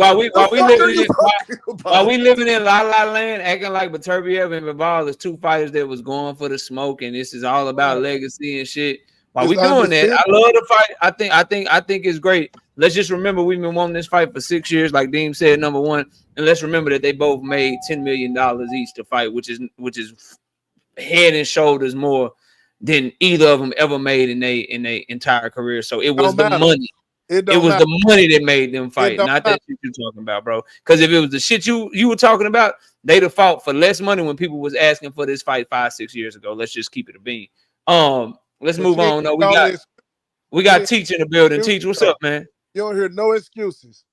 living in La La Land, acting like Beterbiev and Bivol is 2 fighters that was going for the smoke, and this is all about legacy and shit. While we doing that, I love the fight. I think it's great. Let's just remember we've been wanting this fight for 6 years, like Deem said, number one. And let's remember that they both made $10 million each to fight, which is head and shoulders more than either of them ever made in their entire career. So it was the money. It It don't was matter. the money that made them It fight, don't not matter. that shit you talking about, bro. Because if it was the shit you were talking about, they'd have fought for less money when people was asking for this fight 5-6 years ago. Let's just keep it a bean. Let's But move you ain't on. No, all this. we You got ain't Teach in the building. excuses Teach, what's though. up, man? You don't hear no excuses.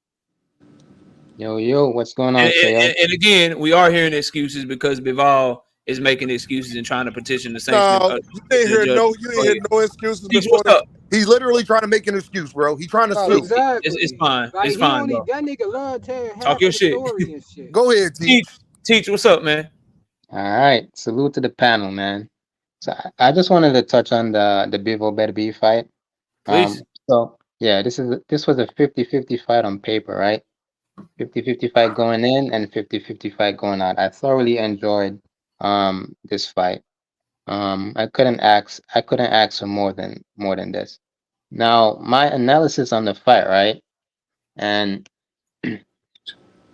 Yo, yo, what's going And, on, KO? and again, we are hearing excuses because Bivol is making excuses and trying to petition the sanctioning No, of you didn't the hear judge. no, you didn't Go hear ahead. no excuses Teach, before what's this. up? He's literally trying to make an excuse, bro. He's trying to Bro, sue. It's exactly. fine. Like It's he fine, only bro. that nigga love telling Talk half your of the shit. story and shit. Go ahead, Teach, Teach. Teach, what's up, man? All right, salute to the panel, man. So I just wanted to touch on the Bivol Beterbiev fight. Please. So yeah, this was a 50-50 fight on paper, right? 50-50 fight going in and 50-50 fight going out. I thoroughly enjoyed this fight. I couldn't ask for more than this. Now, my analysis on the fight, right? And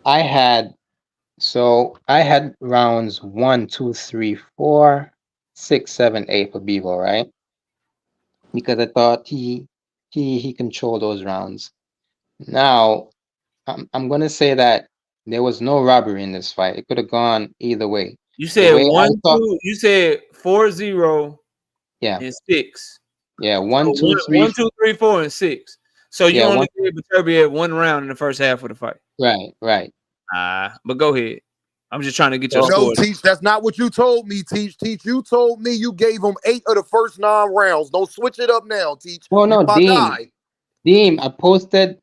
I had I had rounds 1, 2, 3, 4, 6, 7, 8 for Bevo, right? Because I thought he controlled those rounds. Now I'm gonna say that there was no robbery in this fight. It could have gone either way. You The said way I one, thought, two. You said 4-0 yeah, and 6. yeah, So one, two, one, three, one, two, three, 4, and 6. So you yeah, one, only gave Beterbiev 1 round in the first half of the fight. right, right. But go ahead. I'm just trying to get your So No, score. Teach, that's not what you told me, Teach. Teach, you told me you gave him 8 of the first 9 rounds. Don't switch it up now, Teach. no, You no, my Deem, guy. Deem, I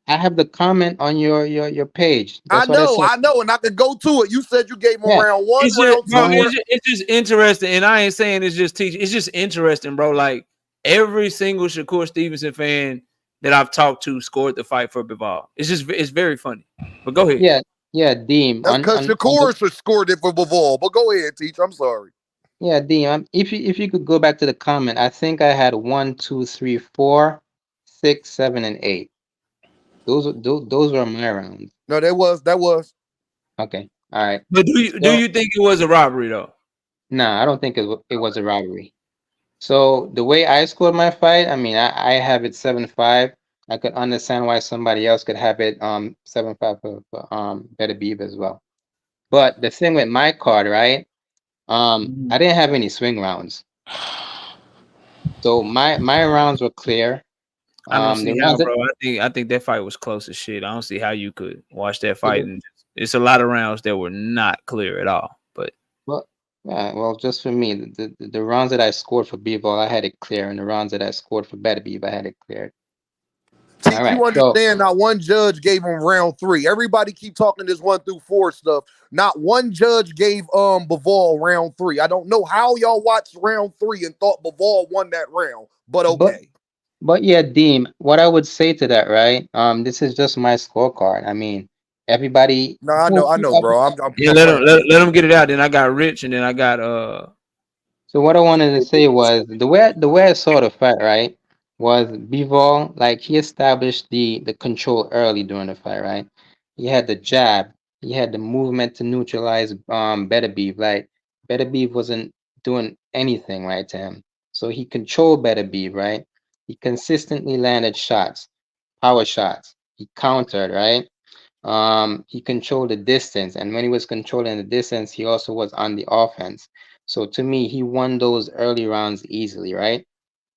have the comment on your page. That's what I said. I know, and I can go to it. You said you gave him Yeah, round 1, It's just, round bro. 2. no, It's just interesting, and I ain't saying it's just teaching. It's just interesting, bro. Like every single Shakur Stevenson fan that I've talked to scored the fight for Bivol. It's very funny. But go ahead. yeah, yeah, Deem, That's because on the Shakur should scored it for Bivol. But go ahead, Teach. I'm sorry. yeah, Deem. If you could go back to the comment, I think I had 1, 2, 3, 4, 6, 7, and 8. Those were my rounds. No, that was. Okay, all right. But do So you think it was a robbery though? nah, I don't think it was a robbery. So the way I scored my fight, I mean, I have it 7-5. I could understand why somebody else could have it 7-5 for Better Beef as well. But the thing with my card, right? I didn't have any swing rounds. So my rounds were clear. I don't The see how, rounds that bro. I think that fight was close as shit. I don't see how you could watch that so fight and it's a lot of rounds that were not clear at all. But well, yeah, well, just for me, the rounds that I scored for Bivol, I had it clear, and the rounds that I scored for Better Beef, I had it cleared. All Teach, right, you so understand not one judge gave him round 3. Everybody keep talking this 1 through 4 stuff. Not one judge gave Bivol round 3. I don't know how y'all watched round 3 and thought Bivol won that round, but but okay. But yeah, Deem, what I would say to that, right? This is just my scorecard. I mean, everybody No, who, I know, bro. yeah, I'm let him playing. let him get it out. Then I got Rich, and then I got so what I wanted to say was the way I saw the fight, right? Was Bivol, like he established the control early during the fight, right? He had the jab, he had the movement to neutralize Beterbiev. Like Beterbiev wasn't doing anything right to him. So he controlled Beterbiev, right? He consistently landed shots, power shots. He countered, right? He controlled the distance, and when he was controlling the distance, he also was on the offense. So to me, he won those early rounds easily, right?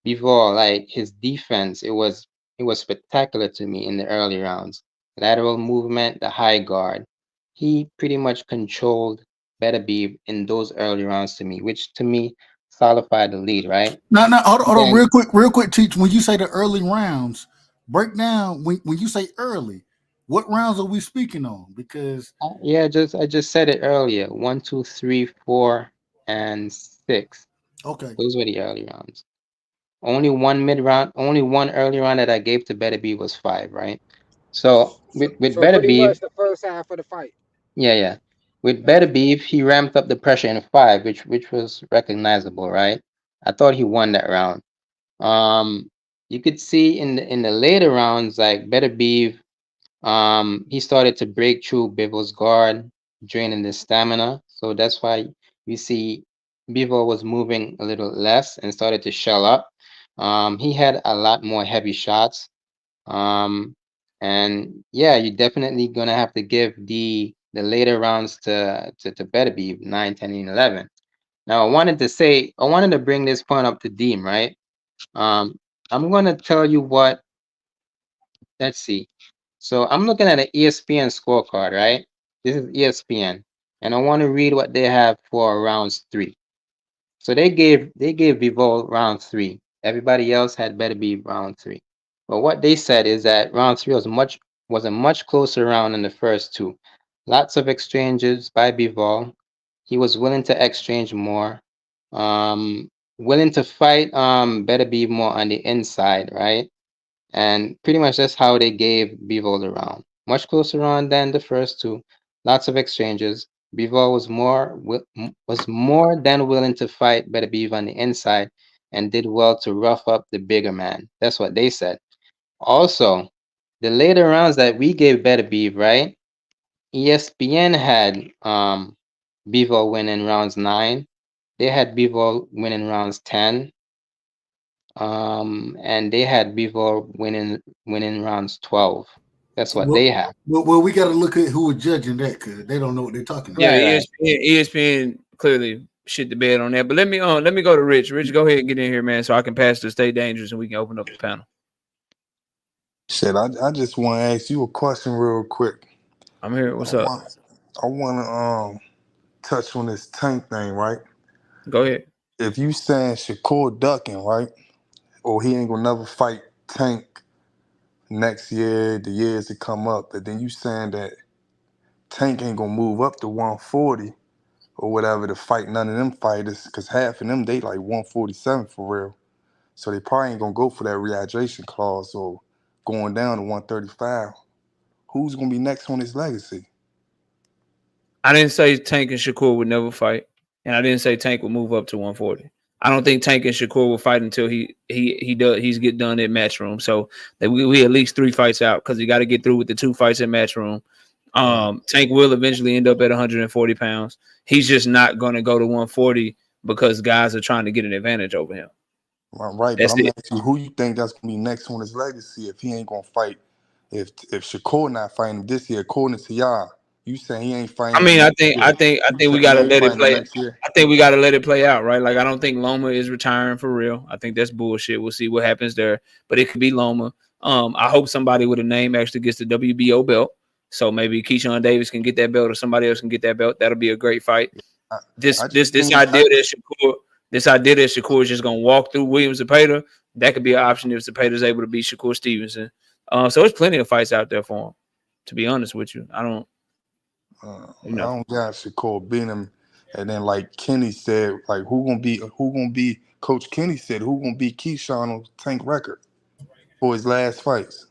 Before, like his defense, it was spectacular to me in the early rounds. Lateral movement, the high guard. He pretty much controlled Beterbiev in those early rounds to me, which to me solidified the lead, right? No, hold on, Then real quick, Teach. When you say the early rounds, break down when you say early, what rounds are we speaking on? Because yeah, I just said it earlier. 1, 2, 3, 4, and 6. okay, Those were the early rounds. Only one mid round, only one early round that I gave to Better Beef was 5, right? So with So Better pretty Beef, much the first half of the fight. yeah, yeah. With Okay. Better Beef, he ramped up the pressure in 5, which was recognizable, right? I thought he won that round. Um, you could see in the later rounds, like Better Beef, he started to break through Bivol's guard, draining the stamina. So that's why you see Bivol was moving a little less and started to shell up. He had a lot more heavy shots. And yeah, you're definitely gonna have to give the later rounds to Beterbiev 9, 10, and 11. Now I wanted to bring this point up to Deem, right? I'm gonna tell you what. Let's see. So I'm looking at an ESPN scorecard, right? This is ESPN, and I want to read what they have for rounds 3. So they gave Bivol round 3. Everybody else had better be round 3. But what they said is that round 3 was a much closer round than the first two. Lots of exchanges by Bivol. He was willing to exchange more. Willing to fight better be more on the inside, right? And pretty much that's how they gave Bivol the round. Much closer round than the first two. Lots of exchanges. Bivol was more than willing to fight Better Beav on the inside and did well to rough up the bigger man. That's what they said. Also, the later rounds that we gave Better Beav, right? ESPN had Bivol winning rounds 9. They had Bivol winning rounds 10. And they had Bivol winning rounds 12. That's what Well, they have. well, we got to look at who was judging that because they don't know what they're talking about. Yeah, Right. ESPN clearly shit the bed on that. But let me go to Rich. Rich, go ahead and get in here, man, so I can pass to Stay Dangerous and we can open up the panel. Shit, I just want to ask you a question real quick. I'm here. What's I up? want to touch on this Tank thing, right? Go ahead. If you saying Shakur ducking, right, or he ain't gonna never fight Tank next year, the years to come up, but then you saying that Tank ain't gonna move up to 140 or whatever to fight none of them fighters, because half of them they like 147 for real. So they probably ain't gonna go for that rehydration clause or going down to 135. Who's gonna be next on his legacy? I didn't say Tank and Shakur would never fight, and I didn't say Tank would move up to 140. I don't think Tank and Shakur will fight until he's get done at Matchroom. So that we at least 3 fights out because you got to get through with the 2 fights at Matchroom. Tank will eventually end up at 140 pounds. He's just not going to go to 140 because guys are trying to get an advantage over him. Right, That's but I'm it. asking you, who you think that's gonna be next on his legacy if he ain't gonna fight? If Shakur not fighting this year, according to y'all, you saying he ain't fighting I him mean, I next think year. You we saying he gotta ain't let it fighting him play. next year? I think we gotta let it play out, right? Like I don't think Loma is retiring for real. I think that's bullshit. We'll see what happens there, but it could be Loma. I hope somebody with a name actually gets the WBO belt, so maybe Keyshawn Davis can get that belt or somebody else can get that belt. That'll be a great fight. This I just think idea that Shakur is just gonna walk through Williams Zepeda, that could be an option if Zepeda's able to beat Shakur Stevenson. So there's plenty of fights out there for him. To be honest with you, I don't. I don't got Shakur beating him, and then like Kenny said, like who gonna be Coach Kenny said who gonna be Keyshawn on Tank record for his last fights?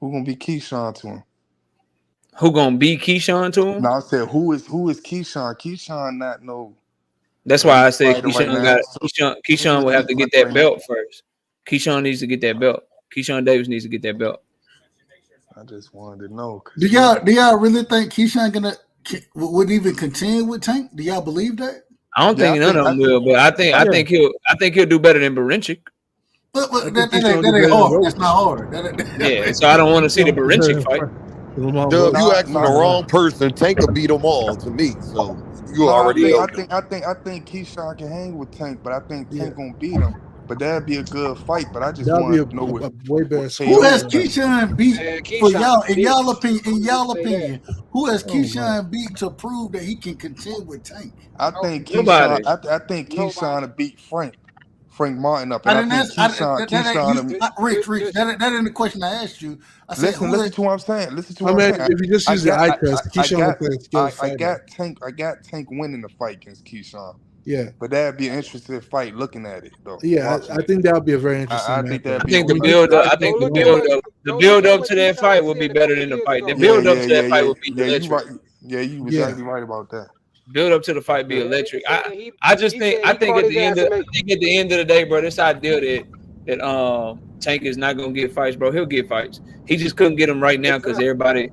Who gonna be Keyshawn to him? Who gonna beat Keyshawn to him? No, I said who is Keyshawn? Keyshawn not no That's why I elite said fighter right Keyshawn now. got So he ain't Keyshawn an will have elite to get fighter that right now. belt first. Keyshawn needs to get that belt. Keyshawn Davis needs to get that belt. I just wanted to know Do because y'all really think Keyshawn would even contend with Tank? Do y'all believe that? I don't yeah, think none of I them think will, but I Yeah, think he'll do better than Barinchik. But, I but think that, he's that, ain't, trying to that do ain't better than hard. That's Roach. not hard. Yeah, so I don't want to see the Trying to do better Barinchik than fight. Lamont Dub, you Roach. asking the no. wrong person. Tank could beat them all to me. So you No, already know that. I think Keyshawn can hang with Tank, but I think Yeah, Tank gonna beat him. But that'd be a good fight. But I just that'll be wanted to know a way better what Who KO sport. has was saying. Keyshawn beat Man, for Keyshawn y'all in y'all beast. opinion? In I'm gonna y'all say that. opinion, who has Oh my! Keyshawn beat to prove that he can contend with Tank? I No, think Keyshawn. Nobody. I think Keyshawn nobody. to beat Frank Martin up, I and I didn't think ask. That ain't you, Keyshawn. Rich. Listen, That ain't the question I asked you. I said Listen, who listen has. to what I'm saying. Listen to I what I'm mean, saying. if you just use the eye test, Keyshawn looks like a skilled fighter. I got Tank winning the fight against Keyshawn. Yeah, But that'd be an interesting fight looking at it though, yeah. watching I it. think that'll be a very interesting I think matchup. that'd I be a think the When really you get build the up. eye I test think go the look alone, at what build up what to that Keyshawn fight will be said a better couple than the years fight. The ago. build up to that fight will be You electric. right. Yeah, you yeah, exactly right about that. Build up to the fight be Yeah. Yeah, he electric. said that he I just he think said he called his ass and make. I think at the end of the day, bro, this idea that Tank is not gonna get fights, bro. He'll get fights. He just couldn't get them right now It's because not. everybody,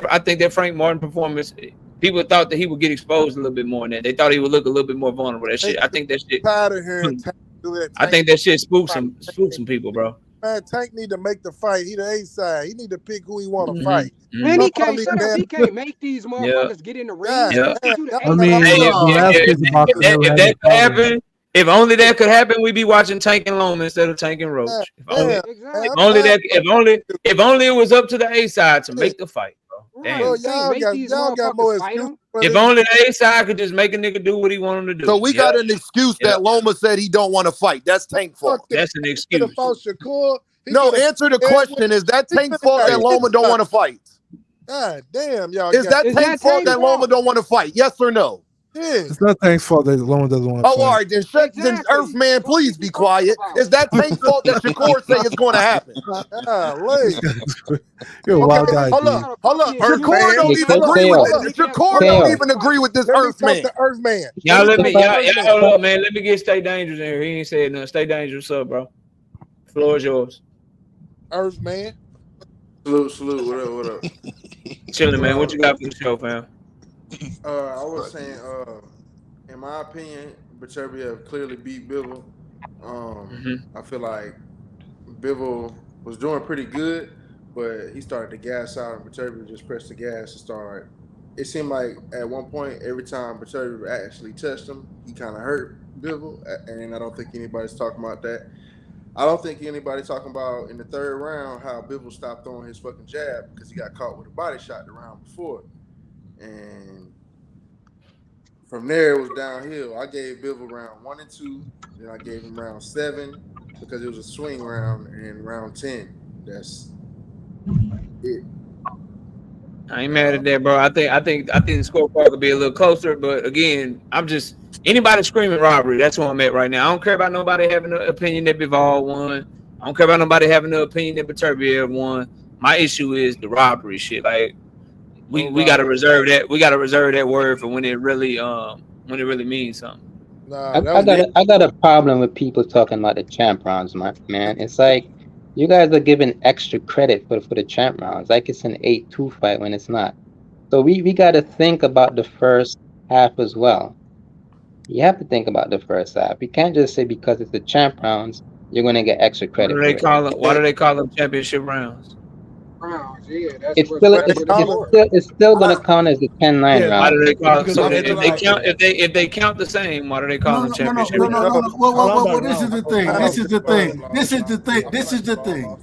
I think that Frank Martin performance, people thought that he would get exposed a little bit more than that. They thought he would look a little bit more vulnerable. That Tank shit. I think that shit. tired of hearing Tank do that. I Tank think that shit spooked fight. some people, bro. Man, Tank need to make the fight. He the A side. He need to pick who he want to Mhm. fight. Man, Fuck he all can't these shut up. damn. He can't make these motherfuckers get in the ring. God Yeah. What you the damn, I A mean, Hey, side? the last case of boxing never if had that any could problems. happen, if only that could happen, we'd be watching Tank and Loma instead of Tank and Roach. If only, Exactly. if only that, if only it was up to the A side to make the fight, bro. Right. Damn. Bro, Can't make these y'all got motherfuckers more fight excuses. him. If only the A side could just make a nigga do what he want him to do. So we got an excuse that Loma said he don't want to fight. That's Tank fault. That's an He excuse. could have fought Shakur. No, answer the question. Is that Tank fault that Loma don't want to fight? God damn, y'all. Is that Tank fault that Loma don't want to fight? Yes or no? It's not Tank's fault that Loma doesn't want to Oh, fight. all right. Then Earthman, please be quiet. Is that Tank's fault that Shakur say it's going to happen? You're a wild guy, Hold dude. up. Shakur don't even agree with this. Shakur don't even agree with this Earthman. Earthman. Y'all hold up, man. Let me get Stay Dangerous in here. He ain't said nothing. Stay Dangerous up, bro. Floor is yours. Earthman. Salute. What up? Chilling, man. What you got for the show, fam? I was saying, in my opinion, Beterbiev clearly beat Bivol. I feel like Bivol was doing pretty good, but he started to gas out, and Beterbiev just pressed the gas and started. It seemed like at one point, every time Beterbiev actually touched him, he kind of hurt Bivol, and I don't think anybody's talking about that. I don't think anybody's talking about in the third round how Bivol stopped throwing his fucking jab because he got caught with a body shot the round before. And from there, it was downhill. I gave Bivol round 1 and 2. Then I gave him round 7 because it was a swing round, and round 10. That's it. I ain't mad at that, bro. I think the scorecard could be a little closer, but again, I'm just anybody screaming robbery. That's where I'm at right now. I don't care about nobody having an opinion that Bivol won. I don't care about nobody having an opinion that Beterbiev won. My issue is the robbery shit. Like we gotta reserve that. We gotta reserve that word for when it really means something. I got a problem with people talking about the champ rounds, man. It's like you guys are giving extra credit for the champ rounds, like it's an 8-2 fight when it's not. So we got to think about the first half as well. You have to think about the first half. You can't just say because it's the champ rounds, you're gonna get extra credit. Why do they call them championship rounds? It's still gonna count as a 10-9 round. Why do they call it? So if they count the same, why do they call them championship rounds? Well, this is the thing.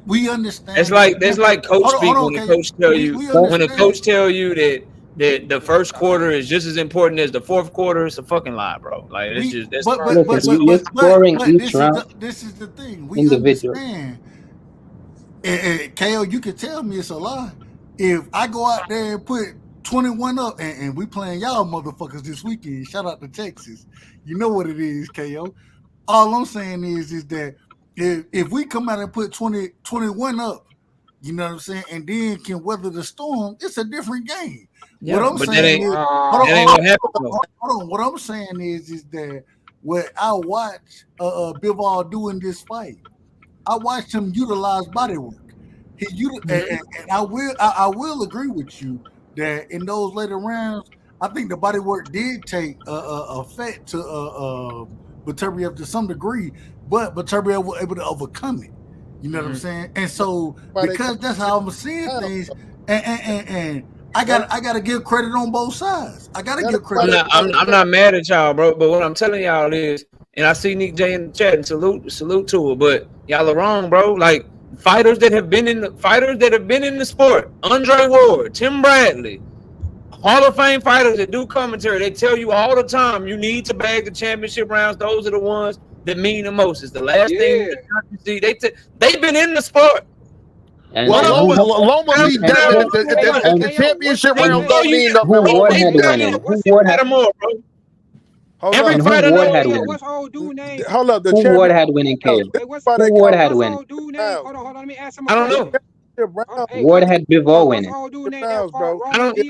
We understand. It's like coach speak when a coach tell you that the first quarter is just as important as the fourth quarter. It's a fucking lie, bro. Like it's just that's you're scoring each round. This is the thing. We individual. understand. And KO, you can tell me it's a lie. If I go out there and put 21 up, and we playing y'all motherfuckers this weekend, shout out to Texas. You know what it is, KO. All I'm saying is that if we come out and put 21 up, you know what I'm saying, and then can weather the storm, it's a different game. Yeah, what I'm saying is, what I'm saying is that what I watch Bivol do in this fight, I watched him utilize body work. And I will agree with you that in those later rounds, I think the body work did take effect to Beterbiev to some degree, but Beterbiev was able to overcome it. You know what I'm saying? And so because that's how I'm seeing things, and I gotta give credit on both sides. I gotta give credit. I'm not mad at y'all, bro. But what I'm telling y'all is, and I see Nick J in the chat, and salute to it. But y'all are wrong, bro. Like fighters that have been in the sport, Andre Ward, Tim Bradley, Hall of Fame fighters that do commentary, they tell you all the time you need to bag the championship rounds. Those are the ones that mean the most. It's the last thing you see. They've been in the sport. And Loma beat that. The championship rounds don't mean nothing. Ward had winning. Ward had more, bro. Every fighter had winning. Hold up, who Ward had winning? Who Ward had winning? Hold on. Let me ask him. I don't know. Ward had Bivol winning. I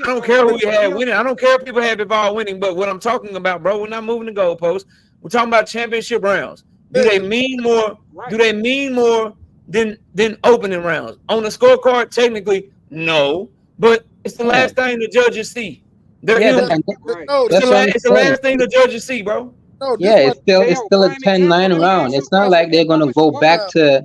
don't care who you had winning. I don't care if people had Bivol winning. But what I'm talking about, bro, we're not moving the goalposts. We're talking about championship rounds. Do they mean more? Do they mean more than opening rounds? On the scorecard, technically, no. But it's the last thing the judges see. It's the last thing the judges see, bro. It's still a 10-9 round. It's not like they're gonna go back to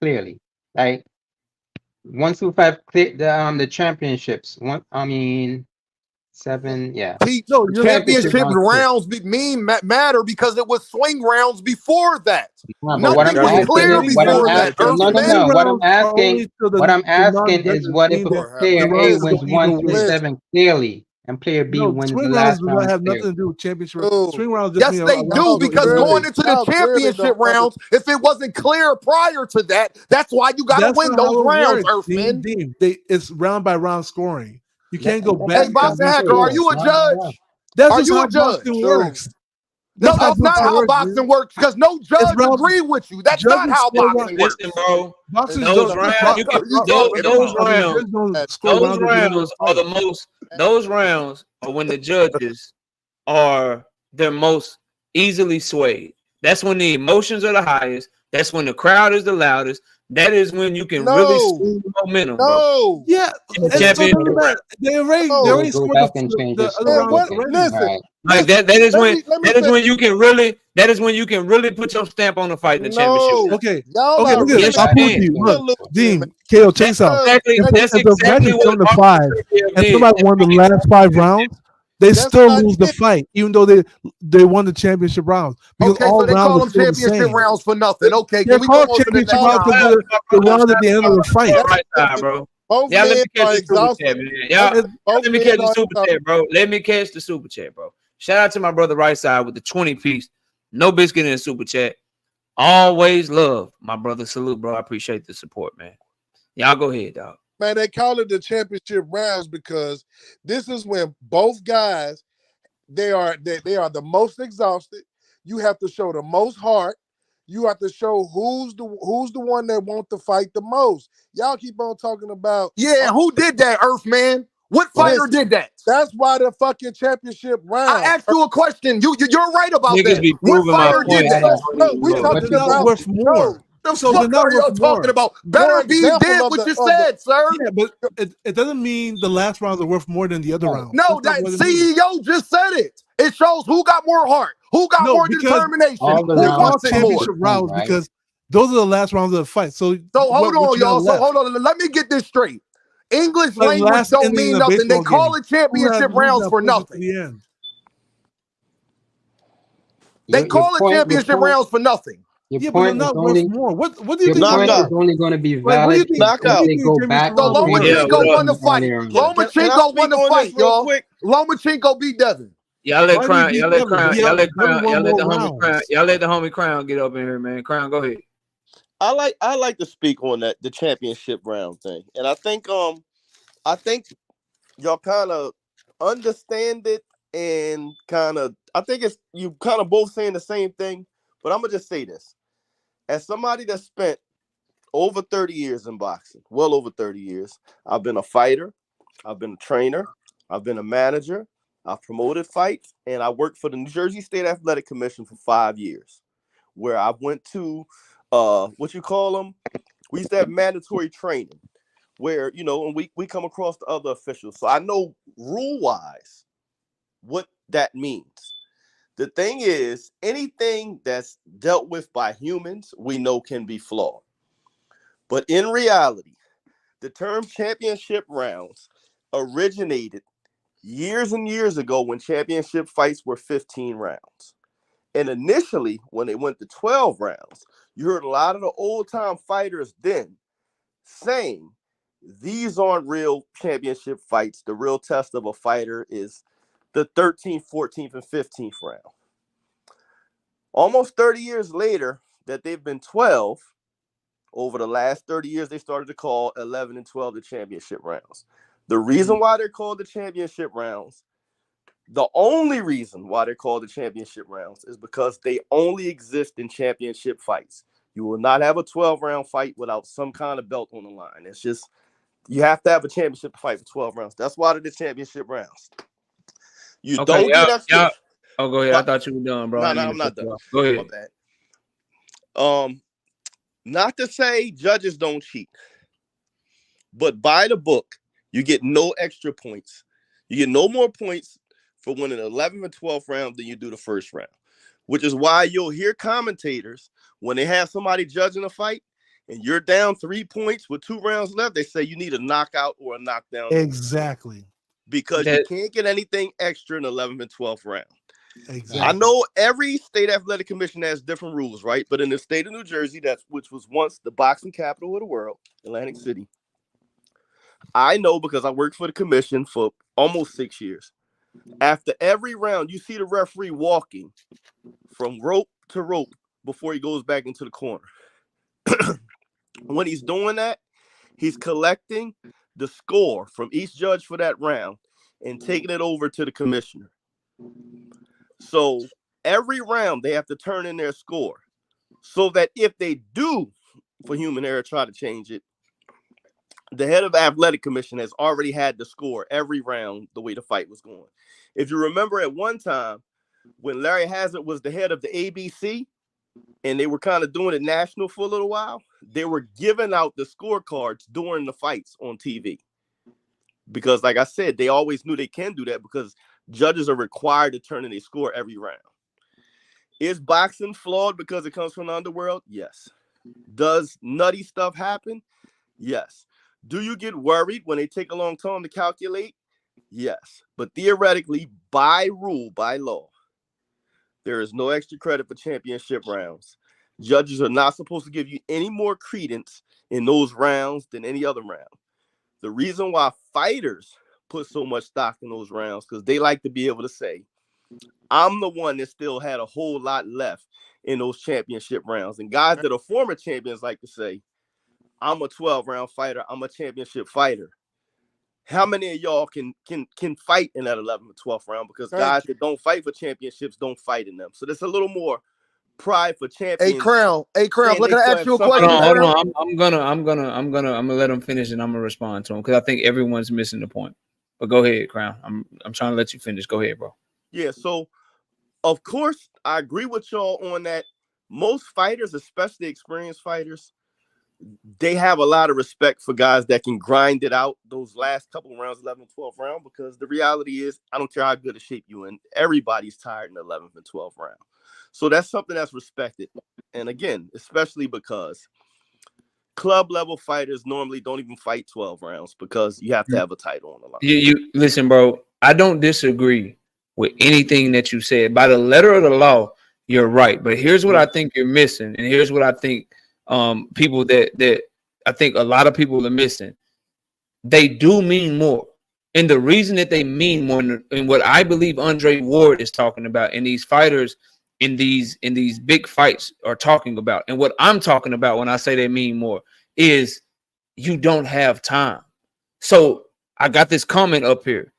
clearly. Like 125 cleared the championships. 7, yeah. No, The you're championship Championship round too. rounds matter because it was swing rounds before that. No, but what Nothing I'm was asking clear is what I'm before that, asking. No, no, Earthman. no. swing rounds are only to What I'm the asking is non-judges, what if meaning a that player the A rounds wins go either 1 through way. 7 clearly, and player B No, wins swing the rounds last do not round have nothing clearly? to do with championship. Dude, Swing rounds just Yes, mean a they round do, can go either because clearly, going way. into the y'all clearly championship don't understand. rounds, if it wasn't clear prior to that, that's why you got to That's win not those how it rounds, works, Earthman. It's round by round scoring. You Let, can't go let Hey, back them and let Boxing them back Hacker, and say are that. forth. you a Round by round. judge? That's Are just you how a boxing judge? So works. No, That's how that's not boxing how works, boxing man. works because no It's judge round. agreed with you. That's not Judges how score round. boxing Listen, works. bro. Boxers Those don't. rounds, What you the can fuck are you those, talking those about? The rounds, judges don't score those rounds at the end of rounds the are fight. the most. Those rounds are when the judges are their most easily swayed. That's when the emotions are the highest. That's when the crowd is the loudest. That is when you can really no, swing the momentum, bro. no, Yeah, In the and so it championship doesn't round. matter. They no. We'll already go scored back and change the this other score. Man, rounds what? Okay. already. All Listen, right. Like listen. that. That is when. Let me That is say when you can really. That is when you can really put your stamp on the fight in the championship no. round. Okay, Y'all okay, are look at this. really Yes, I'll you prove it to can. you. Look, overlooking, man. Dean, KO, check That's this out. Because exactly. That's If the match exactly is what 7-5 Beterbiev and did. somebody won the last 5 rounds, they that's still not lose the it. fight, even though they won the championship rounds because Okay, so all they rounds call are them still the championship same. rounds for nothing. Okay, can They're we go called on to the championship next Y'all rounds because topic? clearly, they're the round at the end of the fight. Right side, bro. both Yeah, let men me catch are the super exhausted. chat, man. Both, Y'all, both let me men catch the are super exhausted. chat, bro. Let me catch the super chat, bro. Shout out to my brother right side with the 20 piece. No biscuit in the super chat. Always love my brother. Salute, bro. I appreciate the support, man. Y'all go ahead, dog. Man, they call it the championship rounds because this is when both guys they are the most exhausted. You have to show the most heart. You have to show who's the one that wants to fight the most. Y'all keep on talking about Yeah, who did that, Earthman? What fighter listen. did that? That's why the fucking championship I rounds. asked you a question. You're right about Niggas that. be What proving my fighter Okay. did point. Hold that? on. No, we Yeah, but What? they're talking not about worth more. no. The So they're fuck not are worth y'all talking more. about? For Beterbiev example, did of what the you of the said, sir. Yeah, but it doesn't mean the last rounds are worth more than the other Right. rounds. No, That's not that what it means. CEO just said it. It shows who got more heart, who got No, more because determination, All the they're who rounds called wants it count more. the championship same, rounds right? because those are the last rounds of the fight. So So hold what on, you got y'all. So left? hold on. Let me get this straight. English Like language last don't inning in mean a nothing. They baseball call game. it championship Who's rounds gonna for push it to nothing. the end? They Your call it point. Your championship point. rounds for nothing. Your Yeah, but they're point is not worth only. more. What do you Your think? point is Knockout. only going to be Like, what do you valid think? What if do Knockout. you they think go championship back So rounds and are change worth? Yeah, the what Lomachenko up? won the scorekeeping fight. earlier in the fight. Can I Lomachenko speak won the on this fight, real y'all. quick? Lomachenko beat Devin. Y'all Why let did he Crown, beat y'all let Devin? Crown, y'all let Devin Crown, won y'all let more the homie Crown, rounds. y'all let the homie Crown get up in here, man. Crown, go ahead. I like to speak on that the championship round thing, and I think y'all kind of understand it and kind of I think it's you kind of both saying the same thing. But I'm gonna just say this: as somebody that spent over 30 years in boxing, well over 30 years, I've been a fighter, I've been a trainer, I've been a manager, I've promoted fights, and I worked for the New Jersey State Athletic Commission for 5 years, where I went to what you call them. We used to have mandatory training where, and we come across the other officials. So I know rule wise what that means. The thing is, anything that's dealt with by humans, we know can be flawed. But in reality, the term championship rounds originated years and years ago when championship fights were 15 rounds. And initially, when they went to 12 rounds, you heard a lot of the old time fighters then saying, these aren't real championship fights. The real test of a fighter is the 13th, 14th, and 15th round. Almost 30 years later, that they've been 12, over the last 30 years, they started to call 11 and 12 the championship rounds. The reason why they're called the championship rounds, the only reason why they're called the championship rounds is because they only exist in championship fights. You will not have a 12-round fight without some kind of belt on the line. It's just, you have to have a championship fight for 12 rounds. That's why they're the championship rounds. You Okay, don't get extra. Oh, go ahead. I But thought you were done, bro. I no, didn't mean I'm to cut not done. you off. Go My ahead. bad. Not to say judges don't cheat, but by the book, you get no extra points. You get no more points for winning 11th and 12th round than you do the first round, which is why you'll hear commentators when they have somebody judging a fight and you're down 3 points with 2 rounds left, they say you need a knockout or a knockdown. Exactly. because you can't get anything extra in the 11th and 12th round. Exactly. I know every state athletic commission has different rules, right? But in the state of New Jersey, which was once the boxing capital of the world, Atlantic City, I know because I worked for the commission for almost 6 years. After every round, you see the referee walking from rope to rope before he goes back into the corner. When he's doing that, he's collecting the score from each judge for that round and taking it over to the commissioner. So every round they have to turn in their score so that if they do, for human error, try to change it, the head of the athletic commission has already had the score every round the way the fight was going. If you remember at one time when Larry Hazard was the head of the ABC and they were kind of doing it national for a little while, they were giving out the scorecards during the fights on TV. Because like I said, they always knew they can do that because judges are required to turn in a score every round. Is boxing flawed because it comes from the underworld? Yes. Does nutty stuff happen? Yes. Do you get worried when they take a long time to calculate? Yes. But theoretically, by rule, by law, there is no extra credit for championship rounds. Judges are not supposed to give you any more credence in those rounds than any other round. The reason why fighters put so much stock in those rounds because they like to be able to say, I'm the one that still had a whole lot left in those championship rounds. And guys that are former champions like to say, I'm a 12-round fighter. I'm a championship fighter. How many of y'all can fight in that 11th or 12th round? Because guys that don't fight for championships don't fight in them. So there's a little more pride for champions. Hey Crown, look, can I ask you a question? Hold on. I'm gonna let him finish and I'm gonna respond to him because I think everyone's missing the point. But go ahead, Crown. I'm trying to let you finish. Go ahead, bro. Yeah, so of course I agree with y'all on that. Most fighters, especially experienced fighters, they have a lot of respect for guys that can grind it out those last couple of rounds, 11th, 12th round, because the reality is, I don't care how good a shape you in, everybody's tired in the 11th and 12th round. So that's something that's respected. And again, especially because club level fighters normally don't even fight 12 rounds because you have to have a title on the line. You listen, bro, I don't disagree with anything that you said. By the letter of the law, you're right. But here's what I think you're missing. And here's what I think people that I think a lot of people are missing. They do mean more. And the reason that they mean more, and what I believe Andre Ward is talking about, and these fighters in these big fights are talking about, and what I'm talking about when I say they mean more, is you don't have time. So I got this comment up here.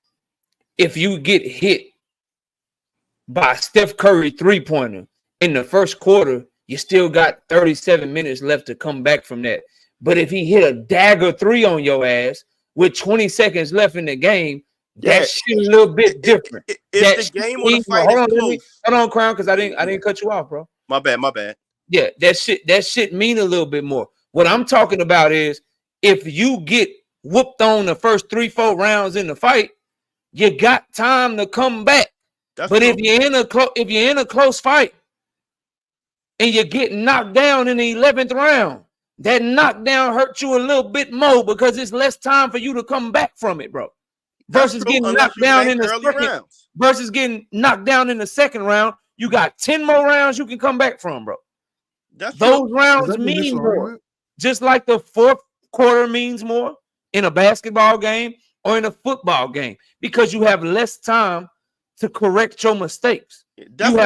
If you get hit by Steph Curry 3-pointer in the first quarter, you still got 37 minutes left to come back from that. But if he hit a dagger 3 on your ass with 20 seconds left in the game, that shit a little bit different. If the game or the fight is close. Hold on, Crown, because I didn't cut you off, bro. My bad. Yeah, that shit mean a little bit more. What I'm talking about is if you get whooped on the first 3-4 rounds in the fight, you got time to come back. But true. if you're in a close fight and you get knocked down in the 11th round, that knockdown hurts you a little bit more because it's less time for you to come back from it, bro. Versus getting knocked down in the second, versus getting knocked down in the second round, you got 10 more rounds you can come back from, bro. Those rounds mean more. Just like the fourth quarter means more in a basketball game or in a football game because you have less time to correct your mistakes. You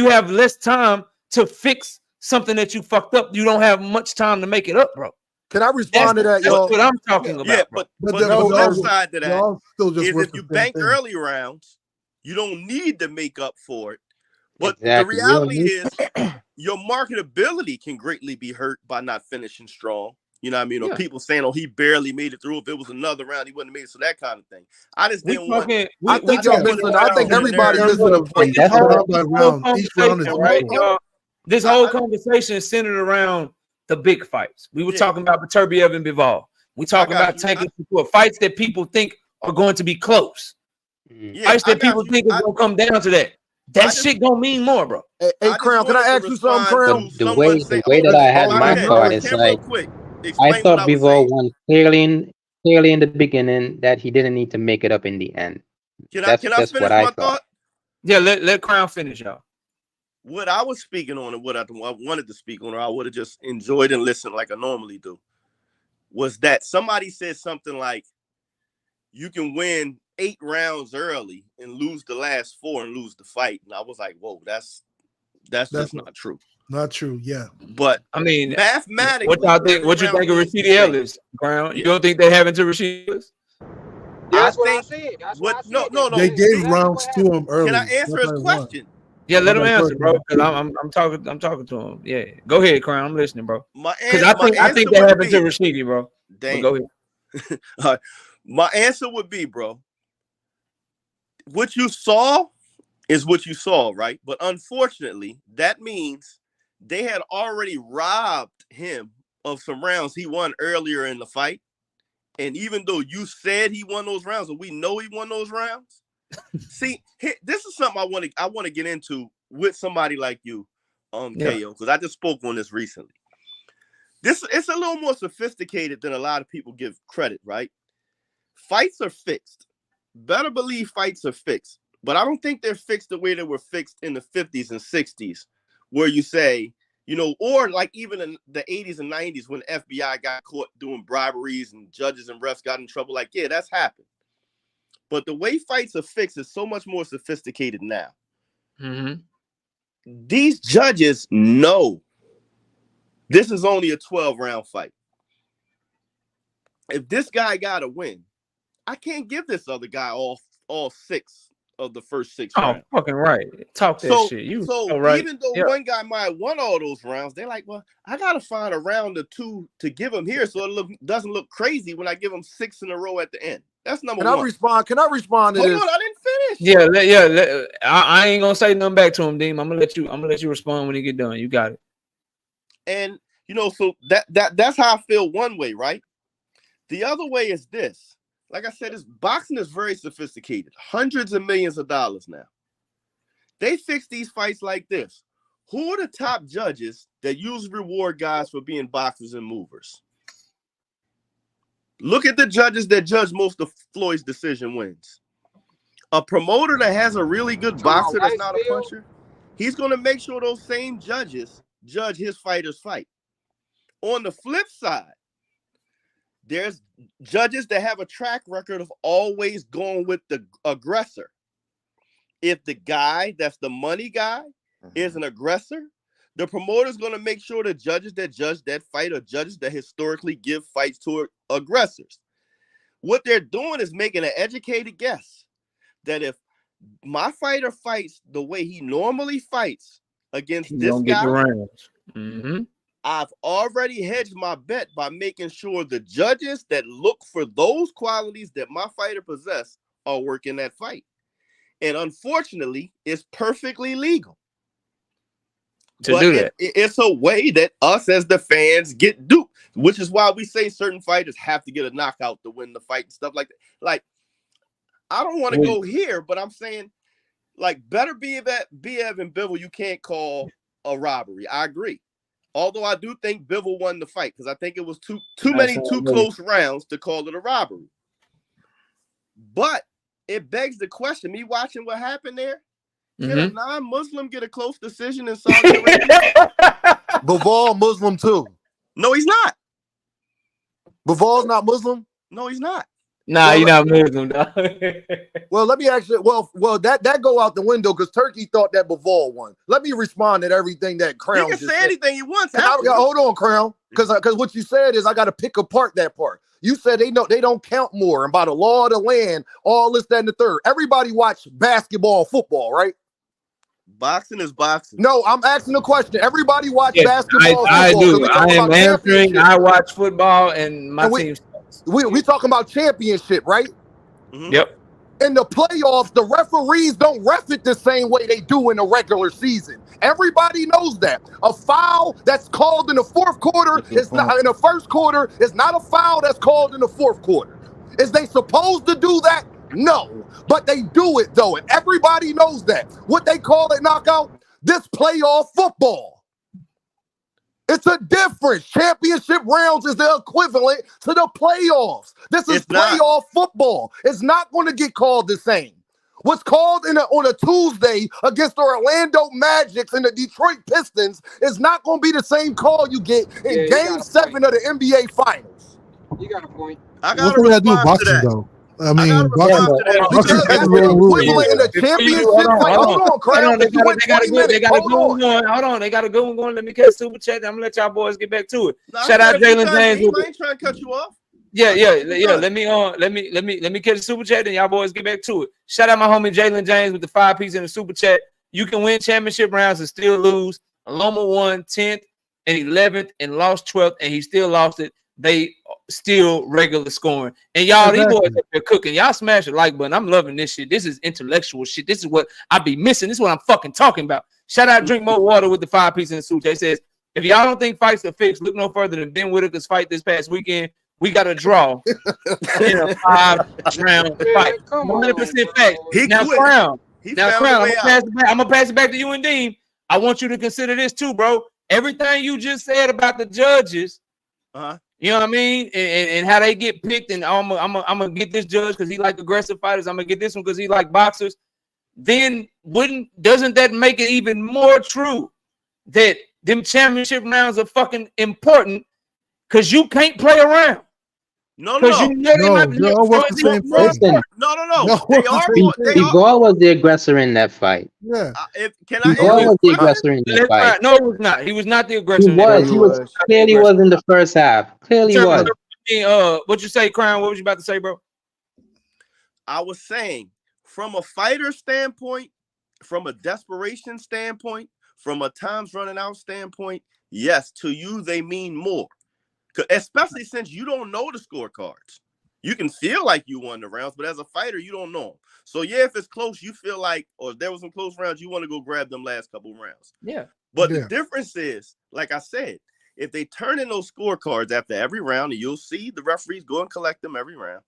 have less time to fix something that you fucked up. You don't have much time to make it up, bro. Can I respond to that, y'all? That's what I'm talking about. Yeah, but the flip side to that is if you bank early rounds, you don't need to make up for it. But the reality is your marketability can greatly be hurt by not finishing strong. You know what I mean? Or people saying, he barely made it through. If it was another round, he wouldn't have made it. So that kind of thing. I just didn't want. I think everybody's missing the point. This whole conversation is centered around the big fights. We were talking about Beterbiev and Bivol. We talking about tanking for fights that people think are going to be close. Fights that people think is going to come down to that. That shit gonna mean more, bro. Hey, Crown, can I ask you something, Crown? The way that I had my card is like, I thought Bivol won clearly clearly in the beginning that he didn't need to make it up in the end. Can That's I just what finish I my thought. thought? Yeah, let Crown finish, y'all. What I was speaking on and what I wanted to speak on, or I would have just enjoyed and listened like I normally do, was that somebody said something like, you can win 8 rounds early and lose the last 4 and lose the fight. And I was like, whoa, that's just not true. Not true, yeah. But I mean, mathematically, what y'all think? What you think of Rashidi Ellis, Crown? You don't think they having to Rashidi Ellis? Yeah, that's what I said. That's what I said. No. They gave exactly rounds to him early. Can I answer his question? Yeah, let him answer, bro. Because I'm talking to him. Yeah, go ahead, Crown. I'm listening, bro. Because I think they having to Rashidi, bro. But go ahead. My answer would be, bro, what you saw is what you saw, right? But unfortunately, that means they had already robbed him of some rounds he won earlier in the fight. And even though you said he won those rounds, and we know he won those rounds, see, this is something I want to get into with somebody like you, KO, because I just spoke on this recently. It's a little more sophisticated than a lot of people give credit, right? Fights are fixed. Better believe fights are fixed. But I don't think they're fixed the way they were fixed in the 50s and 60s, where you say, or like even in the 80s and 90s when FBI got caught doing briberies and judges and refs got in trouble. Like, yeah, that's happened. But the way fights are fixed is so much more sophisticated now. Mm-hmm. These judges know this is only a 12-round fight. If this guy got to win, I can't give this other guy all 6 of the first 6 rounds. Oh, fucking right. Talk that shit. You so right. Even though one guy might have won all those rounds, they're like, well, I got to find a round or 2 to give him here so it doesn't look crazy when I give him 6 in a row at the end. That's number one. Can I respond to this? Hold on, I didn't finish. Yeah. I ain't gonna say nothing back to him, Deem. I'm gonna let you respond when he get done. You got it. And so that's how I feel one way, right? The other way is this. Like I said, boxing is very sophisticated. Hundreds of millions of dollars now. They fix these fights like this. Who are the top judges that usually reward guys for being boxers and movers? Look at the judges that judge most of Floyd's decision wins. A promoter that has a really good boxer that's not a puncher, he's going to make sure those same judges judge his fighter's fight. On the flip side, there's judges that have a track record of always going with the aggressor. If the guy that's the money guy is an aggressor, the promoter's going to make sure the judges that judge that fight are judges that historically give fights to aggressors. What they're doing is making an educated guess that if my fighter fights the way he normally fights against this guy, I've already hedged my bet by making sure the judges that look for those qualities that my fighter possess are working that fight. And unfortunately, it's perfectly legal. It's a way that us as the fans get duped, which is why we say certain fighters have to get a knockout to win the fight and stuff like that. Like, I don't want to go here, but I'm saying, like, Beterbiev and Bivol, you can't call a robbery. I agree. Although I do think Bivol won the fight because I think it was too many close rounds to call it a robbery. But it begs the question, me watching what happened there, can a non-Muslim get a close decision in Saudi Arabia? Bivol Muslim too. No, he's not. Bivol's not Muslim? No, he's not. Nah, you're not Muslim, dog. Well, let me actually. Well, that go out the window because Turkey thought that Bivol won. Let me respond to everything that Crown. He can say anything he wants. Hold on, Crown, because what you said is I got to pick apart that part. You said they don't count more, and by the law of the land, all this, that, and the third. Everybody watch basketball, and football, right? Boxing is boxing. No, I'm asking a question. Everybody watch basketball. I do. I am answering. I watch football, and my team. We talking about championship, right? Mm-hmm. Yep. In the playoffs, the referees don't ref it the same way they do in the regular season. Everybody knows that. A foul that's called in the fourth quarter is not in the first quarter is not a foul that's called in the fourth quarter. Is they supposed to do that? No, but they do it though, and everybody knows that. What they call it, knockout? This playoff football. It's a difference. Championship rounds is the equivalent to the playoffs. This is playoff football. It's not going to get called the same. What's called on a Tuesday against the Orlando Magic and the Detroit Pistons is not going to be the same call you get in Game 7 of the NBA Finals. You got a point. I got to respond to that. Though? I mean, because that's the equivalent in the championship fight. Hold on, Crown. They got a good one going. Hold on, they got a good one going. Let me catch super chat. I'm gonna let y'all boys get back to it. Shout out Jalen James. I ain't trying to cut you off. Yeah. Let me catch the super chat, and y'all boys get back to it. Shout out my homie Jalen James with the 5-piece in the super chat. You can win championship rounds and still lose. Aloma won 10th and 11th and lost 12th, and he still lost it. They still regular scoring. And y'all, these boys up there cooking. Y'all smash the like button. I'm loving this shit. This is intellectual shit. This is what I be missing. This is what I'm fucking talking about. Shout out Drink More Water with the 5-piece in the suit. They says, if y'all don't think fights are fixed, look no further than Ben Whitaker's fight this past weekend. We got a draw in a 5-round fight. 100% fact. Now, Crown. I'm gonna pass it back to you and Dean. I want you to consider this too, bro. Everything you just said about the judges, you know what I mean, and how they get picked, and I'm gonna get this judge because he like aggressive fighters. I'm gonna get this one because he like boxers. Then doesn't that make it even more true that them championship rounds are fucking important because you can't play around? No. Bivol was the aggressor in that fight. Yeah. Bivol was the aggressor in that fight. No, he was not. He was not the aggressor. He was clearly was in the first half. Clearly was. What you say, Crown? What was you about to say, bro? I was saying, from a fighter standpoint, from a desperation standpoint, from a times running out standpoint, yes, to you they mean more. Especially since you don't know the scorecards. You can feel like you won the rounds, but as a fighter, you don't know them. So, yeah, if it's close, you feel like, or if there was some close rounds, you want to go grab them last couple rounds. Yeah. But the difference is, like I said, if they turn in those scorecards after every round, and you'll see the referees go and collect them every round,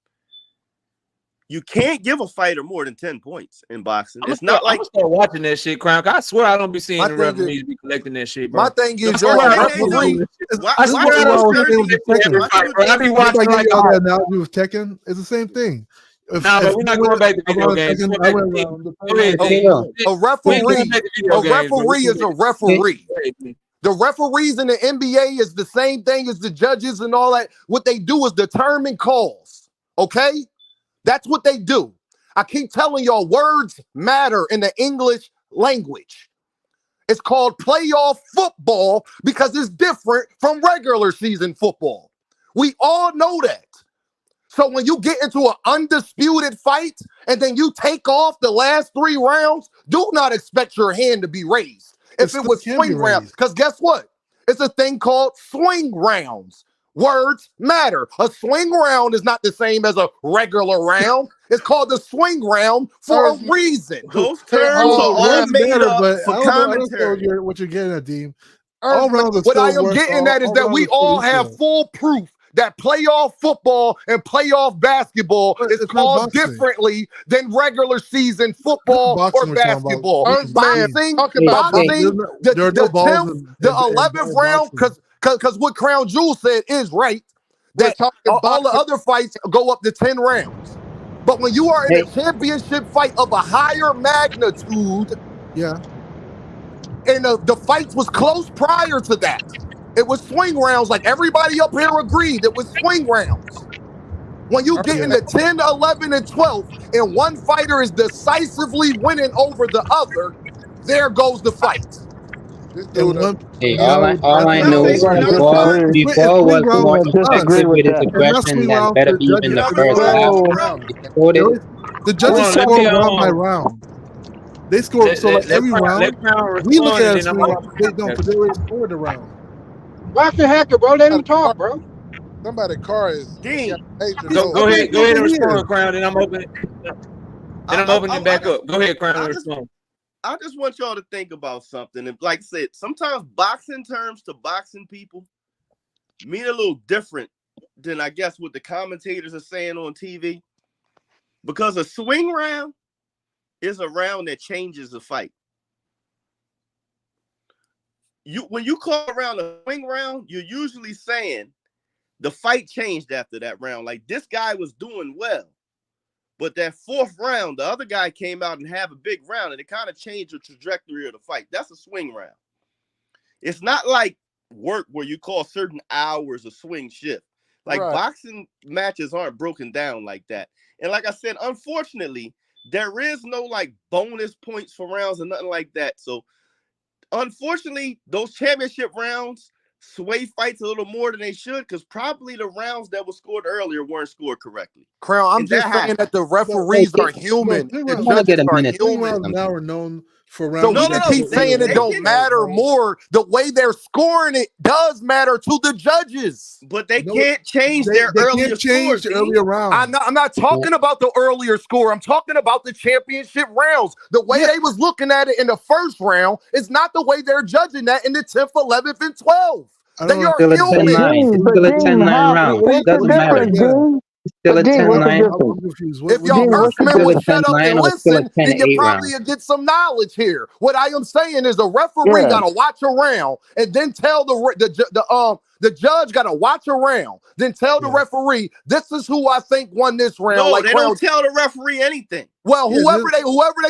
you can't give a fighter more than 10 points in boxing. It's not like I'm start watching that shit, Crown. I swear I don't be seeing the referees be collecting that shit, bro. My thing is, I be watching like that analogy with Tekken. It's the same thing. But we're not going back to video games. A referee is a referee. The referees in the NBA is the same thing as the judges and all that. What they do is determine calls. Okay? That's what they do. I keep telling y'all, words matter in the English language. It's called playoff football because it's different from regular season football. We all know that. So when you get into an undisputed fight and then you take off the last 3 rounds, do not expect your hand to be raised. If it was swing rounds, because guess what? It's a thing called swing rounds. Words matter. A swing round is not the same as a regular round. It's called the swing round for a reason. Those terms are all made up for commentary. What you're getting at, Dean. What I am getting at is that we all have full proof that playoff football and playoff basketball is called differently than regular season football or basketball. Boxing, the 11th round, because what Crown Jewel said is right, that all the other fights go up to 10 rounds. But when you are in a championship fight of a higher magnitude, and the fights was close prior to that, it was swing rounds. Like everybody up here agreed, it was swing rounds. When you get into 10, 11, and 12, and one fighter is decisively winning over the other, there goes the fight. All I know is Bivol was more effective with his aggression than Beterbiev in the first half. The judges score round by round. They score every round. We look at it swing round. They don't, because they already scored the round. Watch the hacker, bro. Let him talk, bro. Somebody's car is Dean. Go ahead and respond, Crown, and I'm opening. I'm opening back up. Go ahead, Crown, and respond. I just want y'all to think about something. And like I said, sometimes boxing terms to boxing people mean a little different than I guess what the commentators are saying on TV. Because a swing round is a round that changes the fight. when you call around a swing round, you're usually saying the fight changed after that round. Like this guy was doing well, but that fourth round, the other guy came out and had a big round, and it kind of changed the trajectory of the fight. That's a swing round. It's not like work where you call certain hours a swing shift. Like boxing matches aren't broken down like that. And like I said, unfortunately, there is no like bonus points for rounds or nothing like that. So unfortunately, those championship rounds sway fights a little more than they should because probably the rounds that were scored earlier weren't scored correctly. Crown, I'm just saying that the referees are human. The judges are human. Now we're known for rounds. So we can keep saying it don't matter more. The way they're scoring it does matter to the judges. But they can't change their earlier scores. I'm not talking about the earlier score. I'm talking about the championship rounds. The way they was looking at it in the first round is not the way they're judging that in the 10th, 11th, and 12th. They are Still a 10-9. It's still a 10-9 round. Doesn't matter. Still a 10-9. If y'all Earthmen would shut up and listen, then you probably would get some knowledge here. What I am saying is the referee gotta watch around and then tell the judge gotta watch around, then tell the referee, this is who I think won this round. No, they don't tell the referee anything. Well, whoever they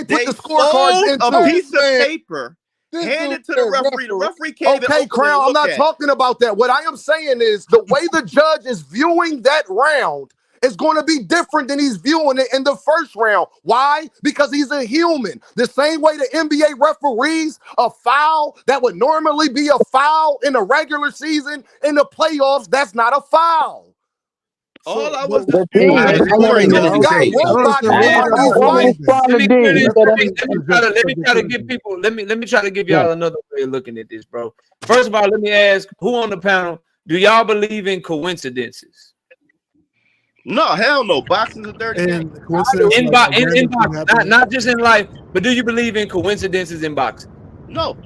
put the scorecards into. A piece of paper. Hand it to the referee. The referee can't Okay, Crown, I'm not talking about that. What I am saying is the way the judge is viewing that round is going to be different than he's viewing it in the first round. Why? Because he's a human. The same way the NBA referees, a foul that would normally be a foul in the regular season, in the playoffs, that's not a foul. All I was Let me try to give y'all another way of looking at this, bro. First of all, let me ask who on the panel, do y'all believe in coincidences? No, hell no. Boxing is a dirty game. In boxing, not just in life, but do you believe in coincidences in boxing? No.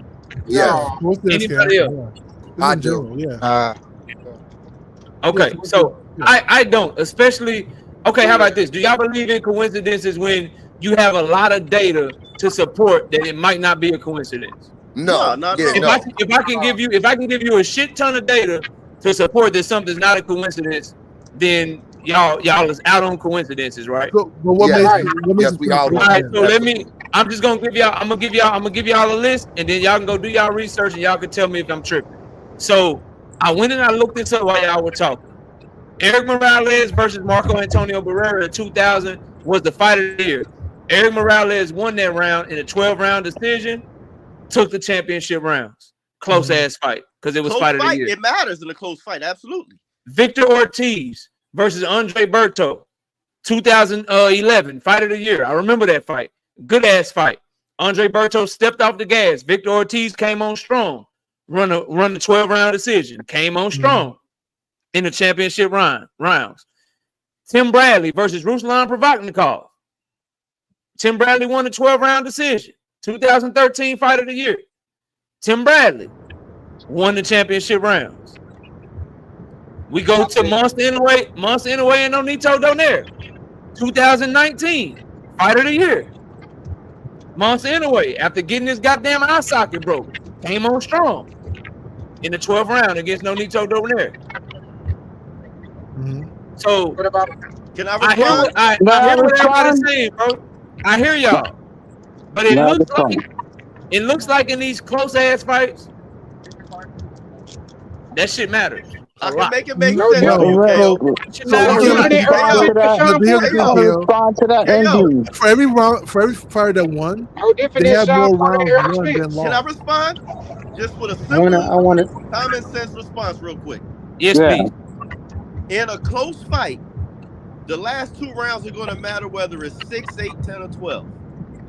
Yeah. Anybody else? I do. Yeah. Okay, so I don't, especially. Okay, how about this? Do y'all believe in coincidences when you have a lot of data to support that it might not be a coincidence? No, if I can give you a shit ton of data to support that something's not a coincidence, then y'all is out on coincidences, right? But what makes we all right, so I'm just gonna give y'all a list, and then y'all can go do y'all research and y'all can tell me if I'm tripping. So I went and I looked this up while y'all were talking. Eric Morales versus Marco Antonio Barrera in 2000 was the fight of the year. Eric Morales won that round in a 12-round decision, took the championship rounds. Close ass fight because it was fight of the year. It matters in a close fight, absolutely. Victor Ortiz versus Andre Berto, 2011, fight of the year. I remember that fight. Good ass fight. Andre Berto stepped off the gas. Victor Ortiz came on strong. Run the 12-round decision. Came on strong in the championship rounds. Tim Bradley versus Ruslan Provodnikov. Tim Bradley won the 12-round decision. 2013 fight of the year. Tim Bradley won the championship rounds. We go to Monster Inoue and Nonito Donaire. 2019 fight of the year. Monster Inoue, after getting his goddamn eye socket broke, came on strong in the 12th round against Nonito Donaire. So, what about? Can I respond? I hear what everybody's saying, bro. I hear y'all, but it looks like in these close ass fights, that shit matters. I can make it make No sense. doubt. For every round, for every fighter that won, they have more rounds won than lost. Can I respond? Just with a simple, common sense response, real quick. Yes, please. In a close fight, the last 2 rounds are going to matter whether it's 6, 8, 10, or 12.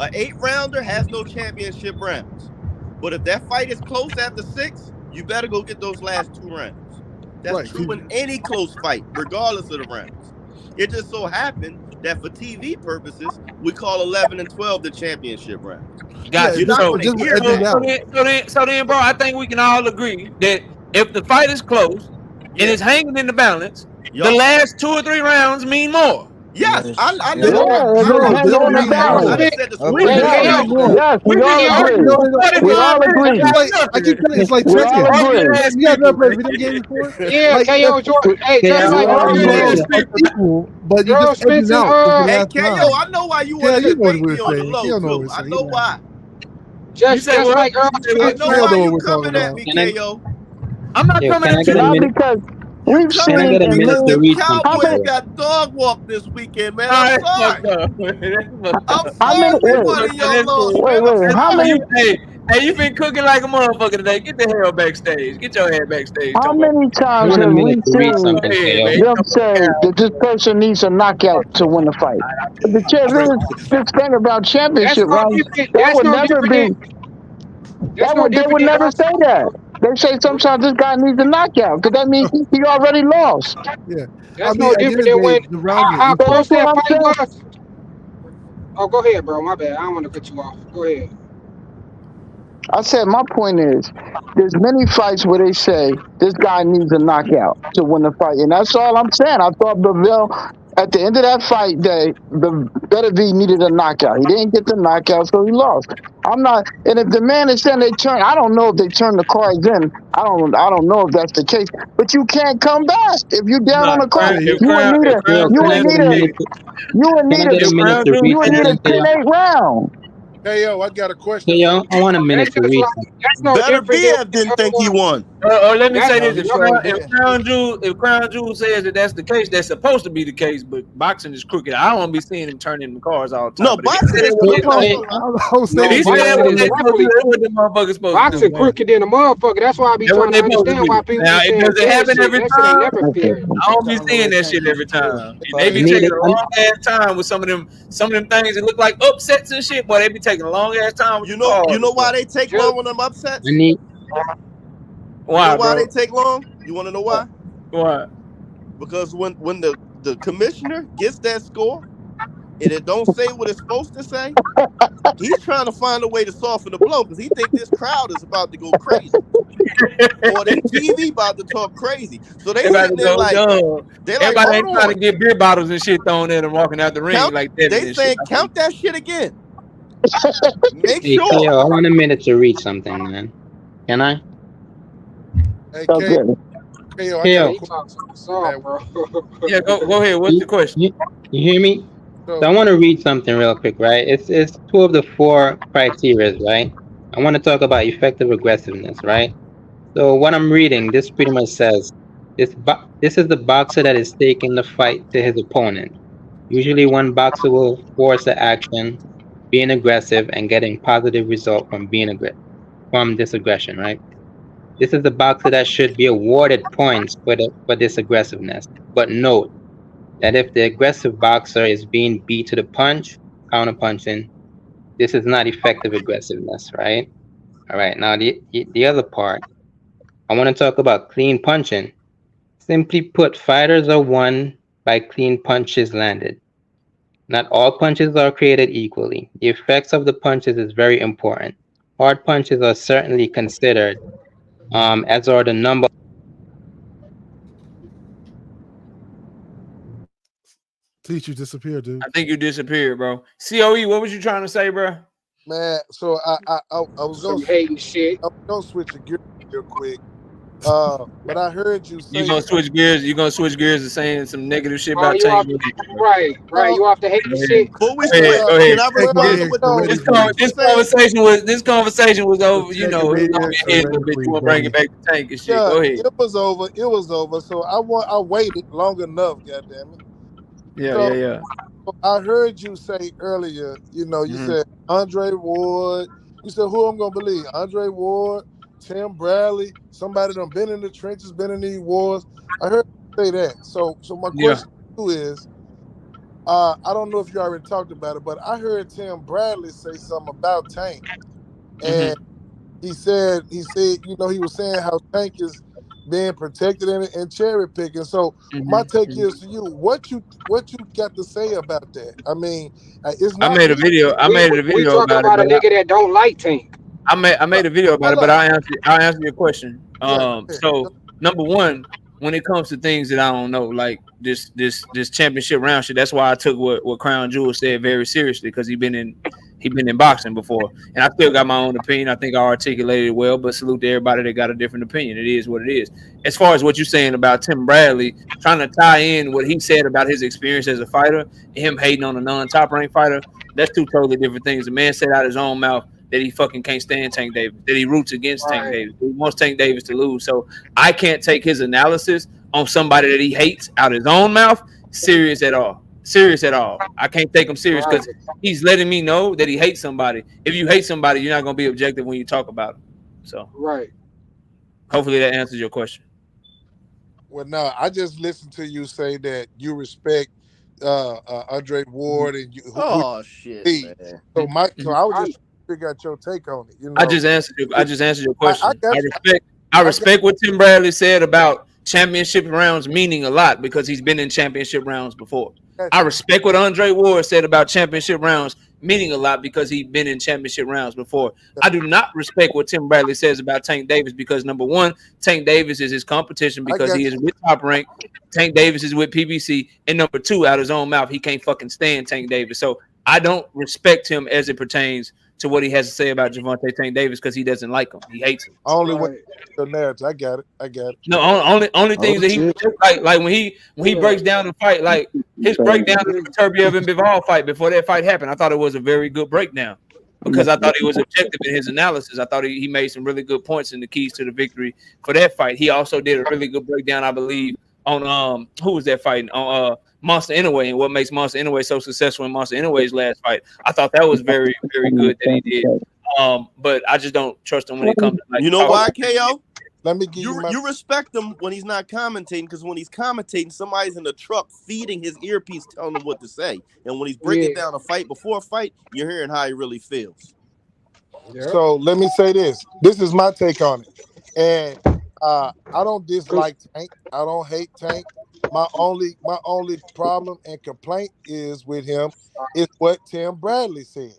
An 8-rounder has no championship rounds. But if that fight is close after 6, you better go get those last 2 rounds. That's true in any close fight, regardless of the rounds. It just so happened that for TV purposes, we call 11 and 12 the championship rounds. Got you. So then, bro, I think we can all agree that if the fight is close and it's hanging in the balance, the last 2 or 3 rounds mean more. Yes, I Yeah, never. it No, no, depends there's a on the reason for I balance. just it. said the Hey, score. Wait, Yes, hold KO. on, hold on. yes, we We've been all here KO. agree. arguing No, for We 45 all minutes agree. it's about like I keep nothing. telling you, it's like We checkers. all Arguing agree. ass You guys people, ever played man. video games before? Yeah, Like KO. Hey, Okay, just I We like want all a you earlier minute. agree. guys this are week, equal, but you just Gerald edging Spence out just the Hey last KO, time. I know why you Yeah, wanted you to know what debate we were me on the saying. low You know what too. we're I saying. know You know. why. You say just what? like Earl You say I what? Spence know You all said. why know what you we're talking coming at about. me, Can I? KO. I'm not Yo, coming can I at get a you. Not minute? because You we've Can coming I at seen get me a in because minute to the many. read How something Cowboys many? here? got dog walked this weekend, man. I'm Nah, that's sorry. fucked up. That's fucked I'm up. How many? sorry we Wait, won But and y'all that's lost, cool. wait, man. I'm wait. How Nah, many? sorry. you've been cooking like a motherfucker today. Get the hell backstage. Get your ass backstage, How Tomo. many I times want a have we minute to read Go seen something, ahead, KO. man. them say that this person needs a knockout to win the fight? But the I bring this thing about That's championship no rounds, different. that That's would no never different be. than. That's no They different would than never say boxing. that. They say sometimes this guy needs a knockout because that means he already lost. Yeah. I That's mean, no at the end different of than the day, when the rounds are how So equal. close that's what that I'm fight saying. was. Oh, go ahead, bro. My bad. I don't want to cut you off. Go ahead. I said my point is there's many fights where they say this guy needs a knockout to win the fight, and that's all I'm saying. I thought Bivol at the end of that fight day, the Beterbiev needed a knockout. He didn't get the knockout, so he lost. I'm not, and if the man is saying they turn, I don't know if they turn the cards in. I don't know if that's the case. But you can't come back if you down Nah, on the card. Yeah, if You would Crown, need if a Crown Yo, you can Jewel would I get need a a minute? said, you would Can need I a get a if minute Crown to Jewel read you would need said, a something, 10-8 KO? round. KO, I got a question for KO, you. I want a That's minute to just read like something. that's no Better different than Biev didn't think he won. let me that's say No, this: he no, sure did. If Crown Jewel says that that's the case, that's supposed to be the case. But boxing is crooked. I don't want to be seeing him turning the cars all the time. No, But if he boxing said it is was Hey, the crooked. I case, ain't hey, gonna lie. I was if no. he saying, said it Boxing was, is they supposed to do, definitely that's what the motherfuckers supposed to do, boxing man. crooked than a motherfucker. That's why I be That's what trying they to supposed to understand be. why people Now, be it saying does it fair happen shit. every That shit ain't time? never fair. I don't be Trying to seeing let that Tank shit get every some food. time. And they I be Buddy. need taking it. a long ass time with some of them things that look like upsets and shit. Boy, they be taking a long ass time with You them know, cars. you know Boy. why they take Just long on them I upsets? need. You know Why, why bro? they take long? You want to know why? Why? Because when the commissioner gets that score and it don't say what it's supposed to say, he's trying to find a way to soften the blow because he think this crowd is about to go crazy or the TV about to talk crazy. So they Everybody sitting there go like dumb. they like, Everybody hold ain't trying to on, get beer bottles and shit thrown in and walking out the ring count. like Devin They and shit. saying count that shit again. Make Hey, sure. KO, I want a minute to read something, man. Can I? Hey, Okay. KO, I got a man, KO, you question, talk soft, man. bro. Yeah, go ahead. What's the you, question? you hear me? So I So want to read something real quick, right? It's two of the four criteria, right? I want to talk about effective aggressiveness, right? So what I'm reading, this pretty much says this is the boxer that is taking the fight to his opponent. Usually one boxer will force the action, being aggressive and getting positive result from from this aggression, right? This is the boxer that should be awarded points for this aggressiveness. But note that if the aggressive boxer is being beat to the punch, counterpunching, this is not effective aggressiveness, right? All right, now the other part, I want to talk about clean punching. Simply put, fighters are won by clean punches landed. Not all punches are created equally. The effects of the punches is very important. Hard punches are certainly considered, as are the number. Teach you disappear, dude. I think you disappeared, bro. COE, what was you trying to say, bro? man, so I was Some hating shit. gonna switch a gear real quick. But I heard you You say gonna something. switch gears? You gonna switch gears to saying some negative shit Oh, about you Tank? off the right, right. No, You off the hating Go ahead. shit. Before we Go ahead. switch, well, Go ahead. can I Take well, respond me to here what no. correctly, This, what you con- was please. this just saying? conversation was So over. You take know, me it was here gonna be a little correctly, bit. You please, want to bring it buddy. back to Tank and shit? Yeah, Go ahead. it was over. It was over. So I waited long enough. Goddamn it. Yeah, So yeah, yeah. I heard you say earlier. You Mm-hmm. said Andre Ward. You said who I'm gonna believe? Andre Ward, Tim Bradley, somebody done been in the trenches, been in these wars. I heard you say that. So my Yeah. question to you is, I don't know if you already talked about it, but I heard Tim Bradley say something about Tank, and Mm-hmm. he was saying how Tank is being protected and cherry picking. So my take Mm-hmm. is to you, what you got to say about that? I mean, it's I not made a me. video. I made a We video talking about it, about a but nigga that don't like Tank. I made a video about it. Hold But up. I'll answer your question. Yeah, go ahead. So number one. when it comes to things that I don't know, like this championship round shit. That's why I took what Crown Jewel said very seriously, because he been in boxing before, and I still got my own opinion. I think I articulated it well, but salute to everybody that got a different opinion. It is what it is. As far as what you're saying about Tim Bradley trying to tie in what he said about his experience as a fighter, and him hating on a non-top ranked fighter, that's two totally different things. The man said out his own mouth that he fucking can't stand Tank Davis, that he roots against Tank Davis. He wants Tank Davis to lose. So I can't take his analysis on somebody that he hates out his own mouth serious at all. Serious at all. I can't take him serious because he's letting me know that he hates somebody. If you hate somebody, you're not going to be objective when you talk about him. So hopefully that answers your question. Well, no, I just listened to you say that you respect Andre Ward and you. Shit, man. So I was just figure out your take on it. You know, I just answered your question. I respect what Tim Bradley said about championship rounds meaning a lot because he's been in championship rounds before. I respect what Andre Ward said about championship rounds meaning a lot because he's been in championship rounds before. I do not respect what Tim Bradley says about Tank Davis because, number one, Tank Davis is his competition because he is with Top Rank. Tank Davis is with PBC. And number two, out his own mouth, he can't fucking stand Tank Davis. So I don't respect him as it pertains to what he has to say about Gervonta Tank Davis because he doesn't like him. He hates him. Only with the narrative. I got it. No, only things that he like when he breaks down the fight, like his breakdown of the Beterbiev and Bivol fight before that fight happened. I thought it was a very good breakdown because I thought he was objective in his analysis. I thought he made some really good points in the keys to the victory for that fight. He also did a really good breakdown, I believe, on who was that fighting on Monster Inoue and what makes Monster Inoue so successful in Monster Inoue's last fight. I thought that was very, very good that he did. But I just don't trust him when it comes to like. You know why, KO? Let me give you respect him when he's not commentating because when he's commentating, somebody's in the truck feeding his earpiece, telling him what to say. And when he's breaking down a fight before a fight, you're hearing how he really feels. So let me say this. This is my take on it. And I don't dislike Tank. I don't hate Tank. My only problem and complaint is with him is what Tim Bradley said.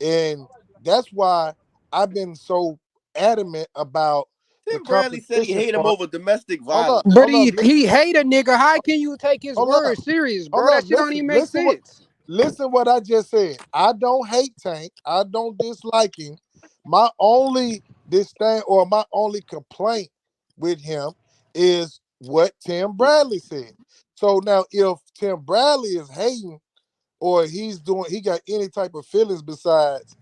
And that's why I've been so adamant about Tim Bradley said he hate him over domestic violence. But he hate a nigga. How can you take his words serious, bro? That shit don't even make sense. Listen what I just said. I don't hate Tank. I don't dislike him. My only disdain or my only complaint with him is what Tim Bradley said. So now if Tim Bradley is hating or he got any type of feelings besides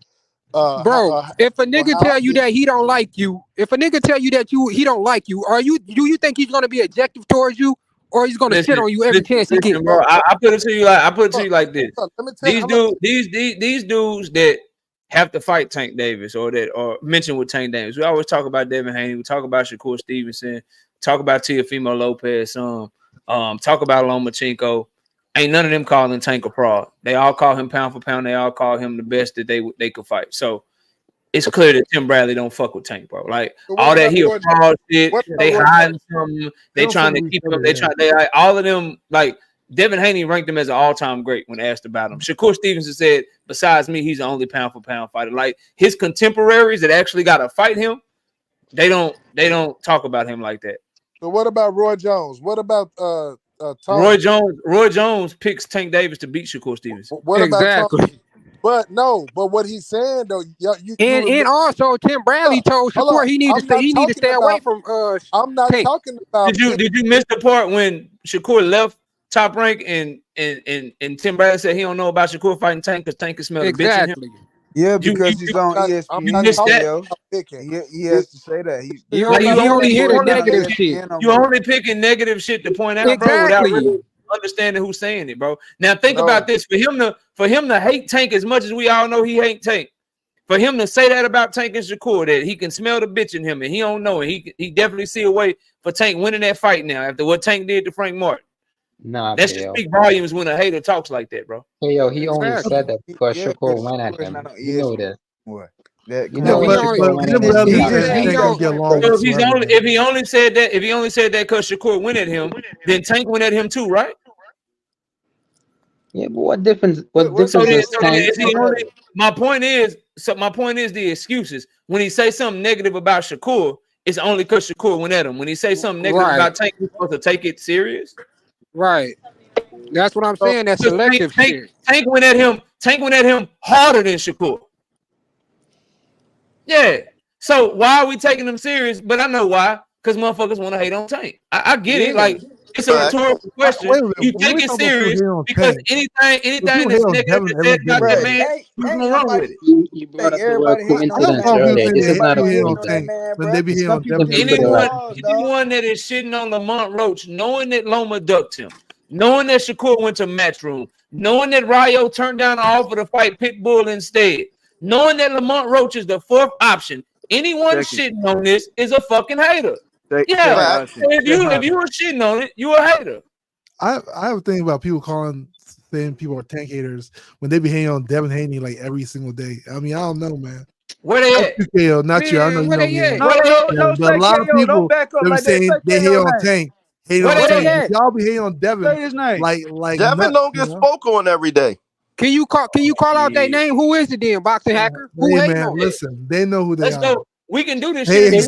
bro, if a nigga tell you that he don't like you, if a nigga tell you that he don't like you, do you think he's gonna be objective towards you, or he's gonna shit on you every chance he gets? Bro, I put it to you like this. These dudes that have to fight Tank Davis or mention with Tank Davis. We always talk about Devin Haney, we talk about Shakur Stevenson, talk about Teofimo Lopez, talk about Lomachenko. Ain't none of them calling Tank a fraud. They all call him pound for pound. They all call him the best that they could fight. So it's clear that Tim Bradley don't fuck with Tank, bro. Like all that he a fraud shit. They hiding from. They trying to keep him. They like all of them. Like Devin Haney ranked him as an all-time great when asked about him. Shakur Stevenson said, besides me, he's the only pound for pound fighter. Like his contemporaries that actually got to fight him, they don't talk about him like that. So what about Roy Jones? What about Roy Jones picks Tank Davis to beat Shakur Stevenson. What about Tommy? But what he's saying though, and also Tim Bradley told Shakur he need to stay away from. I'm not talking about. Did you miss the part when Shakur left Top Rank and Tim Bradley said he don't know about Shakur fighting Tank because Tank can smell the bitch in him? Yeah, because he's on ESPN. You missed that. He has to say that. He only hit a negative shit. You only picking negative shit to point out, bro, without really understanding who's saying it, bro. Now think about this: for him to hate Tank as much as we all know he hate Tank, for him to say that about Tank and Shakur, that he can smell the bitch in him and he don't know, and he definitely see a way for Tank winning that fight now after what Tank did to Frank Martin. Nah, that should speak volumes when a hater talks like that, bro. Hey, yo, he only said that because Shakur went at him. You know this. What? If he only said that because Shakur went at him, then Tank went at him too, right? Yeah, but what difference? My point is the excuses. When he say something negative about Shakur, it's only because Shakur went at him. When he say something negative about Tank, he's supposed to take it serious. Right. That's what I'm saying. That's selective shit. Tank went at him. Tank went at him harder than Shakur. Yeah. So why are we taking them serious? But I know why. Because motherfuckers want to hate on Tank. I get it. Like, it's a rhetorical question. You take it serious because anything that's negative that's said about that man, you're gonna run with it. You brought up the word coincidence earlier. This is not a coincidence. Anyone that is shitting on Lamont Roach, knowing that Loma ducked him, knowing that Shakur went to Matchroom, knowing that Rayo turned down the offer to fight Pitbull instead, knowing that Lamont Roach is the fourth option, anyone shitting on this is a fucking hater. If you were shitting on it, you a hater. I have a thing about people saying people are Tank haters when they be hating on Devin Haney like every single day. I mean, I don't know, man. Where they at? KO, not you. I know you know me. No, but a lot of people don't back up they like saying they hate on Tank. Hate on Tank. Y'all be hating on Devin. Say his name. Like Devin don't get spoke on every day. Can you call out their name? Who is it then, Boxing Hacker? Who hey, hating man, on listen, they know who they Let's are. Go. We can do this shit. Let's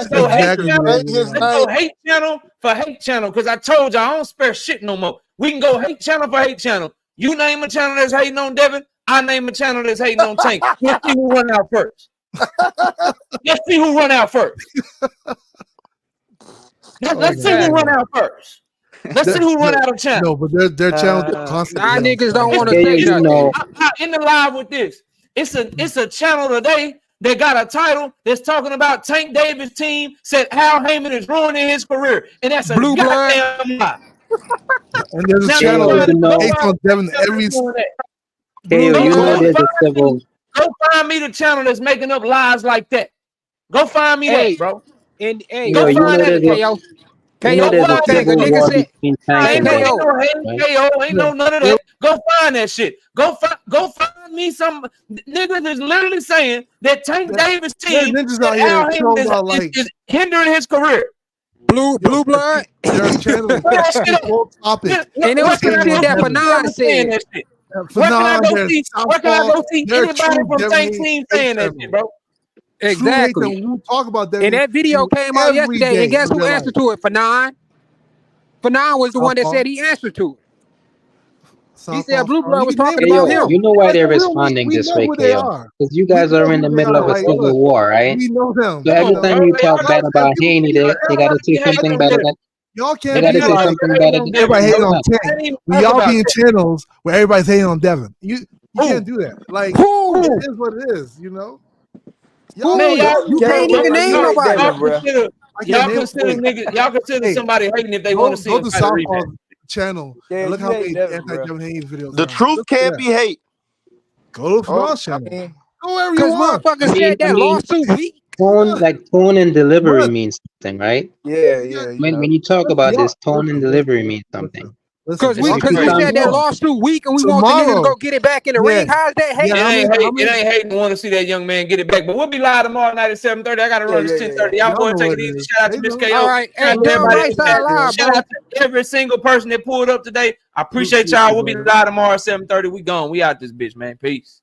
go hate channel for hate channel. Because I told you I don't spare shit no more. We can go hate channel for hate channel. You name a channel that's hating on Devin. I name a channel that's hating on Tank. Let's see who run out first. Let's see who run out first. Let's see who run out first. Let's see who run out of channel. No, but their channel constantly. Niggas don't want to say nothing. I'm in the live with this. It's a channel today that got a title that's talking about Tank Davis' team said Hal Heyman is ruining his career, and that's a Blue goddamn lie. And there's a channel that hates on Devin every. Go find me the channel that's making up lies like that. Go find me that, bro. And go find that, ain't no none of that. Go find that shit. Go find me some niggas that's literally saying that Tank Davis team is hindering his career. Blue blood. Their channel is full topic. And it was some shit that Fanon said. Where can I go see anybody from Tank team saying that shit, bro? Exactly. We talk about that. And that video came out yesterday, and guess who answered to it? Fanon. Fanon was the one that said he answered to it. He said Blue Blood was talking about him. You know why they're responding this way, KO? Because you guys are in the middle of a civil war, right? We know them. So every time you talk bad about Haney, they gotta say something better than. Y'all can't be like everybody hating on Tank. We all be in channels where everybody's hating on Devin. You can't do that. Like it is what it is, you know. You can't even name nobody. Y'all consider somebody hating if they want to see go to Southpaw channel. And look how many anti-Devin Haney videos. The truth can't be hate. Go to Fawn's channel. Go wherever you want. Motherfuckers said that lawsuit weak. Tone and delivery means something, right? Yeah. When you talk about this, tone and delivery means something. Because we said that lawsuit weak and we want the niggas to go get it back in the ring. How's that hate? It ain't hating to want to see that young man get it back. But we'll be live tomorrow night at 7:30. I gotta run this 10:30. Y'all go and take it easy. Shout out to Miss KO. All right. Shout out to every single person that pulled up today. I appreciate y'all. We'll be live tomorrow at 7:30. We gone. We out this bitch, man. Peace.